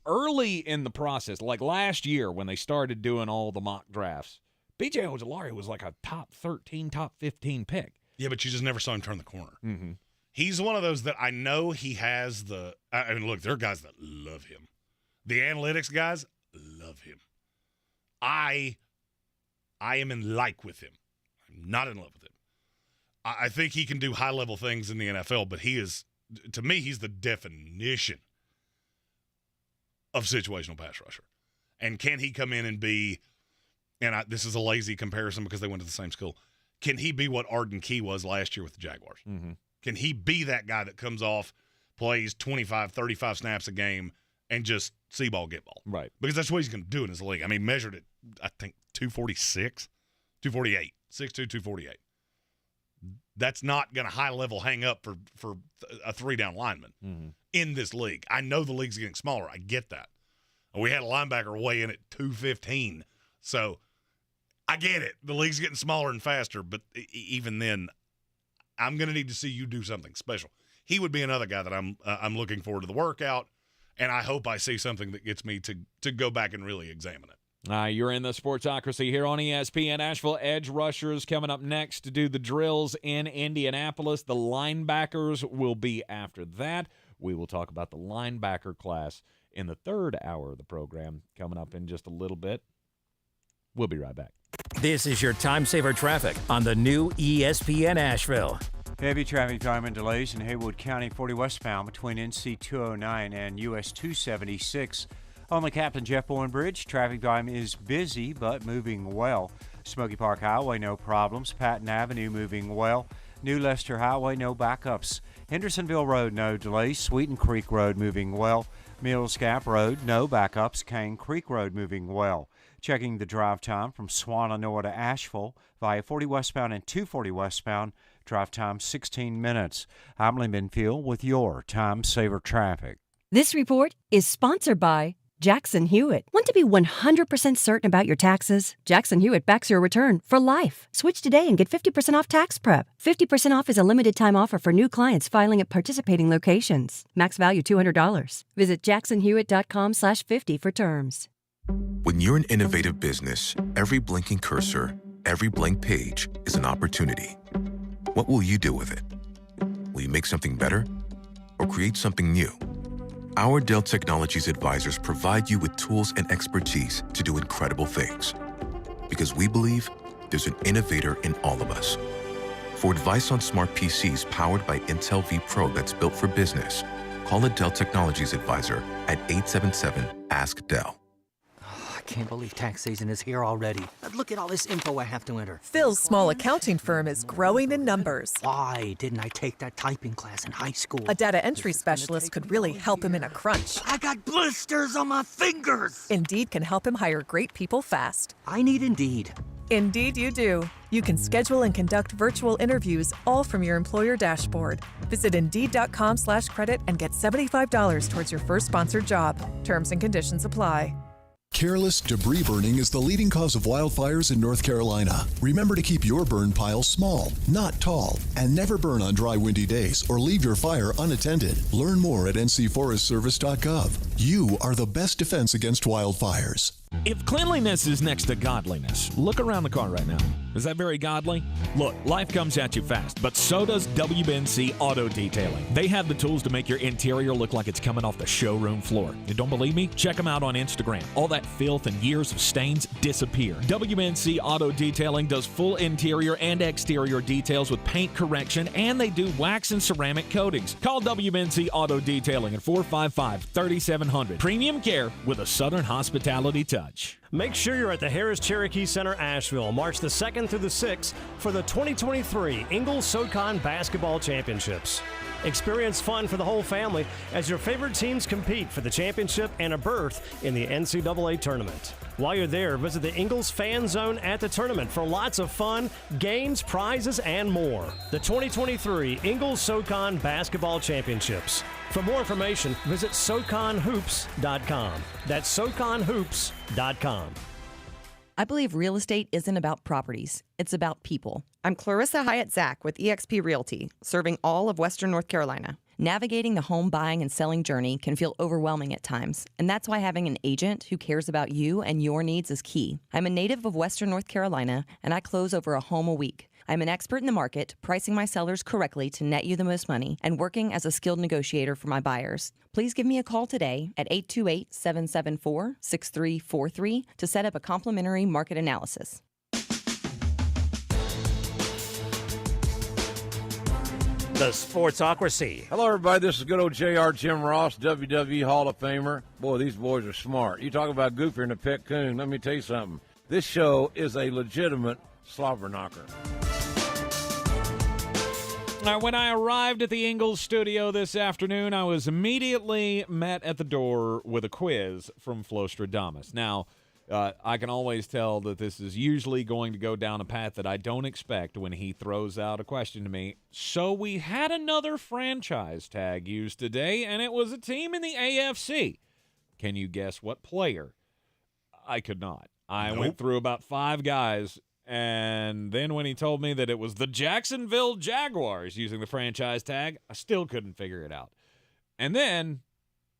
early in the process, like last year when they started doing all the mock drafts, B.J. Ojulari was like a top 13, top 15 pick. Yeah, but you just never saw him turn the corner. Mm-hmm. He's one of those that I know he has I mean, look, there are guys that love him. The analytics guys love him. I am in like with him. I'm not in love with him. I think he can do high-level things in the NFL, but he is, to me, he's the definition of situational pass rusher. And can he come in and be, and this is a lazy comparison because they went to the same school, can he be what Arden Key was last year with the Jaguars? Mm-hmm. Can he be that guy that comes off, plays 25, 35 snaps a game, and just see ball, get ball? Right. Because that's what he's going to do in his league. I mean, measured at, I think, 246, 248, 6'2", 248. That's not going to high-level hang up for a three-down lineman in this league. I know the league's getting smaller. I get that. We had a linebacker weigh in at 215. So I get it. The league's getting smaller and faster, but even then, I'm going to need to see you do something special. He would be another guy that I'm looking forward to the workout, and I hope I see something that gets me to go back and really examine it. You're in the Sportsocracy here on ESPN Asheville. Edge rushers coming up next to do the drills in Indianapolis. The linebackers will be after that. We will talk about the linebacker class in the third hour of the program coming up in just a little bit. We'll be right back. This is your time saver traffic on the new ESPN Asheville. Heavy traffic time and delays in Haywood County 40 westbound between NC 209 and US 276. On the Captain Jeff Bowen Bridge, traffic volume is busy but moving well. Smoky Park Highway, no problems. Patton Avenue moving well. New Leicester Highway, no backups. Hendersonville Road, no delays. Sweeten Creek Road moving well. Mills Gap Road, no backups. Cane Creek Road moving well. Checking the drive time from Swannanoa to Asheville via 40 westbound and 240 westbound. Drive time 16 minutes. I'm Lee Minfield with your Time Saver Traffic. This report is sponsored by Jackson Hewitt. Want to be 100% certain about your taxes? Jackson Hewitt backs your return for life. Switch today and get 50% off tax prep. 50% off is a limited time offer for new clients filing at participating locations. Max value $200. Visit jacksonhewitt.com/50 for terms. When you're an innovative business, every blinking cursor, every blank page is an opportunity. What will you do with it? Will you make something better or create something new? Our Dell Technologies advisors provide you with tools and expertise to do incredible things. Because we believe there's an innovator in all of us. For advice on smart PCs powered by Intel V Pro that's built for business, call a Dell Technologies advisor at 877-ASK-DELL. I can't believe tax season is here already. Look at all this info I have to enter. Phil's small accounting firm is growing in numbers. Why didn't I take that typing class in high school? A data entry specialist could really help him in a crunch. I got blisters on my fingers. Indeed can help him hire great people fast. I need Indeed. Indeed you do. You can schedule and conduct virtual interviews all from your employer dashboard. Visit Indeed.com/credit and get $75 towards your first sponsored job. Terms and conditions apply. Careless debris burning is the leading cause of wildfires in North Carolina. Remember to keep your burn pile small, not tall, and never burn on dry, windy days or leave your fire unattended. Learn more at ncforestservice.gov. You are the best defense against wildfires. If cleanliness is next to godliness, look around the car right now. Is that very godly? Look, life comes at you fast, but so does WNC Auto Detailing. They have the tools to make your interior look like it's coming off the showroom floor. You don't believe me? Check them out on Instagram. All that filth and years of stains disappear. WNC Auto Detailing does full interior and exterior details with paint correction, and they do wax and ceramic coatings. Call WNC Auto Detailing at 455-3700. Premium care with a Southern hospitality touch. Make sure you're at the Harris Cherokee Center, Asheville, March the 2nd through the 6th for the 2023 Ingles SoCon Basketball Championships. Experience fun for the whole family as your favorite teams compete for the championship and a berth in the NCAA tournament. While you're there, visit the Ingles Fan Zone at the tournament for lots of fun, games, prizes, and more. The 2023 Ingles SoCon Basketball Championships. For more information, visit SoConHoops.com. That's SoConHoops.com. I believe real estate isn't about properties. It's about people. I'm Clarissa Hyatt-Zach with eXp Realty, serving all of Western North Carolina. Navigating the home buying and selling journey can feel overwhelming at times, and that's why having an agent who cares about you and your needs is key. I'm a native of Western North Carolina, and I close over a home a week. I'm an expert in the market, pricing my sellers correctly to net you the most money, and working as a skilled negotiator for my buyers. Please give me a call today at 828-774-6343 to set up a complimentary market analysis. The Sportsocracy. Hello, everybody. This is good old JR Jim Ross, WWE Hall of Famer. Boy, these boys are smart. You talk about goofier than a pet coon. Let me tell you something. This show is a legitimate slobber knocker. Now, when I arrived at the Ingles Studio this afternoon, I was immediately met at the door with a quiz from Flostradamus. Now, I can always tell that this is usually going to go down a path that I don't expect when he throws out a question to me. So we had another franchise tag used today, and it was a team in the AFC. Can you guess what player? I could not. I went through about 5 guys, and then when he told me that it was the Jacksonville Jaguars using the franchise tag, I still couldn't figure it out. And then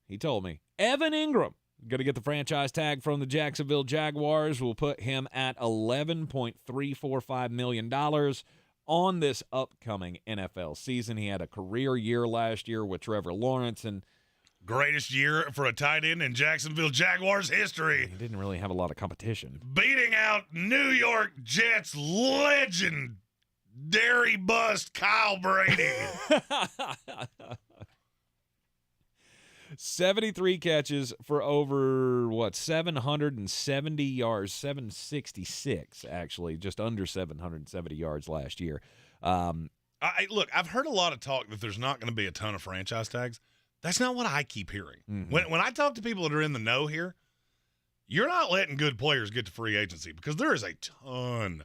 he told me, Evan Ingram. Going to get the franchise tag from the Jacksonville Jaguars. Will put him at $11.345 million on this upcoming NFL season. He had a career year last year with Trevor Lawrence. And greatest year for a tight end in Jacksonville Jaguars history. He didn't really have a lot of competition. Beating out New York Jets legend, dairy bust Kyle Brady. 73 catches for over, 770 yards, 766, actually, just under 770 yards last year. Look, I've heard a lot of talk that there's not going to be a ton of franchise tags. That's not what I keep hearing. Mm-hmm. When I talk to people that are in the know here, you're not letting good players get to free agency because there is a ton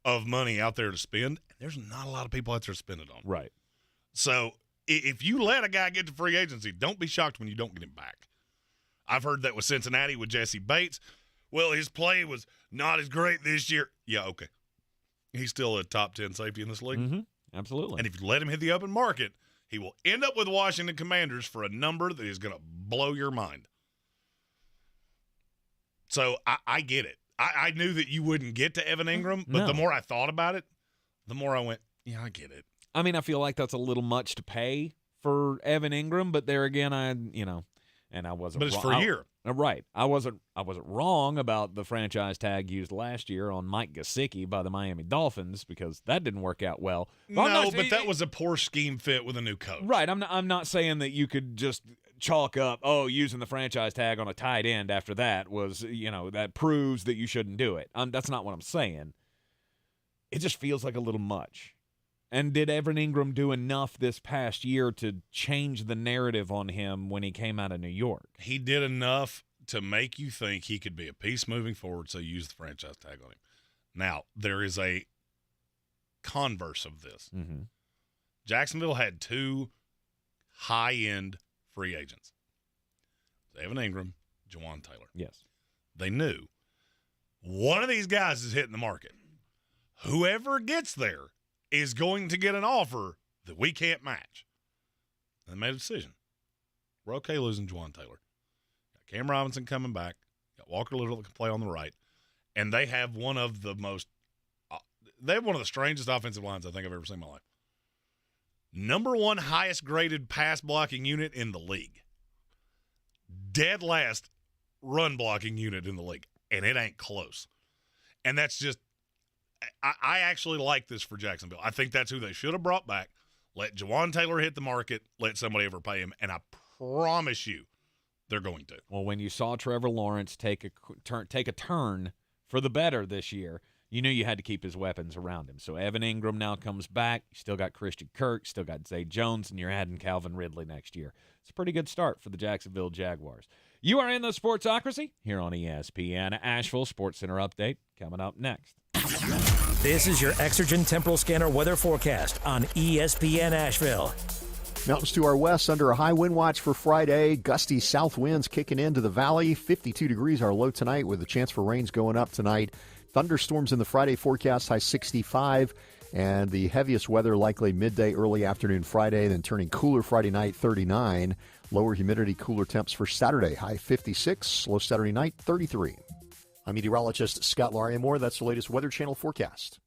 of money out there to spend. And there's not a lot of people out there to spend it on. Right. So if you let a guy get to free agency, don't be shocked when you don't get him back. I've heard that with Cincinnati with Jesse Bates. Well, his play was not as great this year. Yeah, okay. He's still a top 10 safety in this league. Mm-hmm. Absolutely. And if you let him hit the open market, he will end up with Washington Commanders for a number that is going to blow your mind. So I get it. I knew that you wouldn't get to Evan Ingram, but the more I thought about it, the more I went, yeah, I get it. I mean, I feel like that's a little much to pay for Evan Ingram, but there again, and I wasn't. But it's for a year, right? I wasn't wrong about the franchise tag used last year on Mike Gesicki by the Miami Dolphins because that didn't work out well. But that was a poor scheme fit with a new coach, right? I'm not saying that you could just chalk up, using the franchise tag on a tight end after that was, that proves that you shouldn't do it. That's not what I'm saying. It just feels like a little much. And did Evan Ingram do enough this past year to change the narrative on him when he came out of New York? He did enough to make you think he could be a piece moving forward, so use the franchise tag on him. Now, there is a converse of this. Mm-hmm. Jacksonville had 2 high-end free agents. Evan Ingram, Jawan Taylor. Yes. They knew one of these guys is hitting the market. Whoever gets there is going to get an offer that we can't match. They made a decision. We're okay losing Jawan Taylor. Got Cam Robinson coming back. Got Walker Little that can play on the right. And they have one of the strangest offensive lines I think I've ever seen in my life. Number 1 highest graded pass blocking unit in the league. Dead last run blocking unit in the league. And it ain't close. And that's just, I actually like this for Jacksonville. I think that's who they should have brought back. Let Jawan Taylor hit the market. Let somebody overpay him. And I promise you they're going to. Well, when you saw Trevor Lawrence take a turn for the better this year, you knew you had to keep his weapons around him. So Evan Ingram now comes back. You still got Christian Kirk, still got Zay Jones, and you're adding Calvin Ridley next year. It's a pretty good start for the Jacksonville Jaguars. You are in the Sportsocracy here on ESPN Asheville. SportsCenter update coming up next. This is your Exergen Temporal Scanner weather forecast on ESPN Asheville. Mountains to our west under a high wind watch for Friday. Gusty south winds kicking into the valley. 52 degrees our low tonight with a chance for rains going up tonight. Thunderstorms in the Friday forecast, high 65. And the heaviest weather likely midday, early afternoon Friday, then turning cooler Friday night, 39. Lower humidity, cooler temps for Saturday, high 56. Low Saturday night, 33. I'm meteorologist Scott Larimore. That's the latest Weather Channel forecast.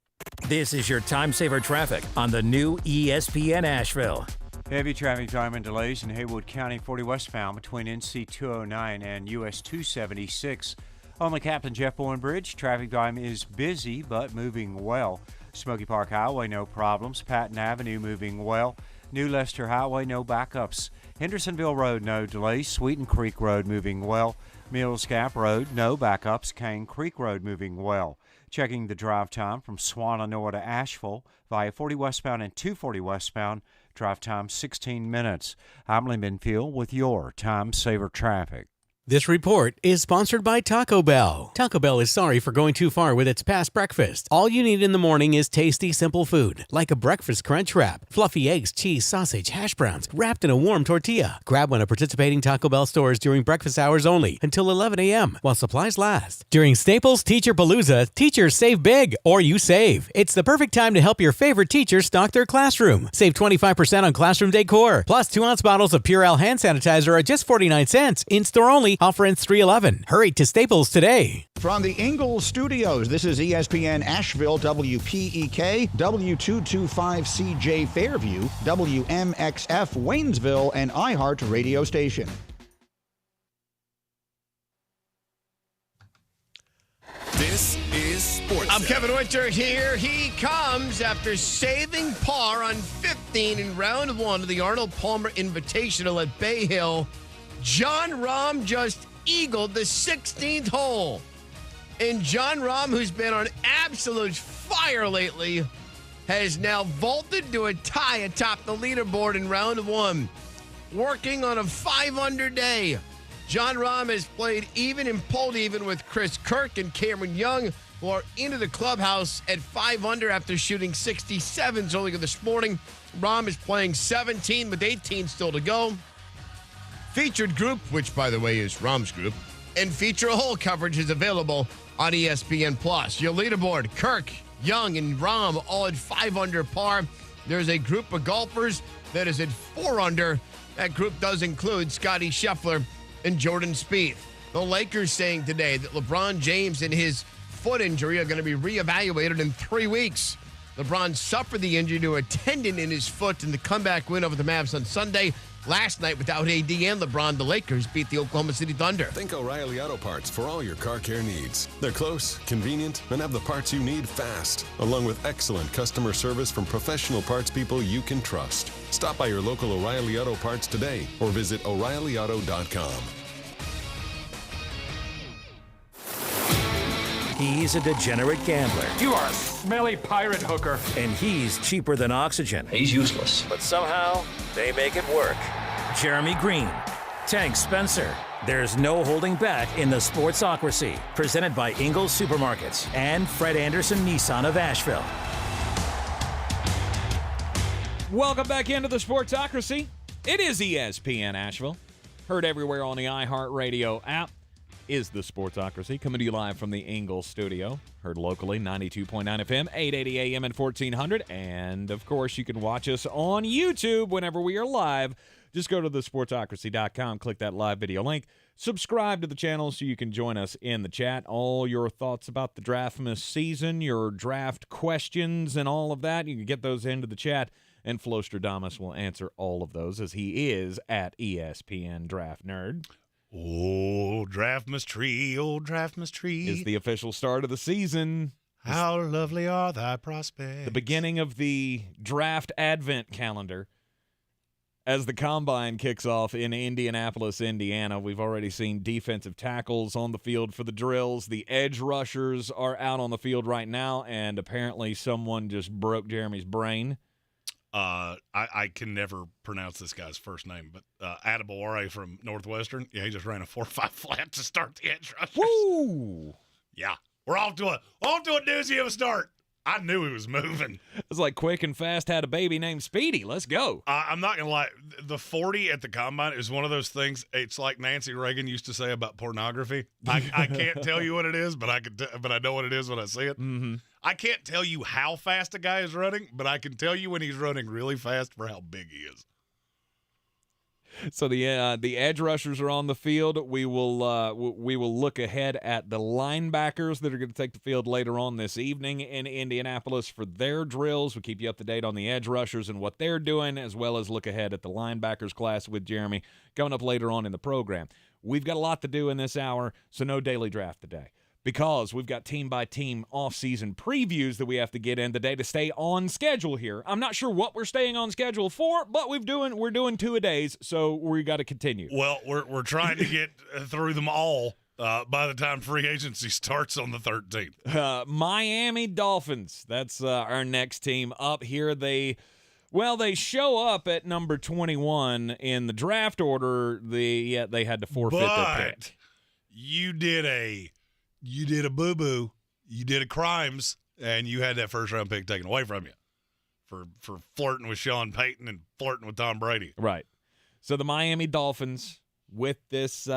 This is your time saver traffic on the new ESPN Asheville. Heavy traffic time and delays in Haywood County 40 westbound between NC 209 and US 276. On the Captain Jeff Bowen Bridge, traffic volume is busy but moving well. Smoky Park Highway, no problems. Patton Avenue moving well. New Leicester Highway, no backups. Hendersonville Road, no delays. Sweeten Creek Road moving well. Mills Gap Road, no backups. Cane Creek Road moving well. Checking the drive time from Swannanoa to Asheville via 40 westbound and 240 westbound. Drive time 16 minutes. I'm Lee Benfield with your Time Saver Traffic. This report is sponsored by Taco Bell. Taco Bell is sorry for going too far with its past breakfast. All you need in the morning is tasty, simple food, like a breakfast crunch wrap, fluffy eggs, cheese, sausage, hash browns, wrapped in a warm tortilla. Grab one at participating Taco Bell stores during breakfast hours only until 11 a.m. while supplies last. During Staples Teacher Palooza, teachers save big, or you save. It's the perfect time to help your favorite teacher stock their classroom. Save 25% on classroom decor. Plus, 2-ounce bottles of Purell hand sanitizer are just 49 cents. In-store only. Offer ends 3/11. Hurry to Staples today. From the Ingles Studios, this is ESPN Asheville, WPEK, W225CJ Fairview, WMXF Waynesville, and iHeart radio station. This is SportsCenter. I'm Kevin Winter here. He comes after saving par on 15 in round 1 of the Arnold Palmer Invitational at Bay Hill. Jon Rahm just eagled the 16th hole. And Jon Rahm, who's been on absolute fire lately, has now vaulted to a tie atop the leaderboard in round 1. Working on a 5-under day. Jon Rahm has played even and pulled even with Chris Kirk and Cameron Young, who are into the clubhouse at 5-under after shooting 67s earlier this morning. Rahm is playing 17 with 18 still to go. Featured group, which, by the way, is Rahm's group, and feature hole coverage is available on ESPN+. Your leaderboard, Kirk, Young, and Rahm all at 5-under par. There's a group of golfers that is at 4-under. That group does include Scottie Scheffler and Jordan Spieth. The Lakers saying today that LeBron James and his foot injury are going to be reevaluated in 3 weeks. LeBron suffered the injury to a tendon in his foot in the comeback win over the Mavs on Sunday. Last night, without AD and LeBron, the Lakers beat the Oklahoma City Thunder. Think O'Reilly Auto Parts for all your car care needs. They're close, convenient, and have the parts you need fast, along with excellent customer service from professional parts people you can trust. Stop by your local O'Reilly Auto Parts today or visit O'ReillyAuto.com. He's a degenerate gambler. You are a smelly pirate hooker. And he's cheaper than oxygen. He's useless. But somehow, they make it work. Jeremy Greene, Tank Spencer. There's no holding back in the Sportsocracy. Presented by Ingles Supermarkets and Fred Anderson Nissan of Asheville. Welcome back into the Sportsocracy. It is ESPN Asheville. Heard everywhere on the iHeartRadio app. Is the Sportsocracy, coming to you live from the Ingles Studio. Heard locally, 92.9 FM, 880 AM and 1400. And, of course, you can watch us on YouTube whenever we are live. Just go to thesportsocracy.com, click that live video link, subscribe to the channel so you can join us in the chat. All your thoughts about the Draftmas season, your draft questions and all of that, you can get those into the chat. And Flostradamus will answer all of those as he is at ESPN Draft Nerd. Oh, Draftmas tree, oh, Draftmas tree. Is the official start of the season. How lovely are thy prospects. The beginning of the draft advent calendar. As the combine kicks off in Indianapolis, Indiana, we've already seen defensive tackles on the field for the drills. The edge rushers are out on the field right now, and apparently someone just broke Jeremy's brain. I can never pronounce this guy's first name, but Adebawore from Northwestern. Yeah, he just ran a 4.5 flat to start the edge rushers. Woo! Yeah, we're off to a doozy of a start. I knew he was moving. It's like quick and fast had a baby named Speedy. Let's go. I'm not gonna lie. The 40 at the combine is one of those things. It's like Nancy Reagan used to say about pornography. I can't tell you what it is, but but I know what it is when I see it. Mm-hmm. I can't tell you how fast a guy is running, but I can tell you when he's running really fast for how big he is. So the edge rushers are on the field. We will look ahead at the linebackers that are going to take the field later on this evening in Indianapolis for their drills. We'll keep you up to date on the edge rushers and what they're doing, as well as look ahead at the linebackers class with Jeremy coming up later on in the program. We've got a lot to do in this hour, so no daily draft today, because we've got team-by-team off-season previews that we have to get in today to stay on schedule here. I'm not sure what we're staying on schedule for, but we're doing two-a-days, so we got to continue. Well, we're trying to get through them all by the time free agency starts on the 13th. Miami Dolphins, that's our next team up here. They show up at number 21 in the draft order. They had to forfeit their pick. You did a boo-boo, you did a crimes, and you had that first-round pick taken away from you for flirting with Sean Payton and flirting with Tom Brady. Right. So the Miami Dolphins, with this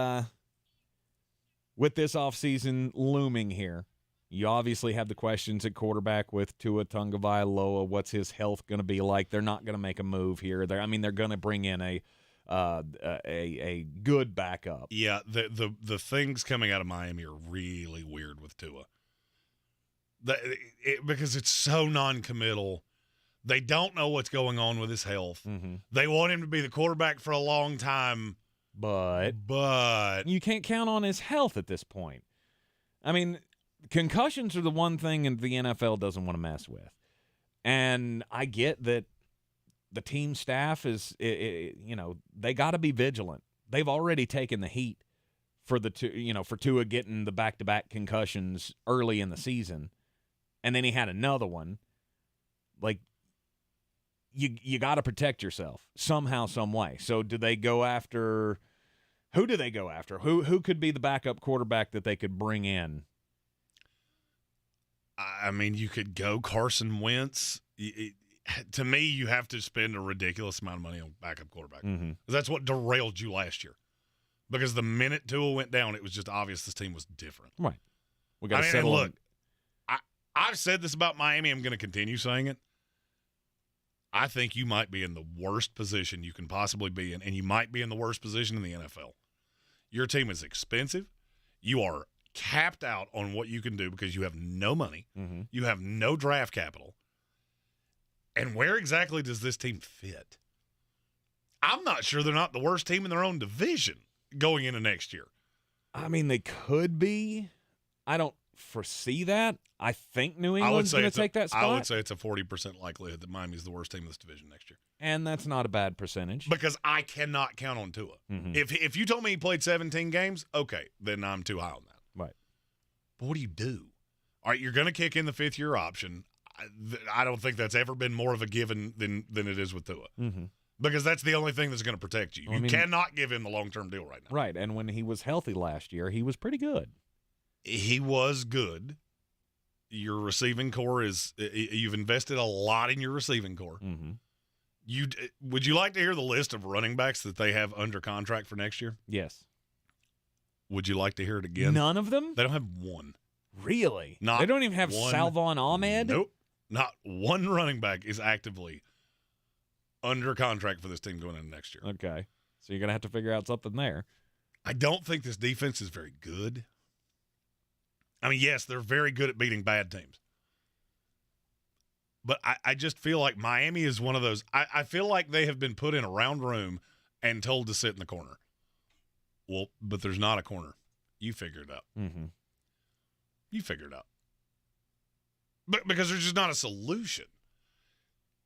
offseason looming here, you obviously have the questions at quarterback with Tua Tagovailoa. What's his health going to be like? They're not going to make a move here. They're going to bring in a good backup. Yeah, the things coming out of Miami are really weird with Tua. Because it's so non-committal. They don't know what's going on with his health. Mm-hmm. They want him to be the quarterback for a long time. But you can't count on his health at this point. I mean, concussions are the one thing the NFL doesn't want to mess with. And I get that the team staff is, they got to be vigilant. They've already taken the heat for Tua getting the back-to-back concussions early in the season, and then he had another one. Like, you got to protect yourself somehow, some way. So do they go after? Who do they go after? Who could be the backup quarterback that they could bring in? I mean, you could go Carson Wentz. To me, you have to spend a ridiculous amount of money on backup quarterback. Mm-hmm. That's what derailed you last year. Because the minute Tua went down, it was just obvious this team was different. Right. We got to settle. Look, I've said this about Miami. I'm going to continue saying it. I think you might be in the worst position you can possibly be in, and you might be in the worst position in the NFL. Your team is expensive. You are capped out on what you can do because you have no money. Mm-hmm. You have no draft capital. And where exactly does this team fit? I'm not sure they're not the worst team in their own division going into next year. I mean, they could be. I don't foresee that. I think New England's going to take that spot. I would say it's a 40% likelihood that Miami's the worst team in this division next year. And that's not a bad percentage. Because I cannot count on Tua. Mm-hmm. If you told me he played 17 games, okay, then I'm too high on that. Right. But what do you do? All right, you're going to kick in the fifth-year option. I don't think that's ever been more of a given than it is with Tua. Mm-hmm. Because that's the only thing that's going to protect you. You cannot give him the long-term deal right now. Right, and when he was healthy last year, he was pretty good. He was good. Your receiving core you've invested a lot in your receiving core. Mm-hmm. Would you like to hear the list of running backs that they have under contract for next year? Yes. Would you like to hear it again? None of them? They don't have one. Really? They don't even have Salvon Ahmed? Nope. Not one running back is actively under contract for this team going into next year. Okay. So you're going to have to figure out something there. I don't think this defense is very good. I mean, yes, they're very good at beating bad teams. But I just feel like Miami is one of those. I feel like they have been put in a round room and told to sit in the corner. Well, but there's not a corner. You figure it out. Mm-hmm. You figure it out. But because there's just not a solution.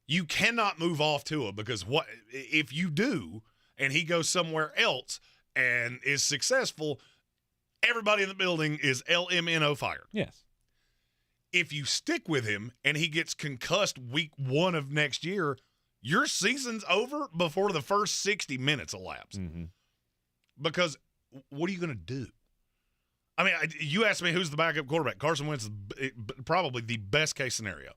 You cannot move off Tua because what if you do and he goes somewhere else and is successful, everybody in the building is LMNO fired. Yes. If you stick with him and he gets concussed week 1 of next year, your season's over before the first 60 minutes elapse. Mm-hmm. Because what are you going to do? I mean, you asked me who's the backup quarterback. Carson Wentz is probably the best case scenario.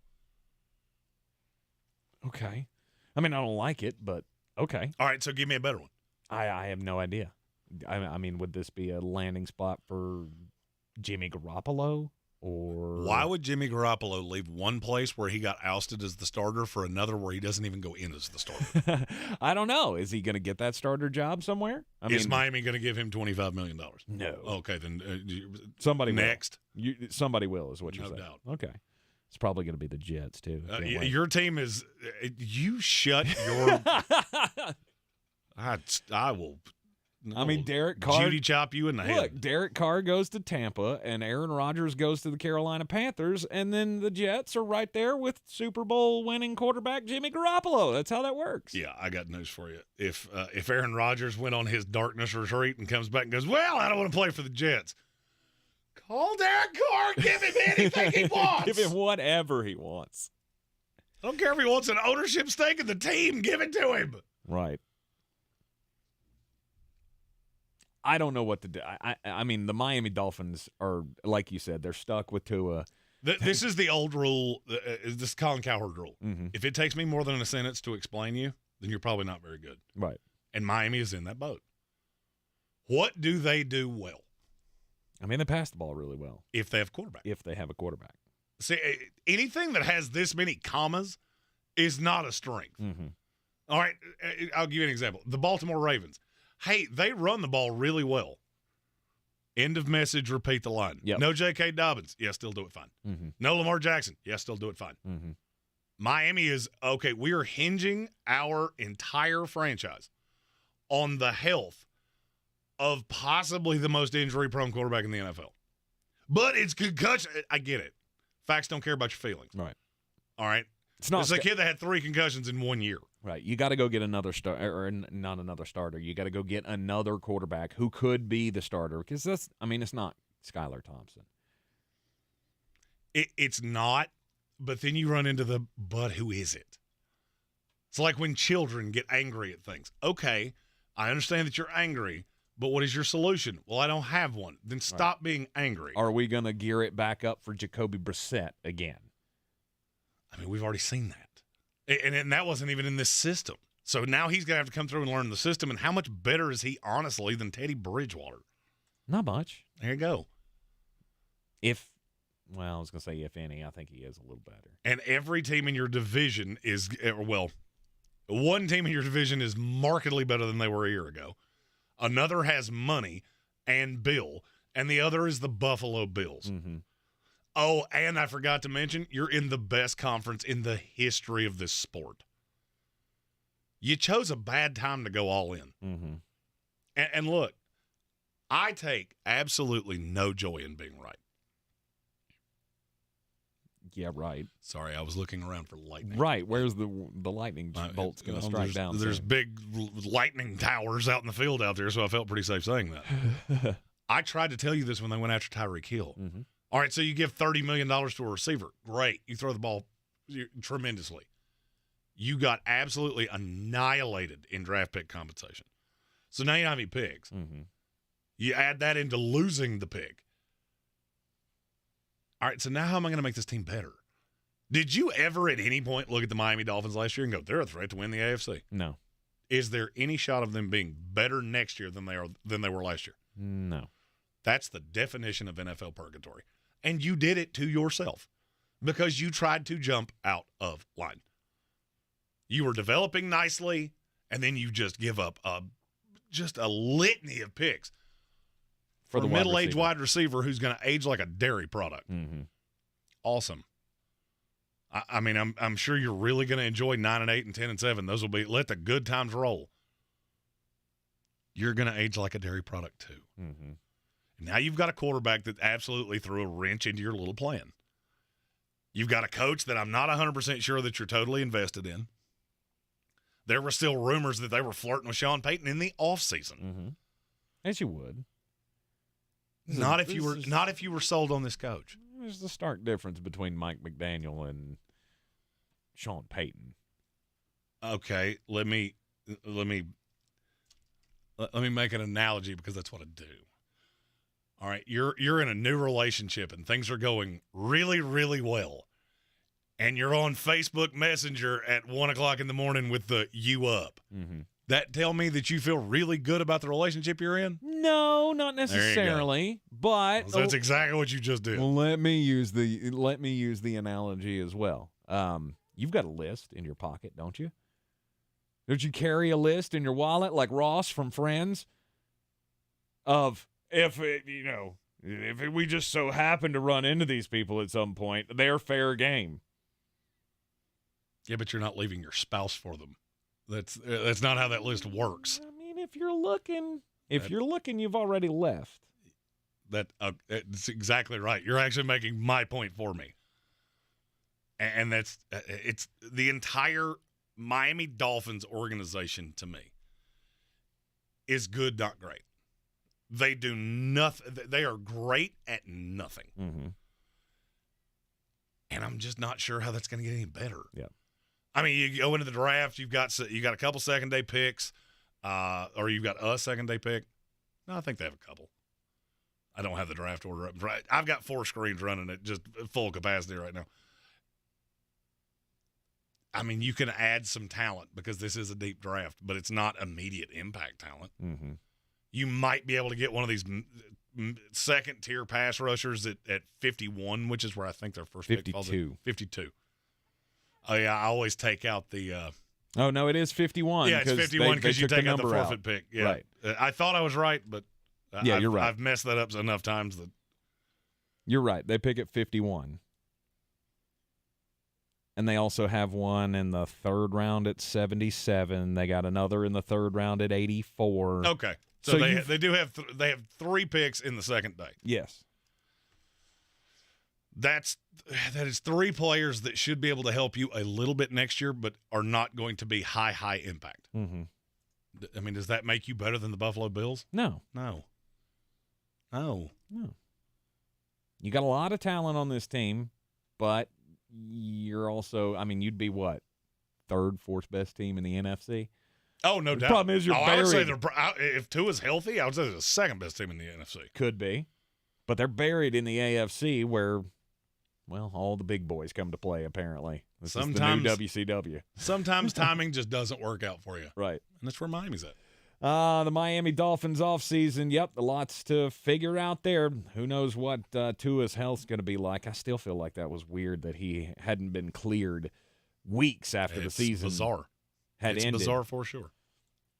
Okay. I mean, I don't like it, but okay. All right, so give me a better one. I have no idea. I mean, would this be a landing spot for Jimmy Garoppolo? Or why would Jimmy Garoppolo leave one place where he got ousted as the starter for another where he doesn't even go in as the starter? I don't know. Is he going to get that starter job somewhere? Is Miami going to give him $25 million? No. Okay, then somebody next. Somebody will, is what you're saying. No doubt. Okay. It's probably going to be the Jets, too. Your team is you shut your I will. I mean, Derek Carr. Judy chop you in the head. Look, Derek Carr goes to Tampa, and Aaron Rodgers goes to the Carolina Panthers, and then the Jets are right there with Super Bowl winning quarterback Jimmy Garoppolo. That's how that works. Yeah, I got news for you. If Aaron Rodgers went on his darkness retreat and comes back and goes, well, I don't want to play for the Jets. Call Derek Carr. Give him anything he wants. Give him whatever he wants. I don't care if he wants an ownership stake in the team. Give it to him. Right. I don't know what to do. I mean, the Miami Dolphins are, like you said, they're stuck with Tua. This is the old rule. This Colin Cowherd rule. Mm-hmm. If it takes me more than a sentence to explain you, then you're probably not very good. Right. And Miami is in that boat. What do they do well? I mean, they pass the ball really well. If they have a quarterback. If they have a quarterback. See, anything that has this many commas is not a strength. Mm-hmm. All right, I'll give you an example. The Baltimore Ravens. Hey, they run the ball really well. End of message, repeat the line. Yep. No J.K. Dobbins. Yeah, still do it fine. Mm-hmm. No Lamar Jackson. Yeah, still do it fine. Mm-hmm. Miami is, okay, we are hinging our entire franchise on the health of possibly the most injury-prone quarterback in the NFL. But it's concussion. I get it. Facts don't care about your feelings. Right. All right? It's not a kid that had 3 concussions in 1 year. Right. You got to go get another starter, or not another starter. You got to go get another quarterback who could be the starter, because it's not Skylar Thompson. It's not, but then you run into but who is it? It's like when children get angry at things. Okay, I understand that you're angry, but what is your solution? Well, I don't have one. Then stop being angry. Are we going to gear it back up for Jacoby Brissett again? I mean, we've already seen that. And that wasn't even in this system. So now he's going to have to come through and learn the system. And how much better is he, honestly, than Teddy Bridgewater? Not much. There you go. I was going to say if any, I think he is a little better. And every team in your division is, one team in your division is markedly better than they were a year ago. Another has money and Bill, and the other is the Buffalo Bills. Mm-hmm. Oh, and I forgot to mention, you're in the best conference in the history of this sport. You chose a bad time to go all in. Mm-hmm. And look, I take absolutely no joy in being right. Yeah, right. Sorry, I was looking around for lightning. Right, where's the lightning bolt's going to strike down? There's big lightning towers out in the field out there, so I felt pretty safe saying that. I tried to tell you this when they went after Tyreek Hill. Mm-hmm. All right, so you give $30 million to a receiver. Great. You throw the ball tremendously. You got absolutely annihilated in draft pick compensation. So now you don't have any picks. Mm-hmm. You add that into losing the pick. All right, so now how am I going to make this team better? Did you ever at any point look at the Miami Dolphins last year and go, they're a threat to win the AFC? No. Is there any shot of them being better next year than they were last year? No. That's the definition of NFL purgatory. And you did it to yourself because you tried to jump out of line. You were developing nicely, and then you just give up just a litany of picks for a middle-aged wide receiver who's going to age like a dairy product. Mm-hmm. Awesome. I mean, I'm sure you're really going to enjoy 9-8 and 10-7. Those will be let the good times roll. You're going to age like a dairy product too. Mm-hmm. Now you've got a quarterback that absolutely threw a wrench into your little plan. You've got a coach that I'm not 100% sure that you're totally invested in. There were still rumors that they were flirting with Sean Payton in the offseason. Mm-hmm. As you would. Not if you were sold on this coach. There's the stark difference between Mike McDaniel and Sean Payton. Okay, let me make an analogy because that's what I do. All right, you're in a new relationship and things are going really, really well. And you're on Facebook Messenger at 1:00 a.m. with the you up. Mm-hmm. That tell me that you feel really good about the relationship you're in? No, not necessarily. But so that's exactly what you just did. Well, let me use the analogy as well. You've got a list in your pocket, don't you? Don't you carry a list in your wallet like Ross from Friends? Of if we just so happen to run into these people at some point, they're fair game. Yeah, but you're not leaving your spouse for them. That's not how that list works. I mean, if you're looking, you've already left. That's exactly right. You're actually making my point for me. And that's it's the entire Miami Dolphins organization to me is good, not great. They do nothing. They are great at nothing. Mm-hmm. And I'm just not sure how that's going to get any better. Yeah. I mean, you go into the draft, you got a couple second-day picks, or you've got a second-day pick. No, I think they have a couple. I don't have the draft order up. I've got 4 screens running at just full capacity right now. I mean, you can add some talent because this is a deep draft, but it's not immediate impact talent. Mm-hmm. You might be able to get one of these second-tier pass rushers at 51, which is where I think their first pick falls. 52. Oh, yeah, I always take out the oh, no, it is 51. Yeah, it's 51 because you take out the forfeit pick. Yeah. Right. I thought I was right, but you're right. I've messed that up enough times that you're right. They pick at 51. And they also have one in the third round at 77. They got another in the third round at 84. Okay. So they do have they have 3 picks in the second day. Yes. That is 3 players that should be able to help you a little bit next year, but are not going to be high impact. Mm-hmm. I mean, does that make you better than the Buffalo Bills? No. You got a lot of talent on this team, but you're also, I mean, you'd be what? 3rd, 4th best team in the NFC? Oh, no doubt. The problem is you're buried. I would say if Tua's healthy, I would say they're the 2nd best team in the NFC. Could be. But they're buried in the AFC where, well, all the big boys come to play, apparently. This is the new WCW. Sometimes timing just doesn't work out for you. Right. And that's where Miami's at. The Miami Dolphins offseason, yep, lots to figure out there. Who knows what Tua's health's going to be like. I still feel like that was weird that he hadn't been cleared weeks after the season bizarre. Had ended. It's bizarre for sure.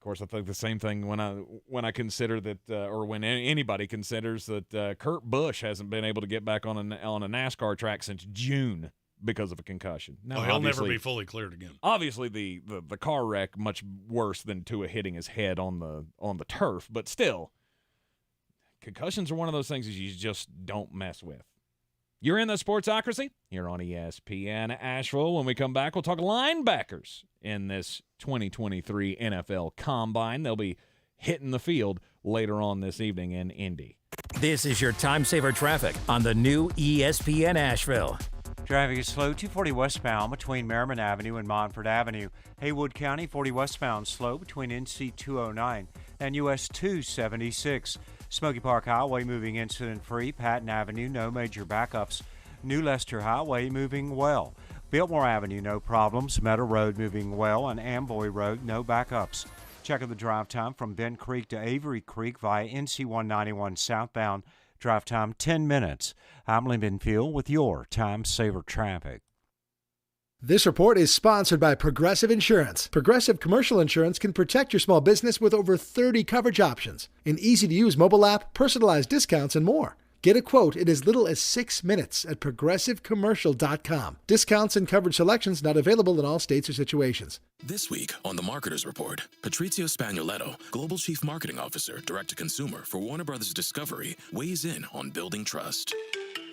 Of course, I think the same thing when I consider that, or when anybody considers that Kurt Busch hasn't been able to get back on a NASCAR track since June because of a concussion. Now, he'll never be fully cleared again. Obviously, the car wreck much worse than Tua hitting his head on the turf, but still, concussions are one of those things that you just don't mess with. You're in the Sportsocracy here on ESPN Asheville. When we come back, we'll talk linebackers in this 2023 NFL Combine. They'll be hitting the field later on this evening in Indy. This is your time saver traffic on the new ESPN Asheville. Traffic is slow, 240 westbound between Merriman Avenue and Montford Avenue. Haywood County, 40 westbound slow between NC 209 and US 276. Smoky Park Highway moving incident-free. Patton Avenue, no major backups. New Leicester Highway moving well. Biltmore Avenue, no problems. Meadow Road moving well, and Amboy Road, no backups. Check the drive time from Bend Creek to Avery Creek via NC 191 southbound. Drive time 10 minutes. I'm Lyndon Field with your Time Saver Traffic. This report is sponsored by Progressive Insurance. Progressive Commercial Insurance can protect your small business with over 30 coverage options, an easy-to-use mobile app, personalized discounts, and more. Get a quote in as little as 6 minutes at progressivecommercial.com. Discounts and coverage selections not available in all states or situations. This week on The Marketer's Report, Patrizio Spagnoletto, Global Chief Marketing Officer, Direct-to-Consumer for Warner Brothers Discovery, weighs in on building trust.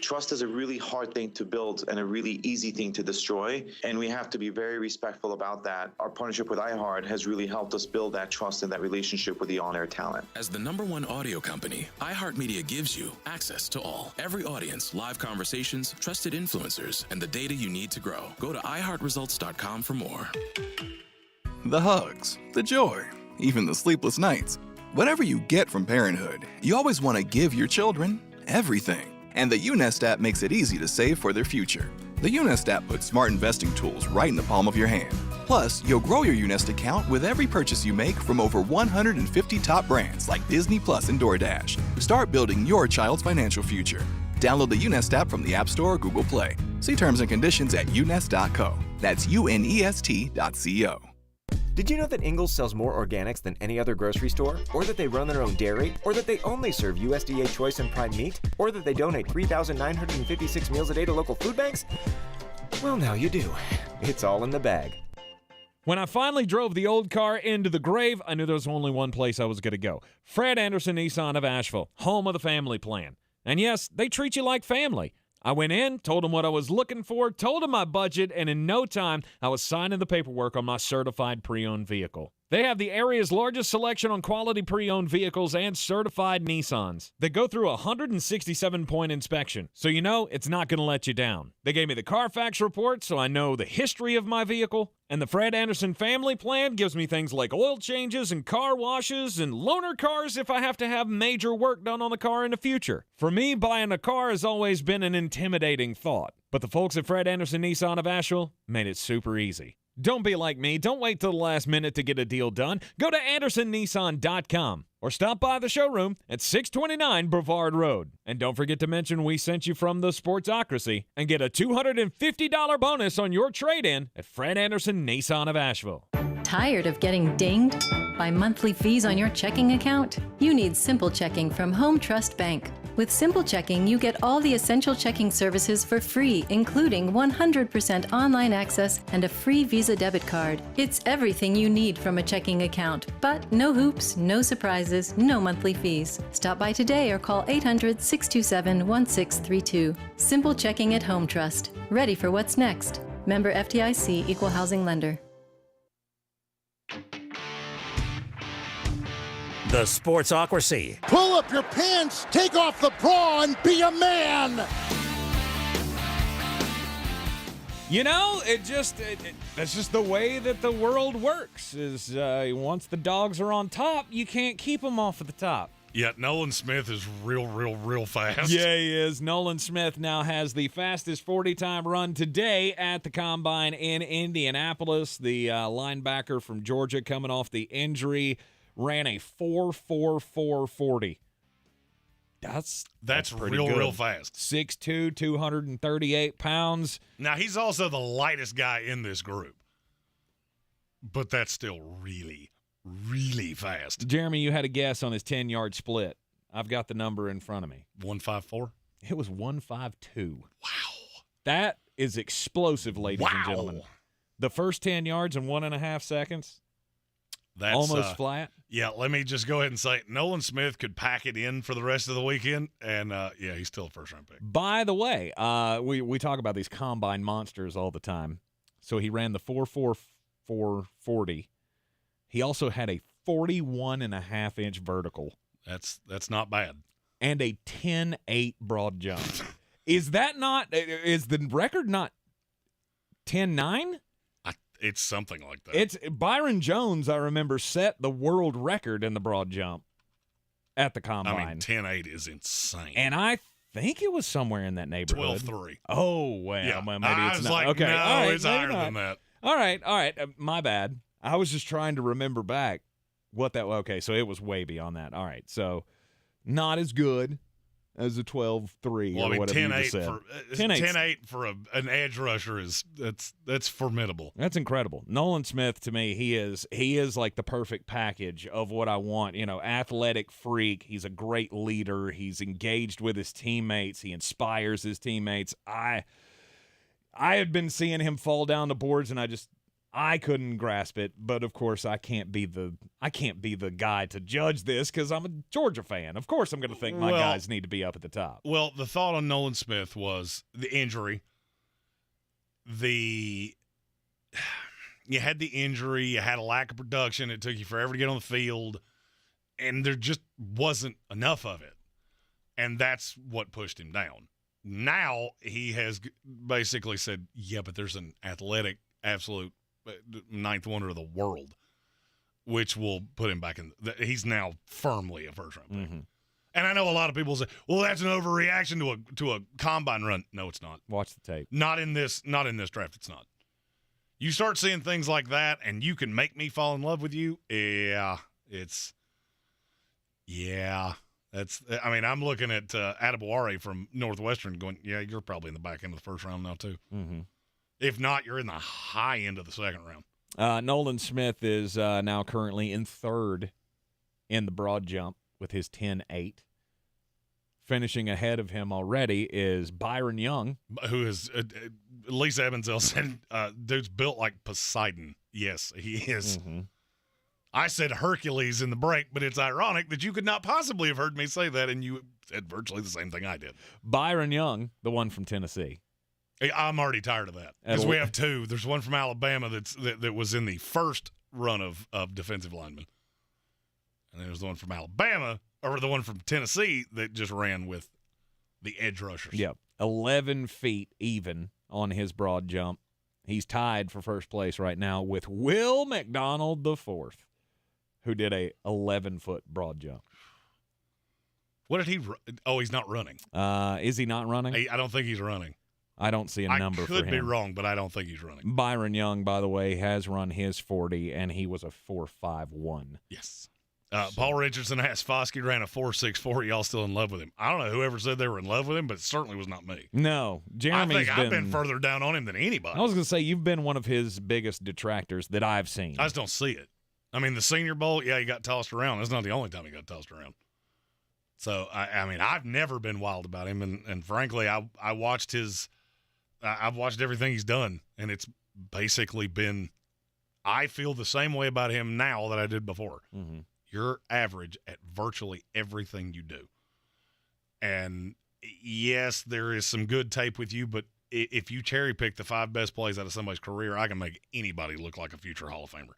Trust is a really hard thing to build and a really easy thing to destroy, and we have to be very respectful about that. Our partnership with iHeart has really helped us build that trust and that relationship with the on-air talent. As the #1 audio company, iHeartMedia gives you access to all. Every audience, live conversations, trusted influencers, and the data you need to grow. Go to iHeartResults.com for more. The hugs, the joy, even the sleepless nights. Whatever you get from parenthood, you always want to give your children everything. And the UNest app makes it easy to save for their future. The UNest app puts smart investing tools right in the palm of your hand. Plus, you'll grow your YouNest account with every purchase you make from over 150 top brands like Disney Plus and DoorDash. Start building your child's financial future. Download the YouNest app from the App Store or Google Play. See terms and conditions at unest.co. That's UNEST.co. Did you know that Ingles sells more organics than any other grocery store? Or that they run their own dairy? Or that they only serve USDA Choice and Prime meat? Or that they donate 3,956 meals a day to local food banks? Well, now you do. It's all in the bag. When I finally drove the old car into the grave, I knew there was only one place I was going to go. Fred Anderson Nissan of Asheville, home of the family plan. And yes, they treat you like family. I went in, told them what I was looking for, told them my budget, and in no time, I was signing the paperwork on my certified pre-owned vehicle. They have the area's largest selection on quality pre-owned vehicles and certified Nissans. They go through a 167-point inspection, so you know it's not going to let you down. They gave me the Carfax report, so I know the history of my vehicle. And the Fred Anderson family plan gives me things like oil changes and car washes and loaner cars if I have to have major work done on the car in the future. For me, buying a car has always been an intimidating thought. But the folks at Fred Anderson Nissan of Asheville made it super easy. Don't be like me. Don't wait till the last minute to get a deal done. Go to AndersonNissan.com or stop by the showroom at 629 Brevard Road. And don't forget to mention we sent you from the Sportsocracy and get a $250 bonus on your trade-in at Fred Anderson Nissan of Asheville. Tired of getting dinged by monthly fees on your checking account? You need Simple Checking from Home Trust Bank. With Simple Checking, you get all the essential checking services for free, including 100% online access and a free Visa debit card. It's everything you need from a checking account, but no hoops, no surprises, no monthly fees. Stop by today or call 800-627-1632. Simple Checking at Home Trust. Ready for what's next. Member FDIC, Equal Housing Lender. The Sportsocracy. Pull up your pants, take off the bra, and be a man! You know, that's just the way that the world works. Is once the dogs are on top, you can't keep them off of the top. Yeah, Nolan Smith is real fast. Yeah, he is. Nolan Smith now has the fastest 40-time run today at the Combine in Indianapolis. The linebacker from Georgia coming off the injury ran a 4.4440. That's real fast. 6'2", 238 pounds. Now, he's also the lightest guy in this group. But that's still really fast. Jeremy, you had a guess on his 10-yard split. I've got the number in front of me. 154? It was 152. Wow. That is explosive, ladies and gentlemen. The first 10 yards in 1.5 seconds. That's almost flat. Yeah, let me just go ahead and say Nolan Smith could pack it in for the rest of the weekend, and he's still a first-round pick. By the way, we talk about these combine monsters all the time. So he ran the 4.4440. He also had a 41.5-inch vertical. That's not bad. And a 10.8 broad jump. Is the record not 10.9? It's something like that. It's Byron Jones, I remember, set the world record in the broad jump at the Combine. I mean, 10.8 is insane. And I think it was somewhere in that neighborhood. 12.3. Oh, well, yeah. Maybe it's not. Like, okay. No, all right, it's higher than that. All right. My bad. I was just trying to remember back what that was. Okay, so it was way beyond that. All right, so not as good as a 12.3 or whatever you just said. 10.8 for an edge rusher that's formidable. That's incredible. Nolan Smith, to me, he is like the perfect package of what I want. You know, athletic freak. He's a great leader. He's engaged with his teammates. He inspires his teammates. I had been seeing him fall down the boards, and I couldn't grasp it, but of course I can't be the guy to judge this because I'm a Georgia fan. Of course I'm going to think my guys need to be up at the top. Well, the thought on Nolan Smith was the injury. You had the injury, you had a lack of production, it took you forever to get on the field, and there just wasn't enough of it. And that's what pushed him down. Now he has basically said, yeah, but there's an athletic, absolute ninth wonder of the world, which will put him back in. He's now firmly a first-round pick. Mm-hmm. And I know a lot of people say, "Well, that's an overreaction to a combine run." No, it's not. Watch the tape. Not in this draft. It's not. You start seeing things like that, and you can make me fall in love with you. I'm looking at Adebaware from Northwestern going, yeah, you're probably in the back end of the first round now too. Mm-hmm. If not, you're in the high end of the second round. Nolan Smith is now currently in third in the broad jump with his 10.8. Finishing ahead of him already is Byron Young, who is Lisa Evansell said, dude's built like Poseidon. Yes, he is. Mm-hmm. I said Hercules in the break, but it's ironic that you could not possibly have heard me say that, and you said virtually the same thing I did. Byron Young, the one from Tennessee. I'm already tired of that because we have two. There's one from Alabama that was in the first run of defensive linemen, and there's the one from Alabama, or the one from Tennessee that just ran with the edge rushers. Yep, 11 feet even on his broad jump. He's tied for first place right now with Will McDonald IV, who did a 11-foot broad jump. What did he – oh, he's not running. Is he not running? I don't think he's running. I don't see a number for him. I could be wrong, but I don't think he's running. Byron Young, by the way, has run his 40, and he was a 4.51. Yes. Paul Richardson asked Foskey ran a 4.64. Y'all still in love with him? I don't know whoever said they were in love with him, but it certainly was not me. No. Jeremy's I've been further down on him than anybody. I was going to say, you've been one of his biggest detractors that I've seen. I just don't see it. I mean, the Senior Bowl, yeah, he got tossed around. That's not the only time he got tossed around. So, I mean, I've never been wild about him, and frankly, I watched his – I've watched everything he's done, and it's basically been – I feel the same way about him now that I did before. Mm-hmm. You're average at virtually everything you do. And, yes, there is some good tape with you, but if you cherry-pick the 5 best plays out of somebody's career, I can make anybody look like a future Hall of Famer.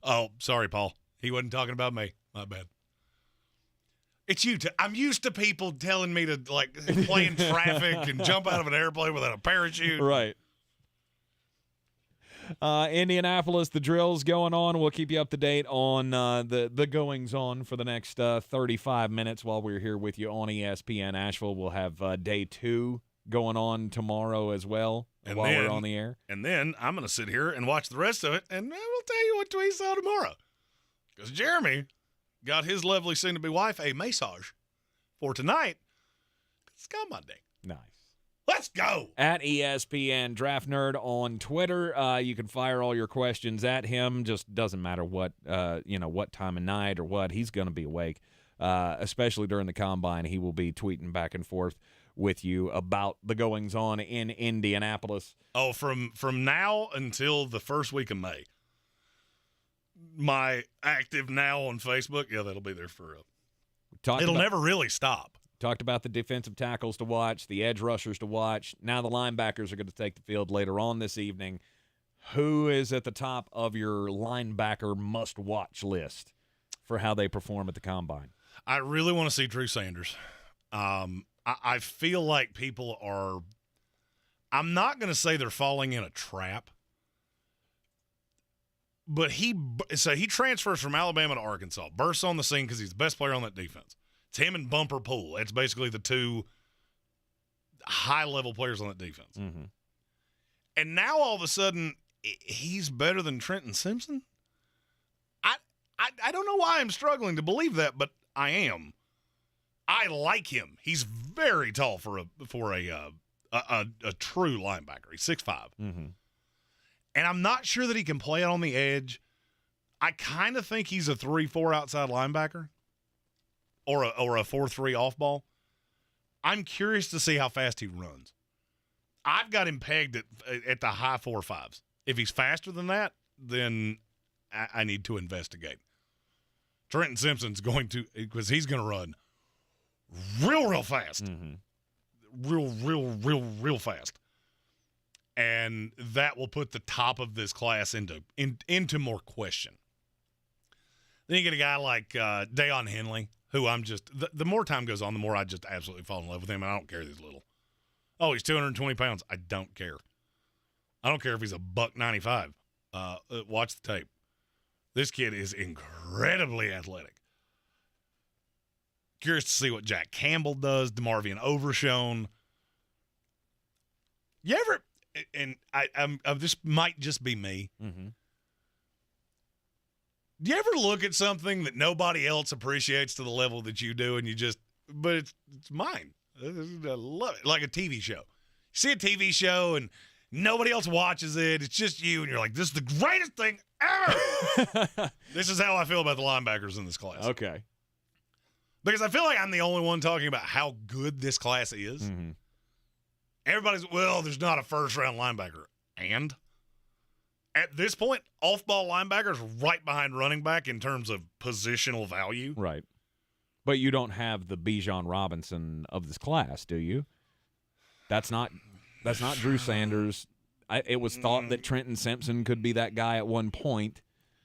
Oh, sorry, Paul. He wasn't talking about me. My bad. It's you. I'm used to people telling me to, like, play in traffic and jump out of an airplane without a parachute. Right. Indianapolis, the drill's going on. We'll keep you up to date on the goings-on for the next 35 minutes while we're here with you on ESPN Asheville. We'll have day 2 going on tomorrow as well we're on the air. And then I'm going to sit here and watch the rest of it, and we'll tell you what we saw tomorrow. Because Jeremy got his lovely soon-to-be wife a massage for tonight. It's got my day. Nice. Let's go. At ESPN Draft Nerd on Twitter. You can fire all your questions at him. Just doesn't matter what time of night or what. He's going to be awake, especially during the Combine. He will be tweeting back and forth with you about the goings-on in Indianapolis. Oh, from now until the first week of May. My active now on Facebook, yeah, that'll be there for it'll never really stop. Talked about the defensive tackles to watch, the edge rushers to watch. Now the linebackers are going to take the field later on this evening. Who is at the top of your linebacker must-watch list for how they perform at the Combine? I really want to see Drew Sanders. I feel like people are – I'm not going to say they're falling in a trap, but he transfers from Alabama to Arkansas, bursts on the scene because he's the best player on that defense. It's him and Bumper Poole. It's basically the two high-level players on that defense. Mm-hmm. And now all of a sudden he's better than Trenton Simpson? I don't know why I'm struggling to believe that, but I am. I like him. He's very tall for a true linebacker. He's 6'5". Mm-hmm. And I'm not sure that he can play it on the edge. I kind of think he's a 3-4 outside linebacker or a 4-3 off ball. I'm curious to see how fast he runs. I've got him pegged at the high 4.5s. If he's faster than that, then I need to investigate. Trenton Simpson's going to, because he's going to run real fast. Mm-hmm. Real fast. And that will put the top of this class into more question. Then you get a guy like Deion Henley, who I'm just the more time goes on, the more I just absolutely fall in love with him, and I don't care if he's little. Oh, he's 220 pounds. I don't care. I don't care if he's $195. Watch the tape. This kid is incredibly athletic. Curious to see what Jack Campbell does, DeMarvion Overshown. and I'm this might just be me. Mm-hmm. Do you ever look at something that nobody else appreciates to the level that you do, and but it's mine. I love it. Like a TV show. You see a TV show and nobody else watches it. It's just you, and you're like, this is the greatest thing ever. This is how I feel about the linebackers in this class. Okay. Because I feel like I'm the only one talking about how good this class is. Mm-hmm. Everybody's, well, there's not a first-round linebacker. And at this point, off-ball linebackers right behind running back in terms of positional value. Right. But you don't have the Bijan Robinson of this class, do you? That's not Drew Sanders. It was thought that Trenton Simpson could be that guy at one point.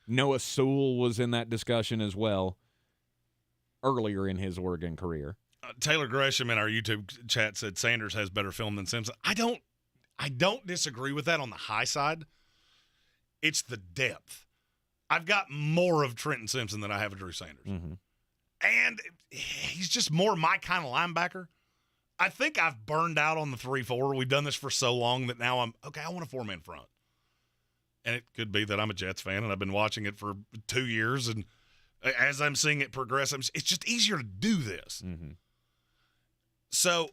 Noah Sewell was in that discussion as well earlier in his Oregon career. Taylor Gresham in our YouTube chat said Sanders has better film than Simpson. I don't disagree with that on the high side. It's the depth. I've got more of Trenton Simpson than I have of Drew Sanders. Mm-hmm. And he's just more my kind of linebacker. I think I've burned out on the 3-4. We've done this for so long that now I want a 4-man front. And it could be that I'm a Jets fan and I've been watching it for 2 years, and as I'm seeing it progress, it's just easier to do this. Mm-hmm. So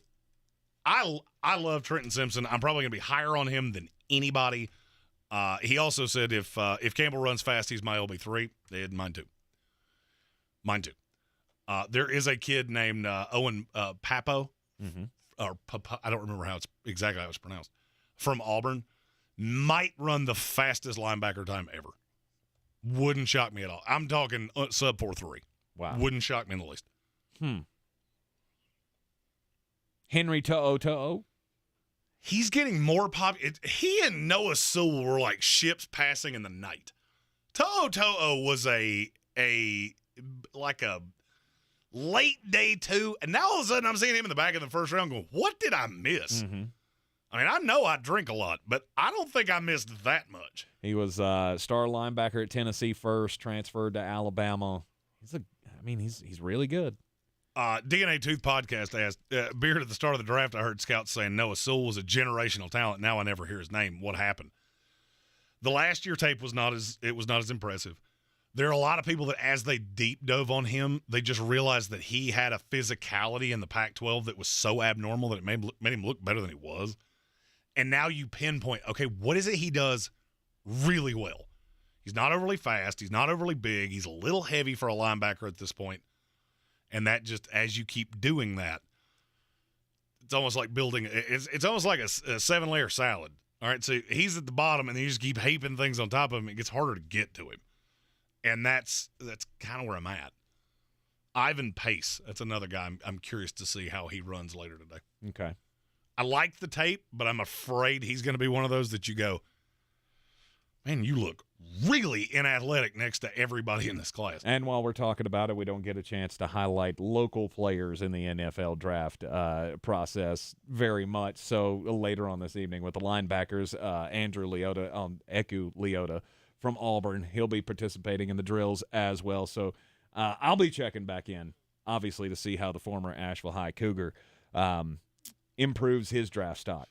I love Trenton Simpson. I'm probably going to be higher on him than anybody. He also said if Campbell runs fast, he's my LB3. Mine too. There is a kid named Owen Papo, or Papa, I don't remember exactly how it's pronounced, from Auburn. Might run the fastest linebacker time ever. Wouldn't shock me at all. I'm talking sub 4.3. Wow. Wouldn't shock me in the least. Henry To'o. He's getting more popular. He and Noah Sewell were like ships passing in the night. To'o was a late day 2, and now all of a sudden I'm seeing him in the back of the first round going, what did I miss? Mm-hmm. I mean, I know I drink a lot, but I don't think I missed that much. He was star linebacker at Tennessee first, transferred to Alabama. He's really good. DNA Tooth Podcast asked, Beard at the start of the draft, I heard scouts saying Noah Sewell was a generational talent. Now I never hear his name. What happened? The last year tape was not as impressive. There are a lot of people that as they deep dove on him, they just realized that he had a physicality in the Pac-12 that was so abnormal that it made him look better than he was. And now you pinpoint, okay, what is it he does really well? He's not overly fast. He's not overly big. He's a little heavy for a linebacker at this point. And that just, as you keep doing that, it's almost like building, it's almost like a 7-layer salad. All right, so he's at the bottom, and you just keep heaping things on top of him. It gets harder to get to him. And that's kind of where I'm at. Ivan Pace, that's another guy I'm curious to see how he runs later today. Okay. I like the tape, but I'm afraid he's going to be one of those that you go, man, you look really inathletic next to everybody in this class. And while we're talking about it, we don't get a chance to highlight local players in the NFL draft process very much. So later on this evening with the linebackers, Andrew Leota, Eku Leota from Auburn, he'll be participating in the drills as well. So I'll be checking back in, obviously, to see how the former Asheville High Cougar improves his draft stock.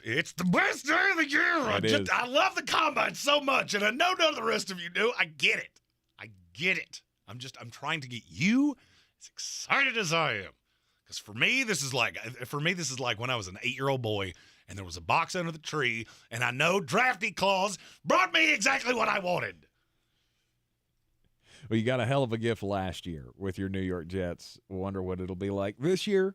It's the best day of the year. I love the combine so much, and I know none of the rest of you do. I get it. I'm trying to get you as excited as I am. Because for me, this is like when I was an 8-year-old boy, and there was a box under the tree, and I know Drafty Claus brought me exactly what I wanted. Well, you got a hell of a gift last year with your New York Jets. Wonder what it'll be like this year.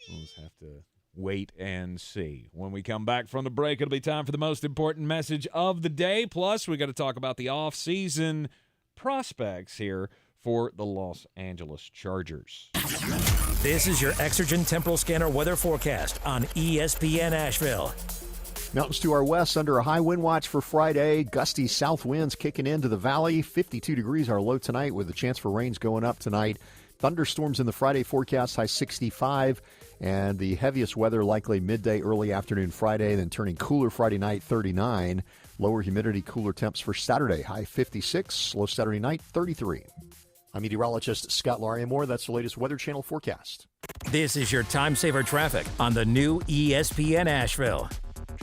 We'll just have to wait and see. When we come back from the break, it'll be time for the most important message of the day. Plus, we got to talk about the off-season prospects here for the Los Angeles Chargers. This is your Exergen Temporal Scanner weather forecast on ESPN Asheville. Mountains to our west under a high wind watch for Friday. Gusty south winds kicking into the valley. 52 degrees our low tonight with a chance for rains going up tonight. Thunderstorms in the Friday forecast, high 65. And the heaviest weather likely midday, early afternoon Friday, then turning cooler Friday night, 39. Lower humidity, cooler temps for Saturday, high 56. Low Saturday night, 33. I'm meteorologist Scott Lariamore. That's the latest Weather Channel forecast. This is your time saver traffic on the new ESPN Asheville.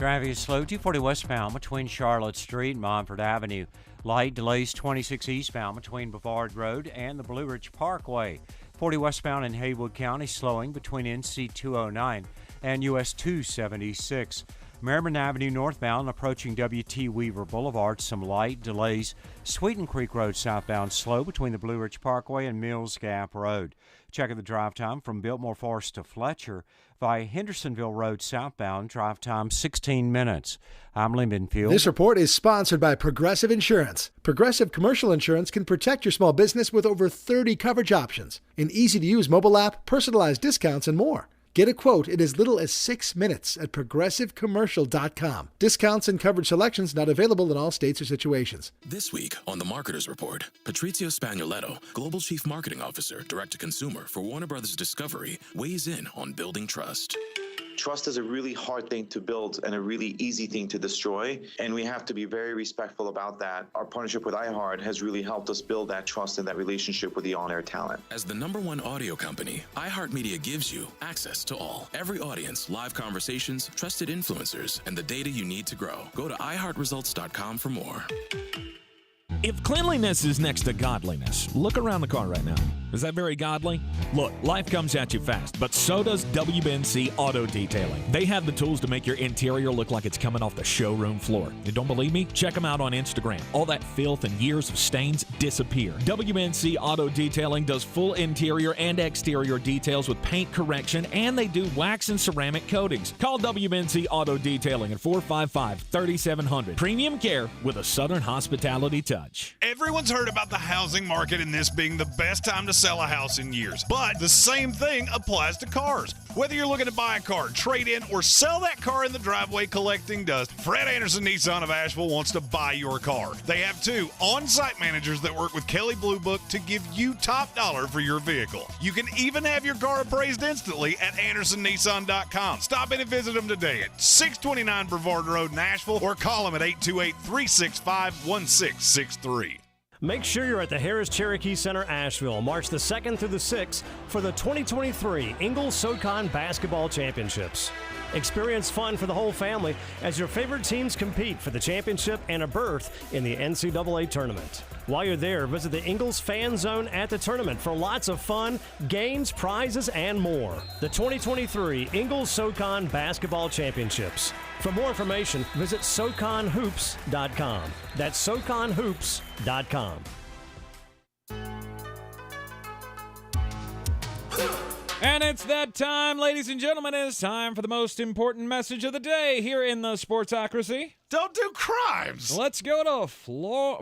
Traffic is slow, 240 westbound between Charlotte Street and Montford Avenue. Light delays 26 eastbound between Brevard Road and the Blue Ridge Parkway. 40 westbound in Haywood County slowing between NC 209 and US 276. Merriman Avenue northbound approaching W.T. Weaver Boulevard, some light delays. Sweeten Creek Road southbound slow between the Blue Ridge Parkway and Mills Gap Road. Checking the drive time from Biltmore Forest to Fletcher via Hendersonville Road southbound, drive time 16 minutes. I'm Lee Binfield. This report is sponsored by Progressive Insurance. Progressive Commercial Insurance can protect your small business with over 30 coverage options, an easy-to-use mobile app, personalized discounts, and more. Get a quote in as little as 6 minutes at progressivecommercial.com. Discounts and coverage selections not available in all states or situations. This week on the Marketers Report, Patrizio Spagnoletto, Global Chief Marketing Officer, Direct-to-Consumer for Warner Brothers Discovery, weighs in on building trust. Trust is a really hard thing to build and a really easy thing to destroy, and we have to be very respectful about that. Our partnership with iHeart has really helped us build that trust and that relationship with the on-air talent. As the #1 audio company, iHeartMedia gives you access to all. Every audience, live conversations, trusted influencers, and the data you need to grow. Go to iHeartResults.com for more. If cleanliness is next to godliness, look around the car right now. Is that very godly? Look, life comes at you fast, but so does WBNC Auto Detailing. They have the tools to make your interior look like it's coming off the showroom floor. You don't believe me? Check them out on Instagram. All that filth and years of stains disappear. WBNC Auto Detailing does full interior and exterior details with paint correction, and they do wax and ceramic coatings. Call WBNC Auto Detailing at 455-3700. Premium care with a Southern hospitality touch. Everyone's heard about the housing market and this being the best time to sell a house in years. But the same thing applies to cars. Whether you're looking to buy a car, trade in, or sell that car in the driveway collecting dust, Fred Anderson Nissan of Asheville wants to buy your car. They have 2 on-site managers that work with Kelley Blue Book to give you top dollar for your vehicle. You can even have your car appraised instantly at AndersonNissan.com. Stop in and visit them today at 629 Brevard Road in Asheville or call them at 828-365-1663. Make sure you're at the Harris Cherokee Center, Asheville, March the 2nd through the 6th for the 2023 Ingles SoCon Basketball Championships. Experience fun for the whole family as your favorite teams compete for the championship and a berth in the NCAA tournament. While you're there, visit the Ingles Fan Zone at the tournament for lots of fun, games, prizes, and more. The 2023 Ingles SoCon Basketball Championships. For more information, visit SoConHoops.com. That's SoConHoops.com. And it's that time, ladies and gentlemen. It's time for the most important message of the day here in the Sportsocracy. Don't do crimes. Let's go to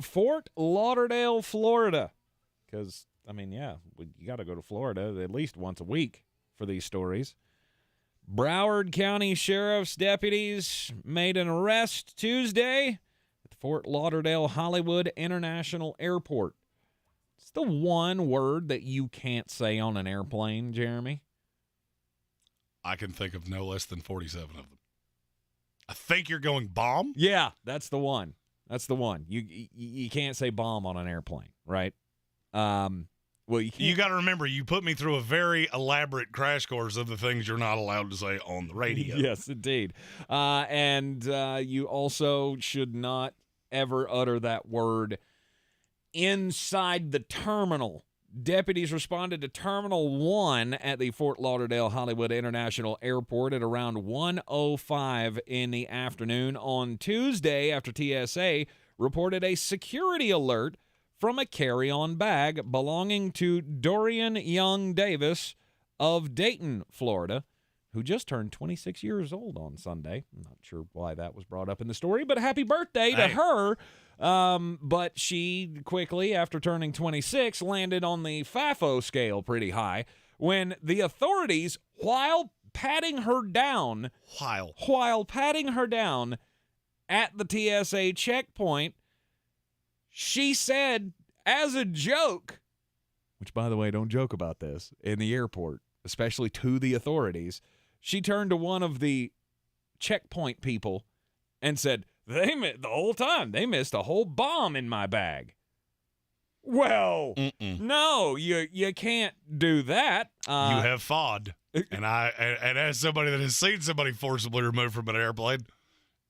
Fort Lauderdale, Florida. Because, I mean, yeah, you got to go to Florida at least once a week for these stories. Broward County Sheriff's deputies made an arrest Tuesday at the Fort Lauderdale Hollywood International Airport. It's the one word that you can't say on an airplane, Jeremy. I can think of no less than 47 of them. I think you're going bomb? Yeah, that's the one. That's the one. You can't say bomb on an airplane, right? Well, you got to remember, you put me through a very elaborate crash course of the things you're not allowed to say on the radio. Yes, indeed. And you also should not ever utter that word inside the terminal. Deputies responded to Terminal 1 at the Fort Lauderdale Hollywood International Airport at around 1:05 in the afternoon on Tuesday after TSA reported a security alert from a carry-on bag belonging to Dorian Young Davis of Dayton, Florida, who just turned 26 years old on Sunday. I'm not sure why that was brought up in the story, but happy birthday to her. But she quickly, after turning 26, landed on the FAFO scale pretty high when the authorities, while patting her down at the TSA checkpoint, she said, as a joke, which, by the way, don't joke about this in the airport, especially to the authorities, she turned to one of the checkpoint people and said, the whole time, they missed a whole bomb in my bag. Well, no, you can't do that. You have FOD. And as somebody that has seen somebody forcibly removed from an airplane,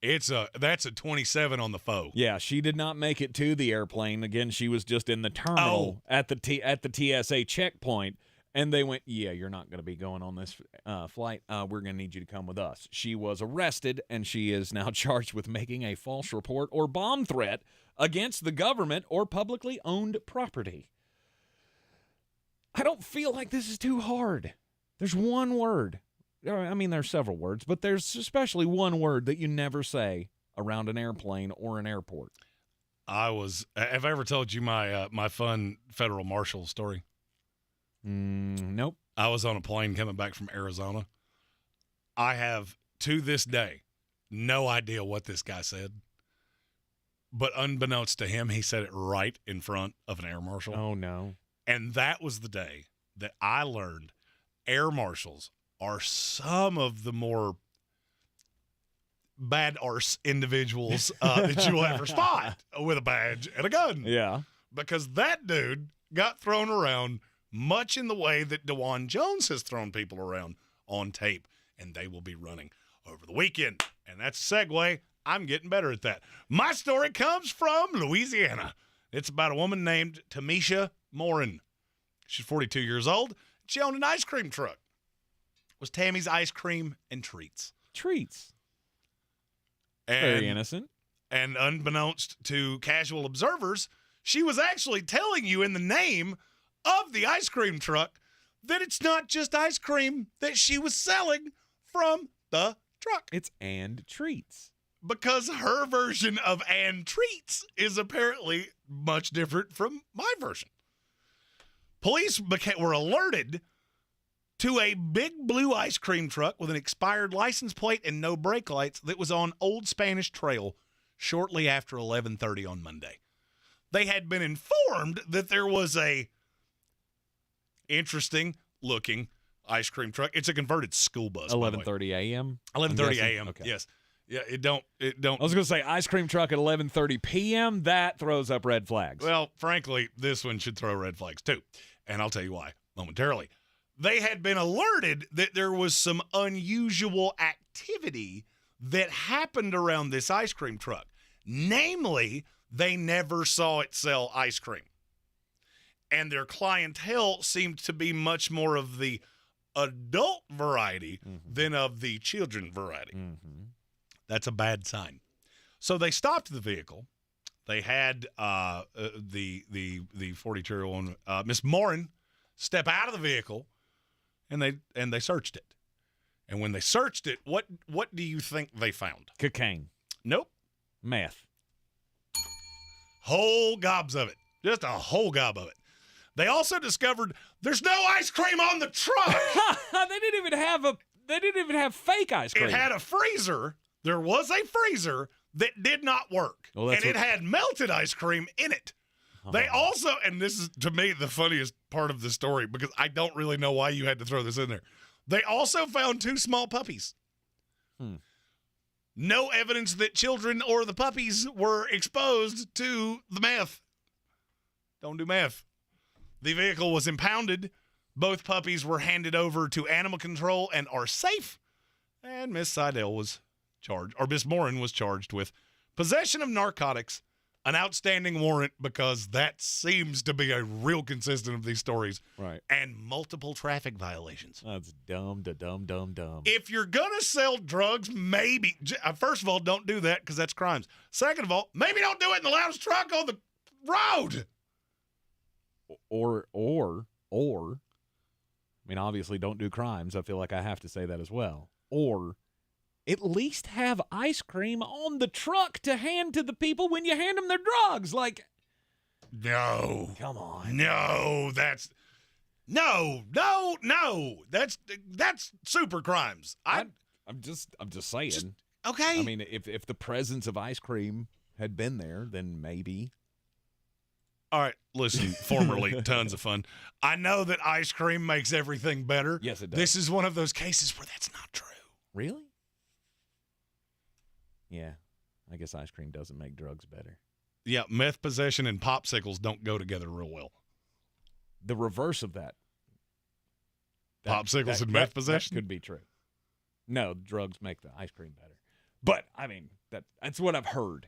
That's a 27 on the foe. Yeah, she did not make it to the airplane. Again, she was just in the terminal at the TSA checkpoint, and they went, "Yeah, you're not going to be going on this flight. We're going to need you to come with us." She was arrested, and she is now charged with making a false report or bomb threat against the government or publicly owned property. I don't feel like this is too hard. There's one word. I mean, there's several words, but there's especially one word that you never say around an airplane or an airport. Have I ever told you my fun federal marshal story? Nope. I was on a plane coming back from Arizona. I have, to this day, no idea what this guy said. But unbeknownst to him, he said it right in front of an air marshal. Oh, no. And that was the day that I learned air marshals are some of the more bad arse individuals that you will ever spot with a badge and a gun. Yeah. Because that dude got thrown around much in the way that DeJuan Jones has thrown people around on tape, and they will be running over the weekend. And that's a segue. I'm getting better at that. My story comes from Louisiana. It's about a woman named Tamisha Morin. She's 42 years old. She owned an ice cream truck. It was Tammy's Ice Cream and Treats. Treats. And, very innocent. And unbeknownst to casual observers, she was actually telling you in the name of the ice cream truck that it's not just ice cream that she was selling from the truck. It's and treats. Because her version of and treats is apparently much different from my version. Police were alerted to a big blue ice cream truck with an expired license plate and no brake lights that was on Old Spanish Trail shortly after 11:30 on Monday. They had been informed that there was a interesting-looking ice cream truck. It's a converted school bus. 11:30 a.m.? 11:30 a.m., okay. yes. Yeah, it don't. I was going to say ice cream truck at 11:30 p.m., that throws up red flags. Well, frankly, this one should throw red flags too, and I'll tell you why momentarily. They had been alerted that there was some unusual activity that happened around this ice cream truck. Namely, they never saw it sell ice cream. And their clientele seemed to be much more of the adult variety than of the children variety. That's a bad sign. So they stopped the vehicle. They had the 42-year-old Miss Morin step out of the vehicle, and they searched it. And when they searched it, what do you think they found? Cocaine. Nope. Meth. Whole gobs of it. Just a whole gob of it. They also discovered there's no ice cream on the truck. They didn't even have fake ice cream. It had a freezer. There was a freezer that did not work. Well, and it had melted ice cream in it. They also, and this is to me the funniest part of the story because I don't really know why you had to throw this in there. They also found 2 small puppies. No evidence that children or the puppies were exposed to the meth. Don't do meth. The vehicle was impounded. Both puppies were handed over to animal control and are safe. And Miss Seidel was charged, or Miss Morin was charged with possession of narcotics, an outstanding warrant because that seems to be a real consistent of these stories. Right. And multiple traffic violations. That's dumb. If you're going to sell drugs, maybe, first of all, don't do that because that's crimes. Second of all, maybe don't do it in the loudest truck on the road. Or, I mean, obviously don't do crimes. I feel like I have to say that as well. Or at least have ice cream on the truck to hand to the people when you hand them their drugs. Like, no. Come on. No, that's super crimes. I'm just saying. Okay. I mean, if the presence of ice cream had been there, then maybe. All right, listen, formerly tons of fun. I know that ice cream makes everything better. Yes, it does. This is one of those cases where that's not true. Really? Yeah, I guess ice cream doesn't make drugs better. Yeah, meth possession and popsicles don't go together real well. The reverse of that. Popsicles and meth possession? That could be true. No, drugs make the ice cream better. But, I mean, that's what I've heard.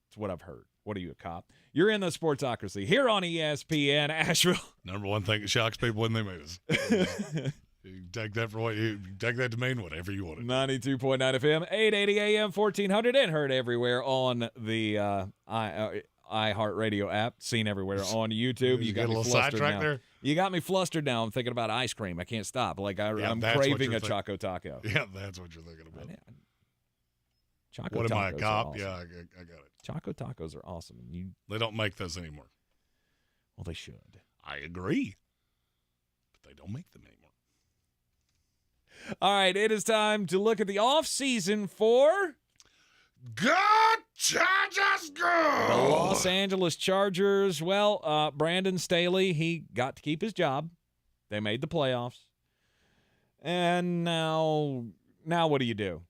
It's what I've heard. What are you, a cop? You're in the Sportsocracy here on ESPN Asheville. Number one thing that shocks people when they move. You take that for what you take that to mean whatever you want it. 92.9 FM, 880 AM, 1400, and heard everywhere on the iHeartRadio app. Seen everywhere on YouTube. You got a me little flustered sidetrack now. there. You got me flustered now. I'm thinking about ice cream. I can't stop. Like I'm craving a Choco Taco. Yeah, that's what you're thinking about. Choco What am I, a Tacos cop? are awesome. Yeah, I got it. Choco Tacos are awesome. They don't make those anymore. Well, they should. I agree. But they don't make them anymore. All right, it is time to look at the offseason for... Go Chargers, go! The Los Angeles Chargers. Well, Brandon Staley, he got to keep his job. They made the playoffs. And now what do you do?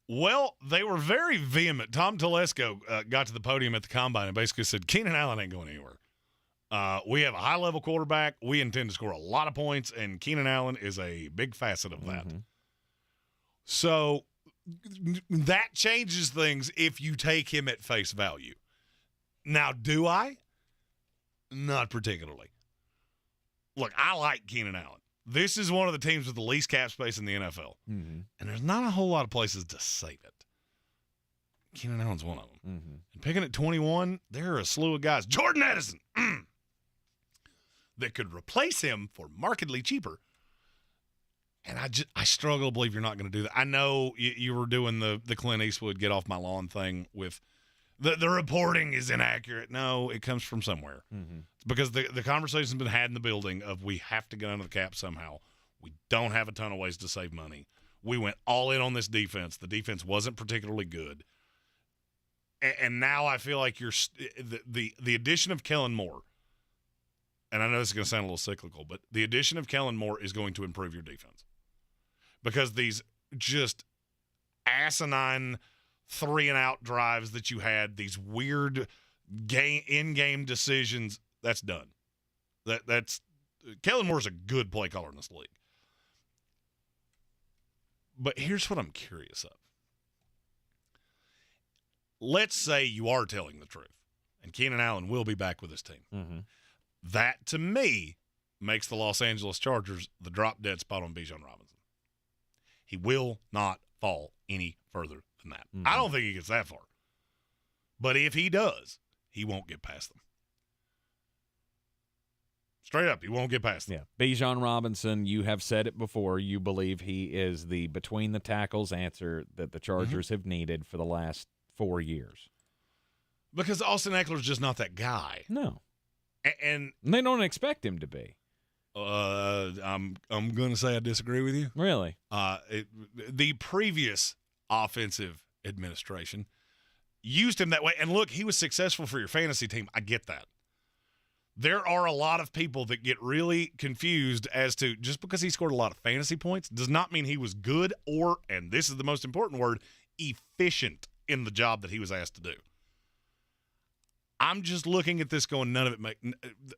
Well, they were very vehement. Tom Telesco got to the podium at the Combine and basically said, Keenan Allen ain't going anywhere. We have a high-level quarterback. We intend to score a lot of points, and Keenan Allen is a big facet of that. Mm-hmm. So that changes things if you take him at face value. Now, do I? Not particularly. Look, I like Keenan Allen. This is one of the teams with the least cap space in the NFL. Mm-hmm. And there's not a whole lot of places to save it. Keenan Allen's one of them. Mm-hmm. And picking at 21, there are a slew of guys. Jordan Edison! That could replace him for markedly cheaper. And I struggle to believe you're not going to do that. I know you were doing the Clint Eastwood get off my lawn thing with the reporting is inaccurate. No, it comes from somewhere. Mm-hmm. It's because the conversation's been had in the building of we have to get under the cap somehow. We don't have a ton of ways to save money. We went all in on this defense. The defense wasn't particularly good. And now I feel like the addition of Kellen Moore, and I know this is going to sound a little cyclical, but the addition of Kellen Moore is going to improve your defense. Because these just asinine 3-and-out drives that you had, these weird in-game decisions, that's done. That's Kellen Moore's a good play caller in this league. But here's what I'm curious of. Let's say you are telling the truth, and Keenan Allen will be back with his team. Mm-hmm. That, to me, makes the Los Angeles Chargers the drop-dead spot on Bijan Robinson. He will not fall any further than that. Mm-hmm. I don't think he gets that far. But if he does, he won't get past them. Straight up, he won't get past them. Yeah. Bijan Robinson, you have said it before, you believe he is the between-the-tackles answer that the Chargers have needed for the last 4 years. Because Austin Eckler's just not that guy. No. And they don't expect him to be. I'm going to say I disagree with you. Really? The previous offensive administration used him that way. And look, he was successful for your fantasy team. I get that. There are a lot of people that get really confused as to just because he scored a lot of fantasy points does not mean he was good or, and this is the most important word, efficient in the job that he was asked to do. I'm just looking at this going, none of it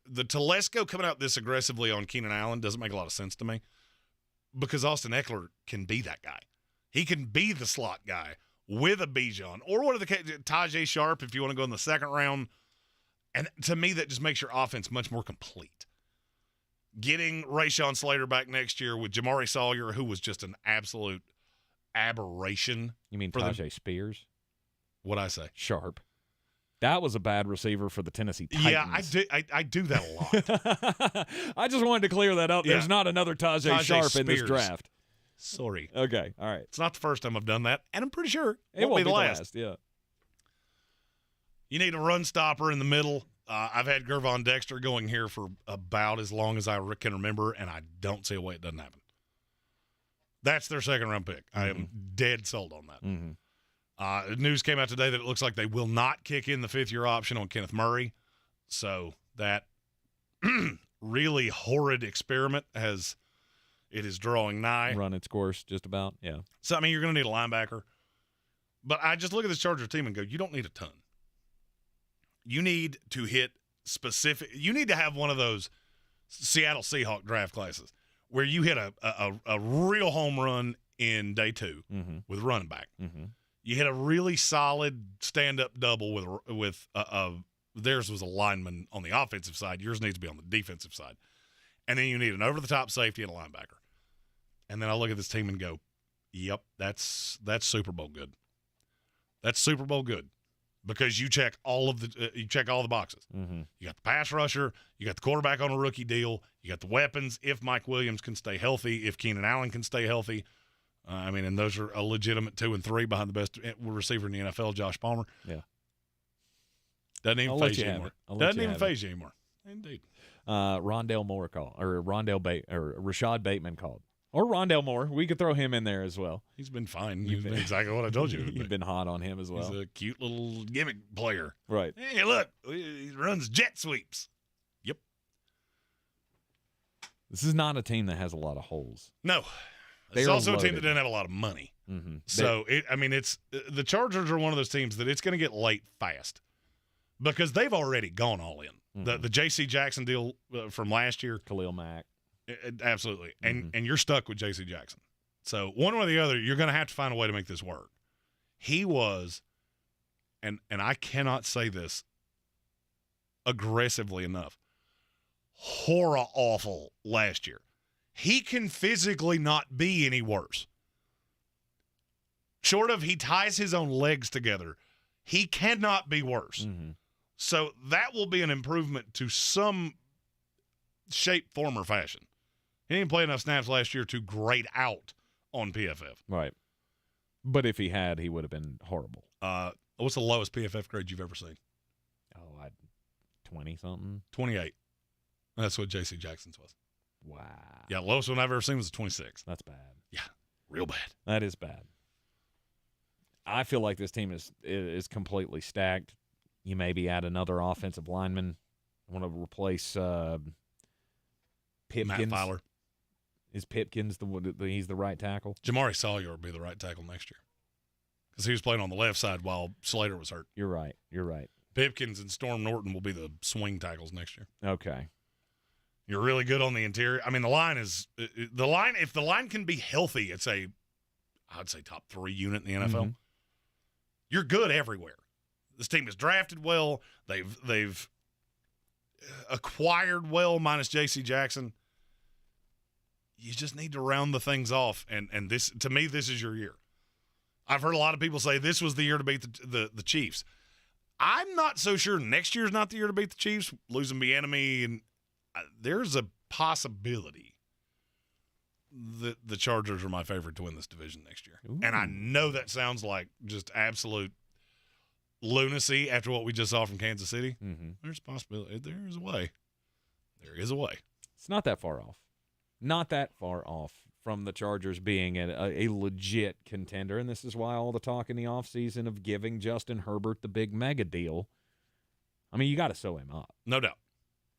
the Telesco coming out this aggressively on Keenan Allen doesn't make a lot of sense to me because Austin Eckler can be that guy. He can be the slot guy with a Bijan or what are the Tajay Sharp if you want to go in the second round. And to me, that just makes your offense much more complete. Getting Rashawn Slater back next year with Jamari Sawyer, who was just an absolute aberration. You mean Tajay Spears? What'd I say? Sharp. That was a bad receiver for the Tennessee Titans. Yeah, I do that a lot. I just wanted to clear that up. Yeah. There's not another Tajay Sharp Spears. in this draft. Sorry. Okay, all right. It's not the first time I've done that, and I'm pretty sure it won't be the last. Yeah. You need a run stopper in the middle. I've had Gervon Dexter going here for about as long as I can remember, and I don't see a way it doesn't happen. That's their second-round pick. I am dead sold on that. Mm-hmm. News came out today that it looks like they will not kick in the fifth-year option on Kenneth Murray. So that really horrid experiment is drawing nigh. Run its course just about, yeah. So, I mean, you're going to need a linebacker. But I just look at this Charger team and go, you don't need a ton. You need to hit specific – you need to have one of those Seattle Seahawk draft classes where you hit a real home run in day two with running back. Mm-hmm. You hit a really solid stand-up double with theirs was a lineman on the offensive side. Yours needs to be on the defensive side. And then you need an over-the-top safety and a linebacker. And then I look at this team and go, yep, that's Super Bowl good. That's Super Bowl good because you check all the boxes. Mm-hmm. You got the pass rusher, you got the quarterback on a rookie deal, you got the weapons. If Mike Williams can stay healthy, if Keenan Allen can stay healthy, and those are a legitimate 2 and 3 behind the best receiver in the NFL, Josh Palmer. Yeah, doesn't even phase you anymore. Doesn't even phase you anymore. Indeed. Rondale Moore called, or Rashad Bateman called. Or Rondale Moore. We could throw him in there as well. He's been fine. He's been exactly what I told you. You've been hot on him as well. He's a cute little gimmick player. Right. Hey, look. He runs jet sweeps. Yep. This is not a team that has a lot of holes. No. It's also a team that doesn't have a lot of money. Mm-hmm. So, it's the Chargers are one of those teams that it's going to get late fast because they've already gone all in. Mm-hmm. The J.C. Jackson deal from last year. Khalil Mack. Absolutely. And you're stuck with J.C. Jackson. So one way or the other, you're going to have to find a way to make this work. He was, and I cannot say this aggressively enough, horror awful last year. He can physically not be any worse. Short of he ties his own legs together, he cannot be worse. Mm-hmm. So that will be an improvement to some shape, form, or fashion. He didn't play enough snaps last year to grade out on PFF. Right. But if he had, he would have been horrible. What's the lowest PFF grade you've ever seen? 20-something. 28. That's what J.C. Jackson's was. Wow. Yeah, lowest one I've ever seen was a 26. That's bad. Yeah, real bad. That is bad. I feel like this team is completely stacked. You maybe add another offensive lineman. I want to replace Pipkins. Matt Fowler. Is Pipkins he's the right tackle? Jamari Sawyer will be the right tackle next year because he was playing on the left side while Slater was hurt. You're right. Pipkins and Storm Norton will be the swing tackles next year. Okay. You're really good on the interior. I mean, the line. If the line can be healthy, I'd say top 3 unit in the NFL. Mm-hmm. You're good everywhere. This team has drafted well. They've acquired well, minus J.C. Jackson. You just need to round the things off, and this, to me, this is your year. I've heard a lot of people say this was the year to beat the Chiefs. I'm not so sure next year's not the year to beat the Chiefs, losing Bieniemy, and there's a possibility that the Chargers are my favorite to win this division next year. Ooh. And I know that sounds like just absolute lunacy after what we just saw from Kansas City. Mm-hmm. There's a possibility. There is a way. There is a way. It's not that far off. Not that far off from the Chargers being a legit contender, and this is why all the talk in the offseason of giving Justin Herbert the big mega deal. I mean, you got to sew him up. No doubt.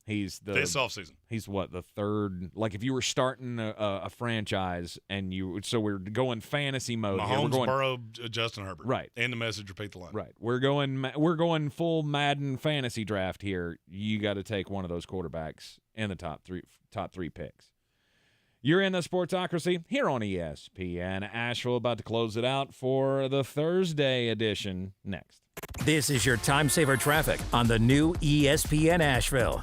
He's this offseason. He's what, the third? Like if you were starting a franchise and so we're going fantasy mode. Mahomes, Burrow, Justin Herbert. Right. And the message, repeat the line. Right. We're going full Madden fantasy draft here. You got to take one of those quarterbacks in the top three picks. You're in the Sportsocracy here on ESPN Asheville, about to close it out for the Thursday edition next. This is your time saver traffic on the new ESPN Asheville.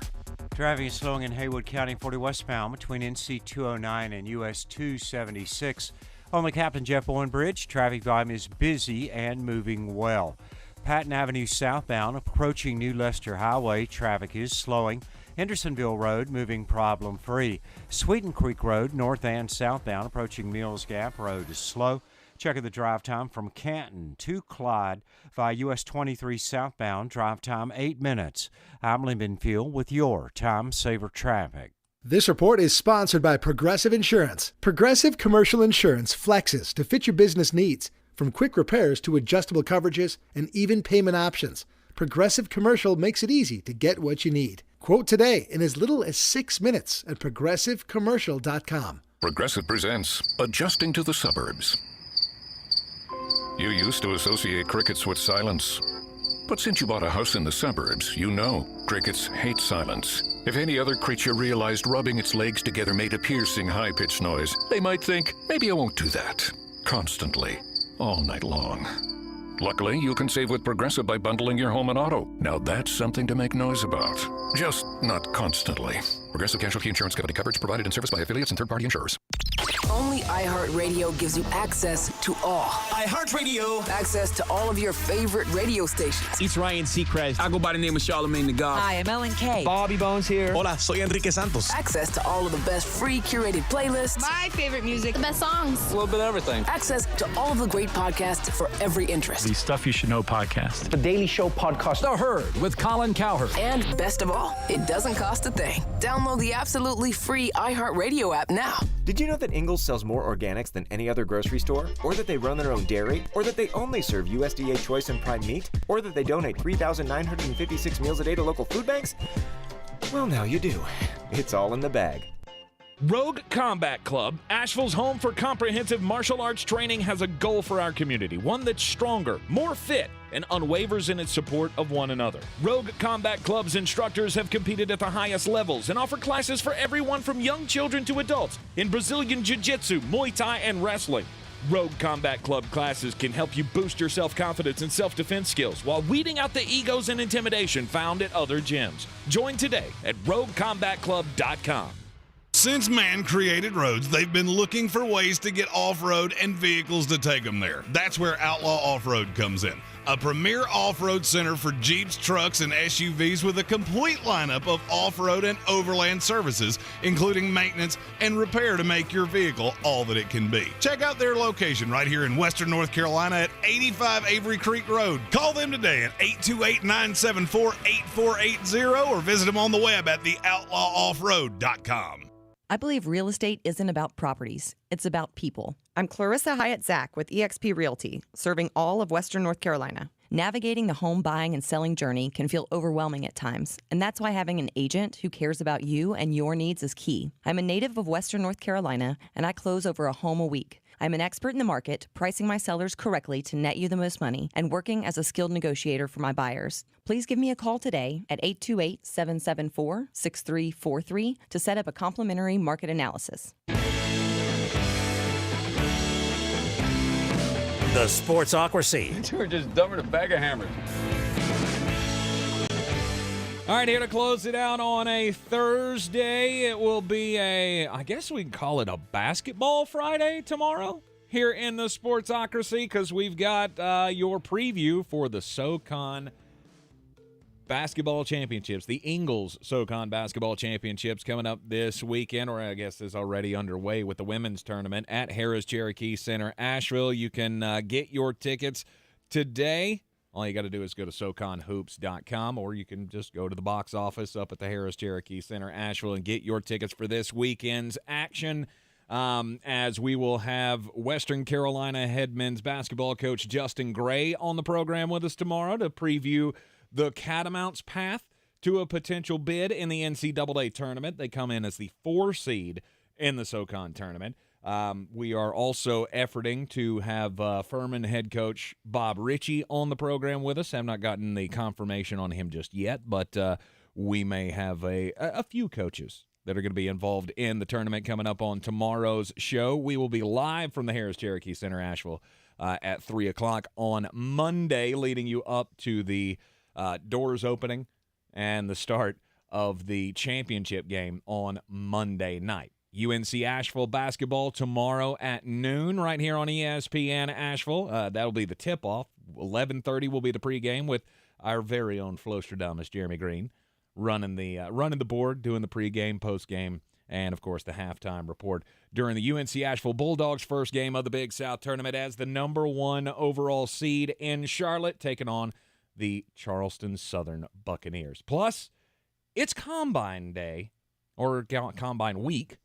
Traffic is slowing in Haywood County 40 westbound between NC 209 and US 276. On the Captain Jeff Bowen Bridge, traffic volume is busy and moving well. Patton Avenue southbound approaching New Leicester Highway, traffic is slowing. Hendersonville Road moving problem-free. Sweeten Creek Road, north and southbound, approaching Mills Gap Road is slow. Checking the drive time from Canton to Clyde via US 23 southbound, drive time 8 minutes. I'm Lyndon Field with your Time Saver Traffic. This report is sponsored by Progressive Insurance. Progressive Commercial Insurance flexes to fit your business needs, from quick repairs to adjustable coverages and even payment options. Progressive Commercial makes it easy to get what you need. Quote today in as little as 6 minutes at progressivecommercial.com. Progressive presents Adjusting to the Suburbs. You used to associate crickets with silence. But since you bought a house in the suburbs, you know crickets hate silence. If any other creature realized rubbing its legs together made a piercing, high-pitched noise, they might think, maybe I won't do that. Constantly, all night long. Luckily, you can save with Progressive by bundling your home and auto. Now that's something to make noise about. Just not constantly. Progressive Casualty Insurance Company. Coverage provided and serviced by affiliates and third-party insurers. Only iHeartRadio gives you access to all. iHeartRadio. Access to all of your favorite radio stations. It's Ryan Seacrest. I go by the name of Charlamagne the God. Hi, I'm Ellen K. Bobby Bones here. Hola, soy Enrique Santos. Access to all of the best free curated playlists. My favorite music. The best songs. A little bit of everything. Access to all of the great podcasts for every interest. The Stuff You Should Know podcast. The Daily Show podcast. The Herd with Colin Cowherd. And best of all, it doesn't cost a thing. Download the absolutely free iHeartRadio app now. Did you know that Ingles sells more organics than any other grocery store? Or that they run their own dairy? Or that they only serve USDA choice and prime meat? Or that they donate 3,956 meals a day to local food banks? Well, now you do. It's all in the bag. Rogue Combat Club, Asheville's home for comprehensive martial arts training, has a goal for our community, one that's stronger, more fit, and unwavers in its support of one another. Rogue Combat Club's instructors have competed at the highest levels and offer classes for everyone from young children to adults in Brazilian Jiu-Jitsu, Muay Thai, and wrestling. Rogue Combat Club classes can help you boost your self-confidence and self-defense skills while weeding out the egos and intimidation found at other gyms. Join today at RogueCombatClub.com. Since man created roads, they've been looking for ways to get off-road and vehicles to take them there. That's where Outlaw Off-Road comes in. A premier off-road center for Jeeps, trucks, and SUVs with a complete lineup of off-road and overland services, including maintenance and repair to make your vehicle all that it can be. Check out their location right here in Western North Carolina at 85 Avery Creek Road. Call them today at 828-974-8480 or visit them on the web at theoutlawoffroad.com. I believe real estate isn't about properties. It's about people. I'm Clarissa Hyatt-Zach with eXp Realty, serving all of Western North Carolina. Navigating the home buying and selling journey can feel overwhelming at times, and that's why having an agent who cares about you and your needs is key. I'm a native of Western North Carolina, and I close over a home a week. I'm an expert in the market, pricing my sellers correctly to net you the most money, and working as a skilled negotiator for my buyers. Please give me a call today at 828-774-6343 to set up a complimentary market analysis. The Sportsocracy. You were just dumping a bag of hammers. All right, here to close it out on a Thursday. It will be I guess we can call it a basketball Friday tomorrow here in the Sportsocracy, because we've got your preview for the SoCon Basketball Championships, the Ingles SoCon Basketball Championships coming up this weekend, or I guess is already underway with the women's tournament at Harris-Cherokee Center, Asheville. You can get your tickets today. All you got to do is go to SoConHoops.com, or you can just go to the box office up at the Harris-Cherokee Center, Asheville, and get your tickets for this weekend's action, as we will have Western Carolina head men's basketball coach Justin Gray on the program with us tomorrow to preview the Catamounts' path to a potential bid in the NCAA tournament. They come in as the 4 seed in the SoCon tournament. We are also efforting to have Furman head coach Bob Ritchie on the program with us. I've not gotten the confirmation on him just yet, but we may have a few coaches that are going to be involved in the tournament coming up on tomorrow's show. We will be live from the Harris-Cherokee Center, Asheville, at 3 o'clock on Monday, leading you up to the doors opening and the start of the championship game on Monday night. UNC Asheville basketball tomorrow at noon right here on ESPN Asheville. That'll be the tip-off. 11:30 will be the pregame with our very own Flostradamus, Jeremy Greene, running the board, doing the pregame, postgame, and, of course, the halftime report during the UNC Asheville Bulldogs' first game of the Big South Tournament as the number 1 overall seed in Charlotte, taking on the Charleston Southern Buccaneers. Plus, it's Combine Day, or Combine Week.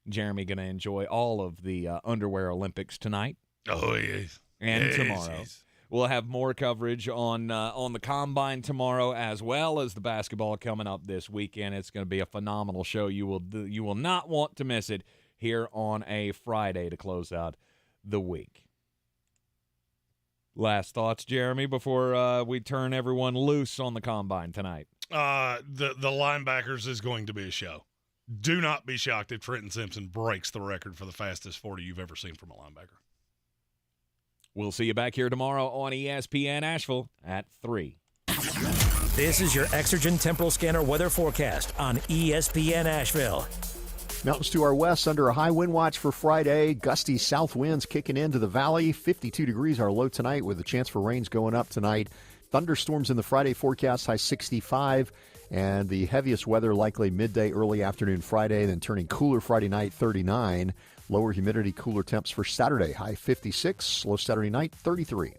Jeremy going to enjoy all of the underwear Olympics tonight. Oh, yes. And tomorrow. Yes. We'll have more coverage on the Combine tomorrow, as well as the basketball coming up this weekend. It's going to be a phenomenal show. You will not want to miss it here on a Friday to close out the week. Last thoughts, Jeremy, before we turn everyone loose on the Combine tonight. The linebackers is going to be a show. Do not be shocked if Trenton Simpson breaks the record for the fastest 40 you've ever seen from a linebacker. We'll see you back here tomorrow on ESPN Asheville at 3. This is your Exergen Temporal Scanner weather forecast on ESPN Asheville. Mountains to our west under a high wind watch for Friday. Gusty south winds kicking into the valley. 52 degrees our low tonight with a chance for rains going up tonight. Thunderstorms in the Friday forecast, high 65. And the heaviest weather likely midday, early afternoon Friday, then turning cooler Friday night, 39. Lower humidity, cooler temps for Saturday, high 56. Low Saturday night, 33.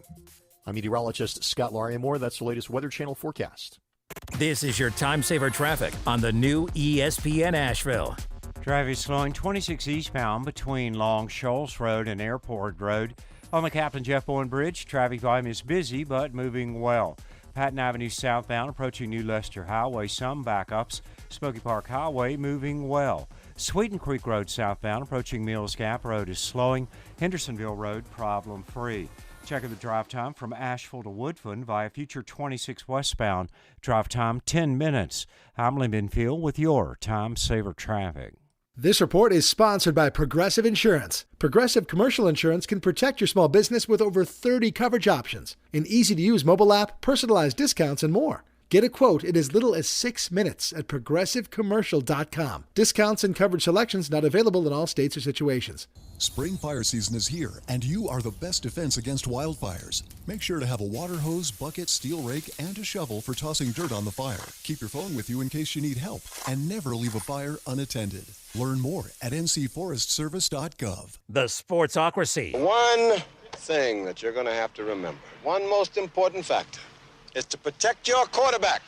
I'm meteorologist Scott Larimore. That's the latest Weather Channel forecast. This is your time saver traffic on the new ESPN Asheville. Traffic slowing 26 eastbound between Long Shoals Road and Airport Road. On the Captain Jeff Bowen Bridge, traffic volume is busy but moving well. Patton Avenue southbound approaching New Leicester Highway, some backups. Smoky Park Highway moving well. Sweeten Creek Road southbound approaching Mills Gap Road is slowing. Hendersonville Road problem-free. Check the drive time from Asheville to Woodfin via Future 26 westbound. Drive time 10 minutes. I'm Lee Benfield with your Time Saver Traffic. This report is sponsored by Progressive Insurance. Progressive Commercial Insurance can protect your small business with over 30 coverage options, an easy-to-use mobile app, personalized discounts, and more. Get a quote in as little as 6 minutes at progressivecommercial.com. Discounts and coverage selections not available in all states or situations. Spring fire season is here, and you are the best defense against wildfires. Make sure to have a water hose, bucket, steel rake, and a shovel for tossing dirt on the fire. Keep your phone with you in case you need help, and never leave a fire unattended. Learn more at ncforestservice.gov. The Sportsocracy. One thing that you're going to have to remember, one most important factor, is to protect your quarterback.